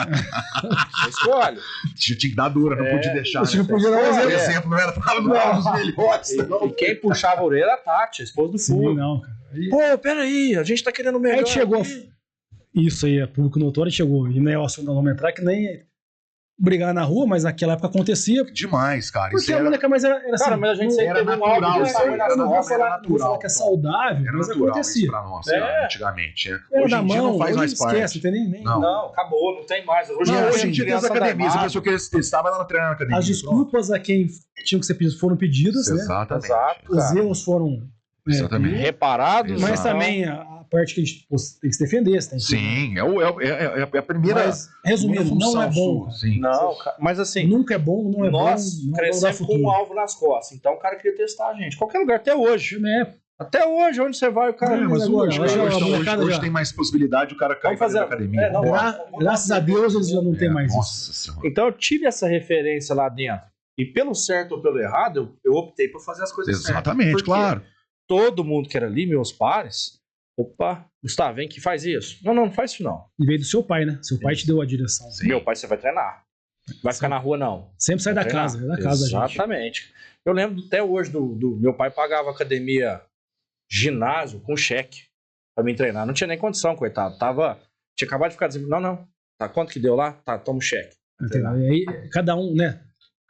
Você escolhe. tinha que dar dura, não podia deixar. Você Né? não podia dar um Por exemplo. exemplo, não era dos melhores. E quem puxava a orelha era a Tati, a esposa do Sim, Fulvio. não, cara. Pô, peraí, a gente tá querendo melhor. Aí chegou. aqui. Isso aí, é público notório, chegou. E nem é o assunto, nós vamos entrar, que nem brigar na rua, mas naquela época acontecia. Demais, cara. Porque Isso a era, moleca mais era assim. Cara, mas a gente sempre era teve um natural, alvo isso aí, de era não vou natural, falar, não vou falar que é saudável, era mas natural isso acontecia. pra nós, É. cara, antigamente. Era Hoje da em dia mão, não faz hoje mais esquece, parte. entendeu? Nem. Não. Não, acabou, não tem mais. Hoje, Não, Hoje em dia tem as criança academias, anda a pessoa que estava lá na treinando na academia. As desculpas a quem tinham que ser pedidas foram pedidas, né? Exatamente. Exato. Os erros foram. Exatamente. reparados. Mas Exato. também a parte que a gente tem que se defender. Você tem que, Sim, é a primeira. Mas, resumindo, não é bom. Sua, sim. Não, cara, mas assim, Nunca é bom, não é nós bom. Não dá crescemos com futuro. um alvo nas costas. Então o cara queria testar a gente. Qualquer lugar, até hoje. É, Até hoje, onde você vai, o cara. Mas agora, Hoje, hoje a hoje molecada já- tem mais possibilidade, o cara cai Vamos fazer- na academia. é, não, graças a Deus eles já não tem mais isso. Nossa senhora. Então eu tive essa referência lá dentro. E pelo certo ou pelo errado, eu optei por fazer as coisas certas. Exatamente, Por quê? claro. Todo mundo que era ali, meus pares, opa, Gustavo, vem que faz isso. Não faz isso não. E veio do seu pai, né? Seu pai te deu a direção. Sim. Meu pai, você vai treinar. Vai ficar na rua, não. Sempre sai da Vai casa, treinar. é da casa da gente. Exatamente. Eu lembro até hoje do meu pai pagava academia, ginásio com cheque pra me treinar. Não tinha nem condição, coitado. Tinha acabado de ficar dizendo, não, tá, quanto que deu lá? Tá, toma o cheque. Entendeu? E aí, cada um, né?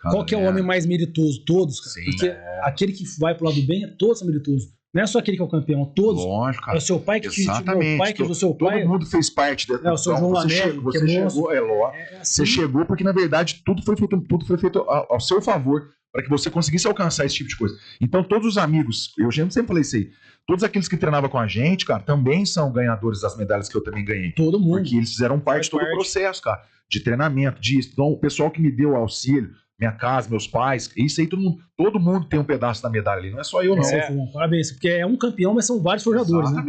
Qual que é o homem mais meritoso? Todos, cara. Sim, Porque aquele que vai pro lado do bem, todos são meritosos. Não é só aquele que é o campeão, todos. Lógico, É cara. o seu pai que te Exatamente. o pai que o seu pai. Todo mundo fez parte dessa. É o seu João Lamélio, você que é chegou, lógico. assim. Você chegou porque, na verdade, tudo foi feito ao seu favor para que você conseguisse alcançar esse tipo de coisa. Então, todos os amigos, eu sempre falei isso aí, todos aqueles que treinavam com a gente, cara, também são ganhadores das medalhas que eu também ganhei. Todo mundo. Porque eles fizeram parte de todo o processo, cara, de treinamento, disso. Então, o pessoal que me deu auxílio, minha casa, meus pais, isso aí, todo mundo tem um pedaço da medalha ali, não é só eu, não. Parabéns, porque é um campeão, mas são vários forjadores, né?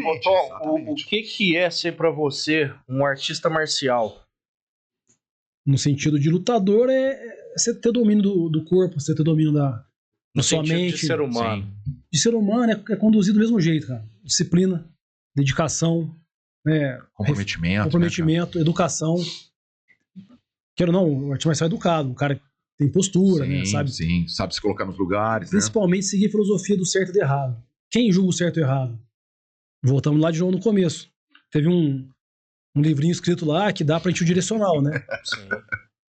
O que é ser pra você um artista marcial? No sentido de lutador, é você ter domínio do corpo, você ter domínio da sua mente. De ser humano. De ser humano é conduzido do mesmo jeito, cara. Disciplina, dedicação, comprometimento, né, educação. Quero não, o arte marcial é educado, o cara tem postura, sim, né, sabe? Sim, sabe se colocar nos lugares, principalmente seguir a filosofia do certo e do errado. Quem julga o certo e o errado? Voltamos lá de novo no começo. Teve um livrinho escrito lá que dá pra gente o direcional, né? Sim.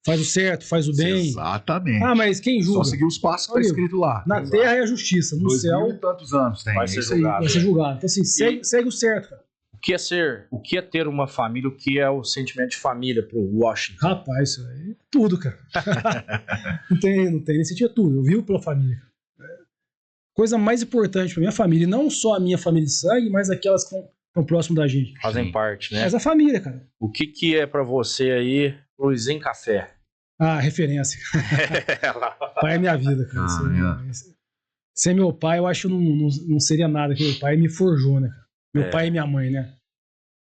Faz o certo, faz o bem. Exatamente. Ah, mas quem julga? Só seguir os passos que tá escrito lá. Na terra é a justiça, no céu... e tantos anos tem. Vai ser julgado. Vai ser julgado. Então assim, segue o certo, cara. O que é ter uma família? O que é o sentimento de família pro Washington? Rapaz, isso aí é tudo, cara. não tem nem sentido, é tudo. Eu vivo pela família. Coisa mais importante pra minha família, e não só a minha família de sangue, mas aquelas que estão próximo da gente. Fazem parte, né? Mas a família, cara. O que é pra você aí, Luizinho Café? Ah, referência. Pai é minha vida, cara. Sem meu pai, eu acho que não seria nada, que meu pai me forjou, né, cara? Meu pai e minha mãe, né?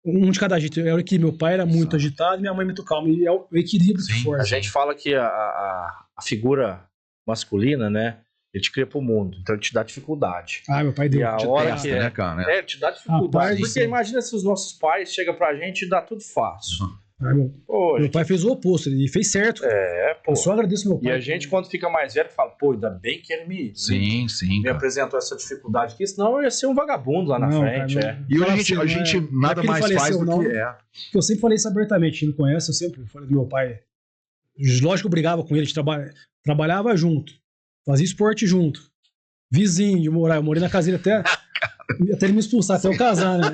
Um de cada jeito. Era que meu pai era muito agitado e minha mãe muito calma. E é o equilíbrio que força. A gente fala que a figura masculina, né? Ele te cria pro mundo, então ele te dá dificuldade. Ah, meu pai deu. E a hora que né, cara? ele te dá dificuldade. Porque imagina se os nossos pais chegam pra gente e dá tudo fácil. Meu pai fez o oposto, ele fez certo. Pô. Eu só agradeço meu pai. E a gente, quando fica mais velho, fala, pô, ainda bem que ele me apresentou essa dificuldade aqui, senão eu ia ser um vagabundo lá na frente. Cara, E hoje a gente nada mais faz do que é. Eu sempre falei isso abertamente, quem me conhece, eu sempre falei do meu pai. Lógico que eu brigava com ele, trabalhava junto, fazia esporte junto, vizinho de morar, eu morei na caseira até ele me expulsar, até eu casar, né?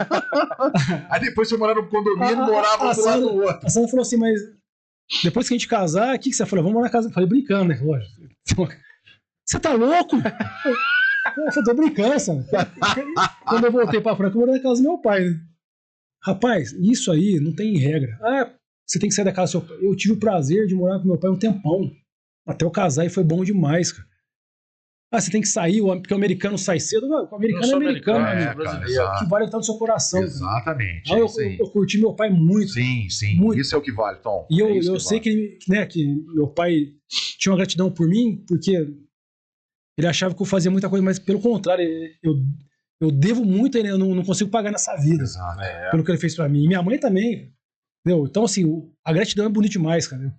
Aí depois você morar no condomínio, morava do lado do outro. A Sandra falou assim, mas depois que a gente casar, o que você falou? Vamos morar na casa. Eu falei, brincando, né? Lógico. Você tá louco? Eu tô brincando, Sandra. Quando eu voltei pra Franca, eu morei na casa do meu pai, né? Rapaz, isso aí não tem regra. Ah, você tem que sair da casa do seu pai. Eu tive o prazer de morar com meu pai um tempão. Até eu casar e foi bom demais, cara. Ah, você tem que sair, porque o americano sai cedo. Não, o americano é americano, brasileiro. Que vale estar no seu coração. Exatamente. Cara. Eu curti meu pai muito. Sim. Muito. Isso é o que vale, Tom. E eu sei que meu pai tinha uma gratidão por mim, porque ele achava que eu fazia muita coisa, mas pelo contrário, eu devo muito a ele, eu não consigo pagar nessa vida. Exato. Pelo que ele fez pra mim. E minha mãe também. Entendeu? Então, assim, a gratidão é bonita demais, cara.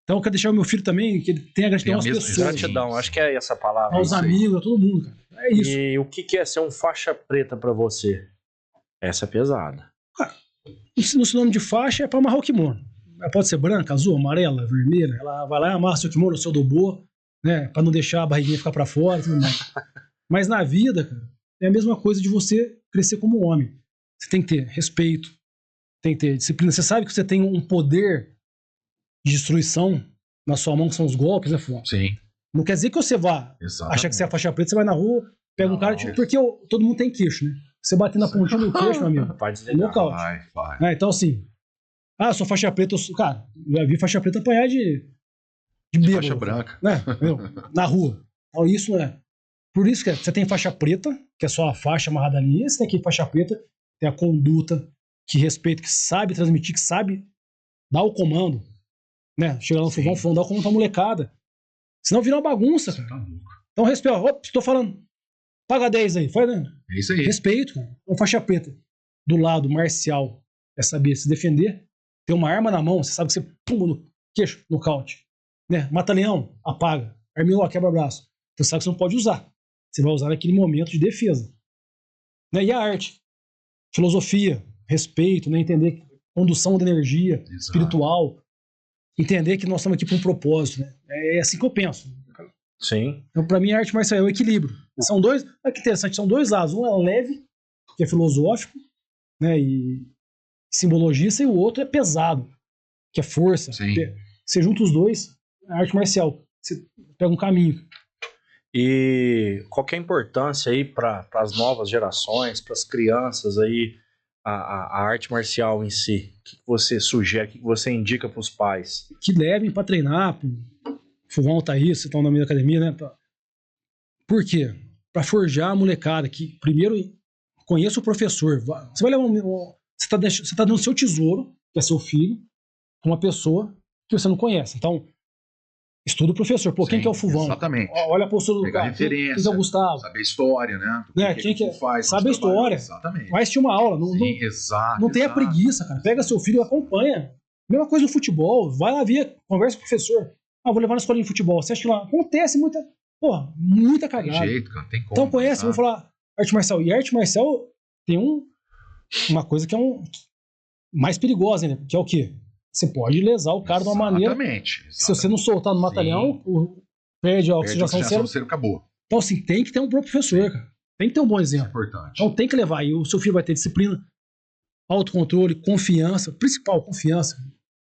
Então eu quero deixar o meu filho também, que ele tenha gratidão às pessoas. Gratidão, acho que é essa palavra. Aos amigos, a todo mundo, cara. É isso. E o que é ser um faixa preta pra você? Essa é pesada. Cara, no sinônimo de faixa é pra amarrar o kimono. Ela pode ser branca, azul, amarela, vermelha. Ela vai lá e amarra seu kimono, o seu dobô, né? Pra não deixar a barriguinha ficar pra fora. Tudo mais. Mas na vida, cara, é a mesma coisa de você crescer como homem. Você tem que ter respeito, tem que ter disciplina. Você sabe que você tem um poder de destruição na sua mão, que são os golpes, né, Fulano? Sim. Não quer dizer que você vá achar que você é faixa preta, você vai na rua, pega um cara, porque todo mundo tem queixo, né? Você bater na pontinha do queixo, meu amigo, é nocaute. Vai. Então, assim, eu sou faixa preta, cara, já vi faixa preta apanhar de bêbado. Faixa branca. Né? Na rua. Então, isso não é. Por isso que você tem faixa preta, que é só a faixa amarrada ali, e você tem aqui faixa preta, tem a conduta, que respeita, que sabe transmitir, que sabe dar o comando. Né? Chega lá no fogão, dá o comando pra molecada. Senão vira uma bagunça, cara. Então respeito. Estou falando. Paga 10 aí. Faz, né? É isso aí. Respeito, cara. Uma faixa preta do lado marcial é saber se defender. Ter uma arma na mão, você sabe que você pula no queixo, nocaute. Né? Mata leão, apaga. Armiló, quebra braço. Você sabe que você não pode usar. Você vai usar naquele momento de defesa. Né? E a arte? Filosofia, respeito, né? Entender condução da energia espiritual. Entender que nós estamos aqui por um propósito. Né? É assim que eu penso. Sim. Então, para mim, a arte marcial é o equilíbrio. São dois, olha que interessante, são dois lados. Um é leve, que é filosófico, né? E simbologista, e o outro é pesado, que é força. Você junta os dois, a arte marcial. Você pega um caminho. E qual que é a importância aí para as novas gerações, para as crianças aí, a arte marcial em si? O que você sugere, o que você indica para os pais? Que levem para treinar, Fulvão tá aí, você tá na minha academia, né? Por quê? Para forjar a molecada, que primeiro conheça o professor. Você vai levar você tá dando seu tesouro, que é seu filho, com uma pessoa que você não conhece. Então, estuda o professor. Pô, quem que é o Fulvão? Exatamente. Olha a postura do pegar cara. referência, quem é o Gustavo? saber a história, né? Quem que faz, sabe a história. Exatamente. Vai assistir uma aula. Não tenha preguiça, cara. Pega seu filho e acompanha. Mesma coisa no futebol. Vai lá ver, conversa com o professor. Vou levar na escolinha de futebol. Você acha que lá acontece muita cagada. Tem jeito, cara. Tem como. Então conhece, vamos falar arte marcial. E arte marcial tem uma coisa que é mais perigosa ainda, que é o quê? Você pode lesar o cara de uma maneira. Exatamente. Se você não soltar no batalhão, perde a oxigenação do cérebro. Acabou. Então, assim, tem que ter um bom professor, cara. Tem que ter um bom exemplo. Isso é importante. Então tem que levar. E o seu filho vai ter disciplina, autocontrole, confiança. Principal, confiança.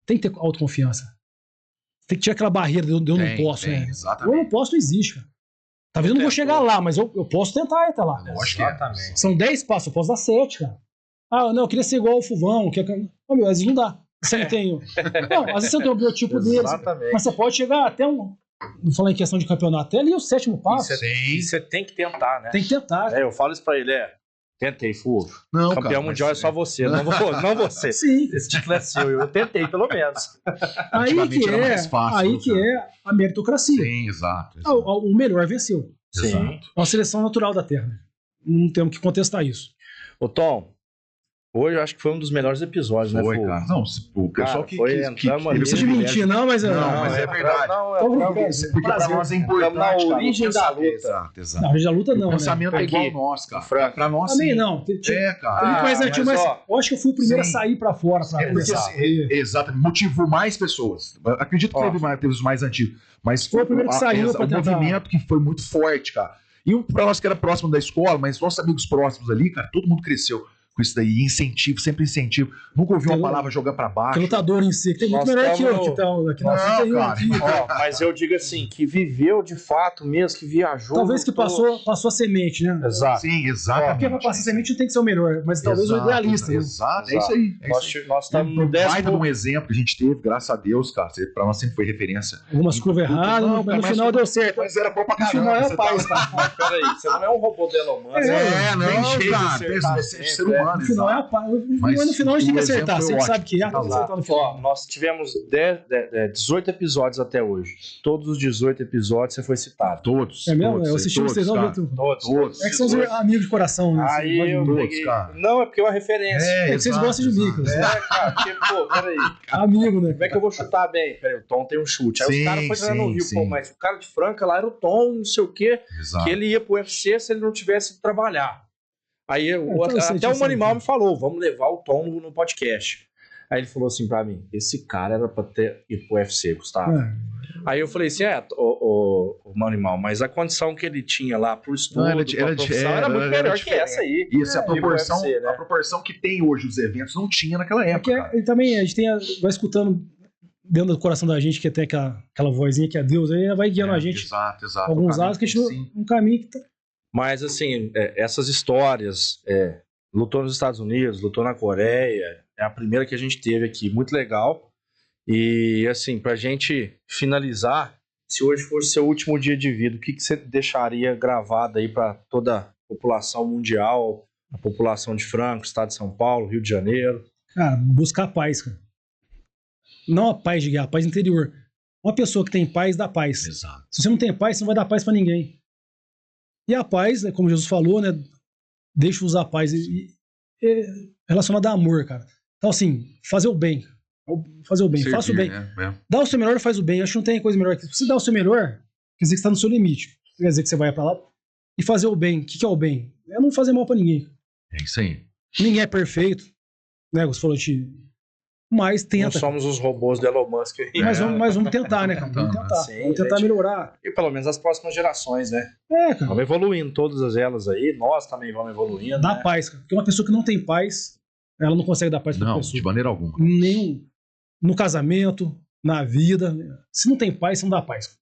Tem que ter autoconfiança. Tem que tirar aquela barreira de eu não posso, né? Exatamente. Eu não posso, não existe, cara. Talvez eu não vou chegar lá, mas eu posso tentar ir até lá. Exatamente. São 10 passos, eu posso dar 7, cara. Não, eu queria ser igual ao Fulvão. Às vezes não dá. Você não tem. Não, às vezes você não tem o biotipo deles. Mas você pode chegar até não falar em questão de campeonato, até ali o 7º passo. E você tem que tentar, né? Tem que tentar. Eu falo isso pra ele, tentei, Fulvio. Não, campeão cara, mundial é só você, não você. Sim. Esse título é seu, eu tentei, pelo menos. Aí que é a meritocracia. Sim, exato. O melhor venceu. Sim. É uma seleção natural da Terra. Não temos que contestar isso. Ô, Tom, hoje eu acho que foi um dos melhores episódios, né, Fulvio? Cara. Não, o pessoal que não precisa de mentir, não, mas mas é verdade. Porque pra nós é importante. Na origem da luta. Exato. Na origem da luta, não. O pensamento é igual ao nosso, cara. Pra nós, também sim. não. Cara. Mas eu acho que eu fui o primeiro a sair pra fora. Exato. Motivou mais pessoas. Acredito que teve os mais antigos. Mas foi o primeiro que saiu pra tentar. O movimento que foi muito forte, cara. E pra nós que era próximo da escola, mas nossos amigos próximos ali, cara, todo mundo cresceu com isso daí, incentivo, sempre incentivo. Nunca ouvi uma palavra jogar pra baixo. Que lutador em si, que tem muito melhor que eu, que tá aqui na frente. Mas eu digo assim, que viveu de fato mesmo, que viajou. Talvez que passou a semente, né? Exato. Sim, exatamente. Porque pra passar semente não tem que ser o melhor, mas talvez o idealista. Exato, é isso aí. Nós estamos no baita de um exemplo que a gente teve, graças a Deus, cara. Pra nós sempre foi referência. Algumas curvas erradas, mas no final deu certo. Mas era bom pra caramba. No final é a paz, cara. Peraí, você não é um robô do Elon Musk. Não, cara. Ser humano. No final é a paz. Mas no final a gente tem que acertar. Você sabe que tem que acertar no final. Nós tivemos 18 episódios até hoje. Todos os 18 episódios você foi citado. Todos. É mesmo? Eu assisti vocês não, Todos. É que são os amigos de coração, né? Aí eu peguei... Não, é porque é uma referência. É que vocês gostam de mim, cara. Porque, peraí. Amigo, né? Como é que eu vou chutar bem? Peraí, o Tom tem um chute. Aí os caras foram treinando no Rio. Pô, mas o cara de Franca lá era o Tom, não sei o quê. Que ele ia pro UFC se ele não tivesse que trabalhar. Aí até um animal me falou, vamos levar o Tom no podcast. Aí ele falou assim pra mim, esse cara era pra ter ido pro UFC, Gustavo. Aí eu falei assim, o animal, mas a condição que ele tinha lá pro estudo, pra profissão, era muito melhor que essa aí. Isso, a proporção que tem hoje os eventos não tinha naquela época. Ele também, a gente vai escutando dentro do coração da gente, que tem aquela vozinha que é Deus, aí vai guiando a gente. Exato. Alguns lados que a gente um caminho que tá... Mas, assim, essas histórias, lutou nos Estados Unidos, lutou na Coreia, é a primeira que a gente teve aqui, muito legal. E, assim, pra gente finalizar, se hoje fosse seu último dia de vida, o que você deixaria gravado aí pra toda a população mundial, a população de Franca, estado de São Paulo, Rio de Janeiro? Cara, buscar paz, cara. Não a paz de guerra, a paz interior. Uma pessoa que tem paz, dá paz. Exato. Se você não tem paz, você não vai dar paz pra ninguém. E a paz, como Jesus falou, né? Deixa usar a paz relacionada a amor, cara. Então, assim, fazer o bem. Fazer o bem, faça o bem. Dá o seu melhor e faz o bem. Acho que não tem coisa melhor que isso. Se você dá o seu melhor, quer dizer que você está no seu limite. quer dizer que você vai pra lá e fazer o bem. O que é o bem? É não fazer mal pra ninguém. É isso aí. Ninguém é perfeito, né? Você falou mas Não tenta. somos os robôs do Elon Musk aí. Mas vamos tentar, né, cara? Vamos tentar. Sim, Vamos tentar gente. melhorar. E pelo menos as próximas gerações, né? Cara. Vamos evoluindo todas elas aí, nós também vamos evoluindo. Dá né? paz, cara. Porque uma pessoa que não tem paz, ela não consegue dar paz pra Não, pessoa. de maneira alguma. Nenhum. No casamento, na vida. Se não tem paz, você não dá paz.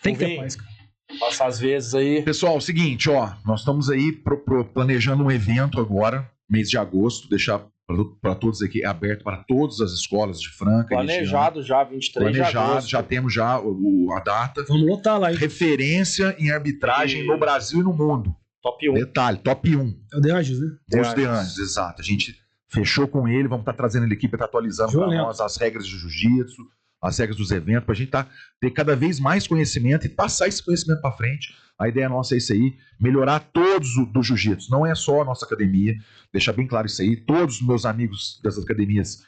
Tem que ter paz, cara. Passar as vezes aí. Pessoal, é o seguinte, ó, nós estamos aí planejando um evento agora, mês de agosto, deixar para todos aqui aberto para todas as escolas de Franca. Planejado já, 23 de planejado, agosto. já temos já a data. Vamos lotar lá, hein? Referência em arbitragem no Brasil e no mundo. Top 1. Detalhe, top 1. É o De Anjos, né? Os De Anjos, exato. A gente fechou com ele, vamos estar trazendo ele aqui para estar atualizando para Violento. nós as regras de jiu-jitsu, as regras dos eventos, para a gente ter cada vez mais conhecimento e passar esse conhecimento para frente. A ideia nossa é isso aí, melhorar todos do jiu-jitsu. Não é só a nossa academia, deixar bem claro isso aí. Todos os meus amigos dessas academias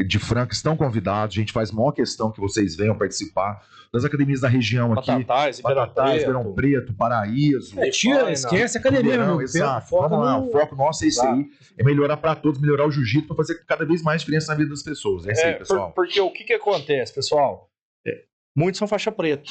de Franca estão convidados. A gente faz maior questão que vocês venham participar. Das academias da região aqui. Batatais, Ribeirão Preto, Paraíso. Esquece a academia, meu irmão. Exato. Foca Vamos lá, no- o foco nosso é isso aí. É melhorar para todos, melhorar o jiu-jitsu para fazer cada vez mais diferença na vida das pessoas. É isso aí, pessoal. Porque o que acontece, pessoal? Muitos são faixa preta.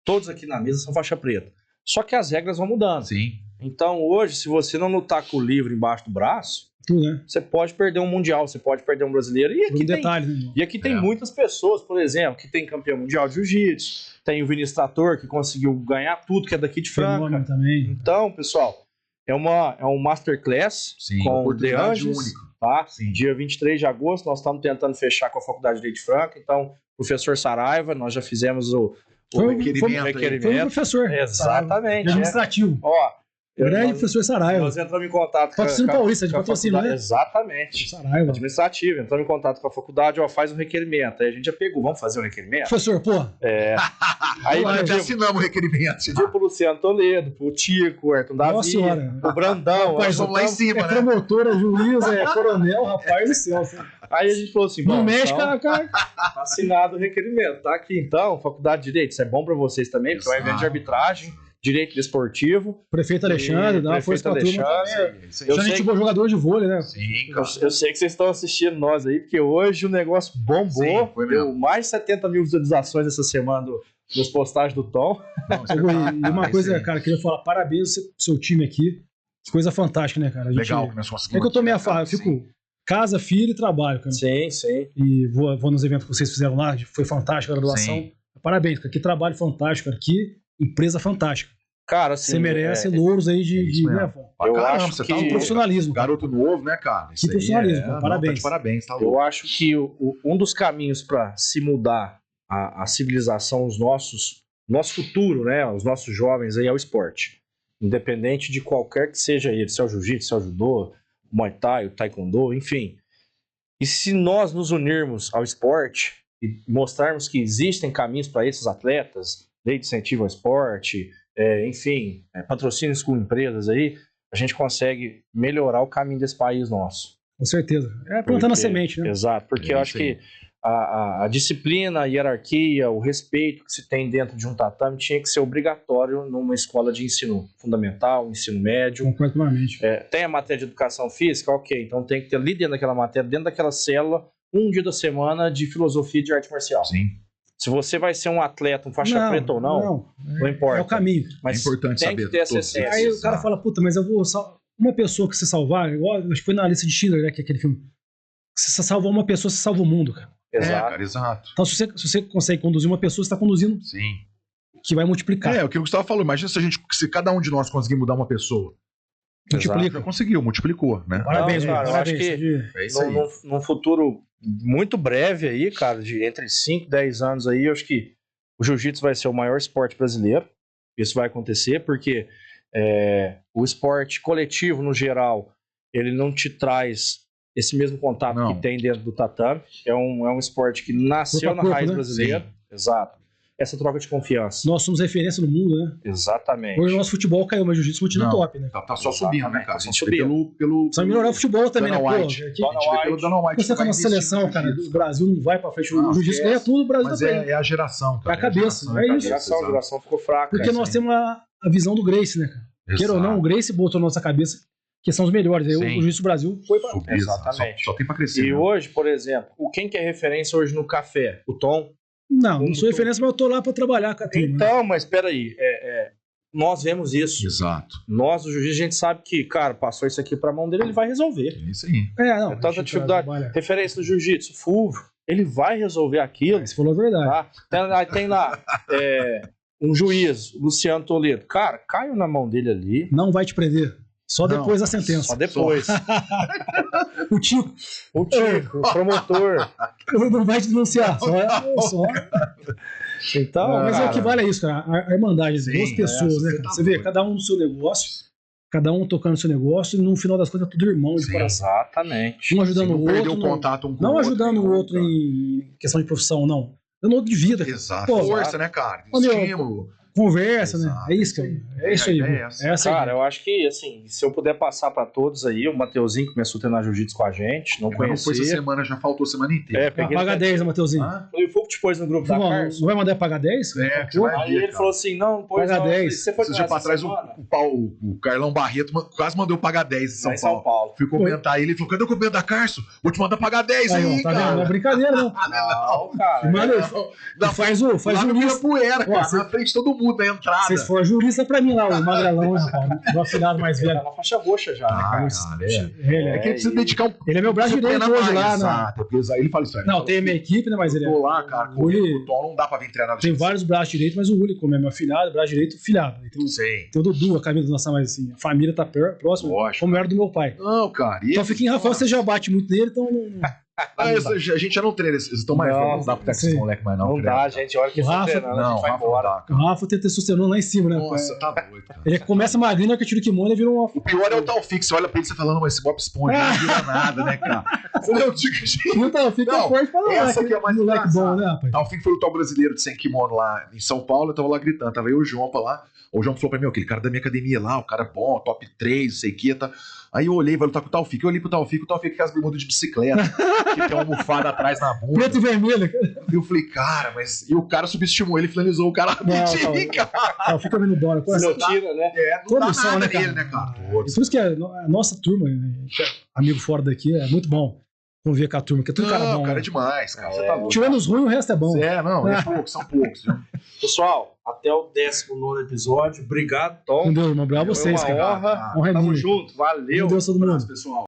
Todos aqui na mesa são faixa preta. Só que as regras vão mudando. Sim. Então hoje, se você não lutar com o livro embaixo do braço, Tudo, né? você pode perder um mundial, você pode perder um brasileiro. E Por aqui um tem, detalhe, né, irmão? e aqui tem É. muitas pessoas, por exemplo, que tem campeão mundial de jiu-jitsu, tem o Vinícius Trator, que conseguiu ganhar tudo, que é daqui de Franca. Fenômeno também. Então, pessoal, é um masterclass Sim, com o De oportunidade Anjos, única. tá? Sim. Dia 23 de agosto, nós estamos tentando fechar com a Faculdade de Direito de Franca. Então, professor Saraiva, nós já fizemos o requerimento aí. Foi um professor. Exatamente. De administrativo. Ó, Grande nós, professor Saraiva. nós entramos em contato Patrocínio Paulista, de com a patrocínio, faculdade. né? Exatamente. Saraiva. Administrativo, entramos em contato com a faculdade, ó, faz um requerimento. Aí a gente já pegou, vamos fazer o requerimento? Professor, pô. Aí Olha, Já pediu, assinamos o requerimento. pediu pro Luciano Toledo, pro Tico, o Ayrton Davi, Nossa senhora. o Brandão. Nós nós vamos lá em botamos- cima, É né? promotora, juiz, é coronel, rapaz do céu. Aí a gente falou assim, Não bom, mexe, então, cara. tá assinado o requerimento. Tá aqui então, Faculdade de Direito, isso é bom pra vocês também, porque é um evento de Exato. arbitragem, direito desportivo. Prefeito Alexandre, dá uma força pra turma. Alexandre. Isso Eu Já a sei gente bom jogador de vôlei, né? Sim, Eu, cara. eu sei que vocês estão assistindo nós aí, porque hoje o negócio bombou. Sim, foi mesmo. Deu mais de 70 mil visualizações essa semana das postagens do Tom. Não, E uma é coisa, isso aí. cara, queria falar parabéns ao seu time aqui. Que coisa fantástica, né, cara? A gente- Legal que nós É conseguimos. que eu tô meio Sim. eu fico casa, filho e trabalho, cara. Sim, sim. E vou nos eventos que vocês fizeram lá, foi fantástica a graduação. Sim. Parabéns, cara. Que trabalho fantástico, cara. Que empresa fantástica. Cara, assim, Você merece é, louros aí é de isso mesmo. né, Pra Eu caramba, acho você que- tá um profissionalismo. garoto novo, né, cara? Isso aí profissionalismo, não, parabéns. tá de parabéns, tá eu louco. acho que um dos caminhos para se mudar a civilização, nosso futuro, né? Os nossos jovens aí é o esporte. Independente de qualquer que seja ele, se é o jiu-jitsu, se é o judô, o muay thai, o taekwondo, enfim. E se nós nos unirmos ao esporte e mostrarmos que existem caminhos para esses atletas, lei de incentivo ao esporte, enfim, patrocínios com empresas aí, a gente consegue melhorar o caminho desse país nosso. Com certeza. É plantando a Porque- semente, né? Exato, porque É eu acho isso aí. que a disciplina, a hierarquia, o respeito que se tem dentro de um tatame tinha que ser obrigatório numa escola de ensino fundamental, ensino médio. Concordo plenamente. Tem a matéria de educação física? Ok, então tem que ter ali dentro daquela matéria, dentro daquela célula, um dia da semana de filosofia de arte marcial. Sim. Se você vai ser um atleta, um faixa preta ou não importa. É o caminho. Mas É importante tem saber que ter essa todos essência. esses. Aí o cara fala, puta, mas eu vou uma pessoa que você salvar, igual, acho que foi na lista de Schindler, né, que é aquele filme. Se você salvar uma pessoa, você salva o mundo, cara. É, Exato. cara, exato. Então, se você consegue conduzir uma pessoa, você está conduzindo, Sim. que vai multiplicar. É, o que o Gustavo falou. Imagina se cada um de nós conseguir mudar uma pessoa. Multiplica. Já conseguiu, multiplicou, né? Parabéns, Não, cara, mano. eu acho Parabéns. que- É isso aí. Num futuro muito breve aí, cara, de entre 5 e 10 anos aí, eu acho que o jiu-jitsu vai ser o maior esporte brasileiro. Isso vai acontecer porque o esporte coletivo, no geral, ele não te traz esse mesmo contato Não. que tem dentro do tatame. É um esporte que nasceu Corpo a na corpo, raiz né? brasileira. Exato. essa troca de confiança. Nós somos referência no mundo, né? Exatamente. Hoje o nosso futebol caiu, mas o jiu-jitsu continua Não. top, né? Tá só subindo, né, cara? A Tá gente só vê subindo. pelo Precisa melhorar o futebol também, né? Dana Pô, White. aqui, A gente vê pelo Dana White. você com a nossa seleção, cara, do Brasil não vai pra frente. O jiu-jitsu ganha tudo, o Brasil Mas também. é a geração, cara. É a cabeça, geração, é a isso. A geração ficou fraca. Porque né? nós temos a visão do Gracie, né, cara? Queira ou não, o Gracie botou na nossa cabeça que são os melhores. Aí o Sim. Jiu-Jitsu Brasil foi pra... Subir, Exatamente. Só tem pra crescer. E né? hoje, por exemplo, quem que é referência hoje no café? O Tom? Não sou referência, mas eu tô lá pra trabalhar com a turma. Então, mas espera aí. Nós vemos isso. Exato. Nós, do jiu-jitsu, a gente sabe que, cara, passou isso aqui pra mão dele, ele vai resolver. É isso aí. Não. É tanta a gente dificuldade. trabalha. Referência do jiu-jitsu, Fulvio, ele vai resolver aquilo. Você falou a verdade. Tá? Tem lá um juiz, Luciano Toledo. Cara, caiu na mão dele ali. Não vai te prender. Só Não, depois da sentença. Só depois. O Tico O Tico, o promotor. não vai te denunciar. Só. Então, Mas cara, é o que vale é isso, cara. A irmandade de duas Sim, pessoas, né, você cara? tá Você vê, doido. cada um no seu negócio, cada um tocando no seu negócio, e no final das contas é tudo irmão de Sim. coração. Exatamente. Um ajudando não o perdeu outro. o contato um com o Não outro, ajudando o nunca. outro em questão de profissão, não. Dando outro de vida. cara. Exato. Pô, Força, né, cara? Ô, meu, Estímulo. Conversa, Exato. né? É isso, cara. É isso aí. A ideia é Gu. essa. Essa aí. Cara, eu acho que, assim, se eu puder passar pra todos aí, o Mateuzinho começou a treinar jiu-jitsu com a gente, não Mas não foi essa conhecia. semana, já faltou a semana inteira. Peguei Paga ele- 10, né, Mateuzinho? Ah, Foi o Fogo te pôs no grupo da Não, Carson. não vai mandar pagar 10? É, que você Pô, vai- Aí ele cara. falou assim, não, pôs Paga não. 10. Você foi Esse dia treinar pra essa trás, semana? o Carlão Barreto quase mandou eu pagar 10 em Lá São Paulo. Fui comentar ele, ele falou: cadê o documento da Carso? Vou te mandar pagar 10 Aí, aí, ó, tá vendo? Não é cara. brincadeira, não. Não, cara. Mano, Não, faz lá o no jurista. Ibirapuera, cara, Ó, na frente de todo mundo, na entrada. Vocês for jurista pra mim lá, o magrelão, né, rapaz? Meu afilhado mais Ele velho. tá na faixa roxa já, né, Ah, cara? cara, Ele É que ele precisa dedicar um. Ele é meu braço você direito treina hoje mais, lá, né? exato, porque aí ele fala isso aí. Não, tem a minha equipe, né? Mas ele Tô lá, cara, o Uli- correndo com o Tom, não dá pra vir treinar do tem jeito vários braços direitos, mas o Uli, como é meu afilhado, braço direito, filhado. Aí Tem, que sei. tem o Dudu, a Camila do nossa, mas assim, a família tá próxima, Lógico. como era do meu pai. Não, cara. Então fica em Rafael, você já bate muito nele, então não. Ah, a gente já não treina, eles estão mais Não, velhos, não dá pra ter esses sim. moleques mais não. Não treina. dá, gente. Olha que O eles estão Rafa- treinando, a Não, gente vai Rafa, embora. não dá, O cara. Rafa tem testosterona lá em cima, né? Nossa, tá doido, cara. Ele começa magrinho, na hora que tira o kimono e vira uma. O pior é o Taufik, você olha pra ele e você fala, não, mas esse Bob Esponja não vira nada, né, cara? Não, digo, Então, fica Não, forte pra lá. essa aqui é mais moleque bom, engraçada. né, rapaz? Taufik foi lutar o brasileiro de sem kimono lá em São Paulo, eu tava lá gritando, tava eu e o João pra lá. O João falou pra mim, aquele cara da minha academia lá, o cara é bom, top 3, não sei o que, tá. Aí eu olhei, vai lutar com o Taufik, eu olhei pro Taufik, o Taufik com as bermudas de bicicleta, que tem uma almofada atrás na bunda. Preto e vermelho. E eu falei, cara, mas. E o cara subestimou ele, finalizou o cara rapidinho, cara. Não, fica vendo dólar. Se não tira, né? É, não Todos dá são, nada né, cara? nele, né, cara? E Todos. por isso que a nossa turma, né, que é amigo fora daqui, é muito bom conviver com a turma, que é tudo cara bom. Cara, né? é demais, cara. Você É, tá louco. Tirando os ruins, o resto é bom. É, não, é poucos, são poucos. Viu? Pessoal, até o 19º episódio. Obrigado, Tom. Entendeu, irmão? Obrigado a Foi vocês, uma cara. honra. Honra é Tamo minha. junto. Valeu. Meu Deus, todo mundo. Pessoal.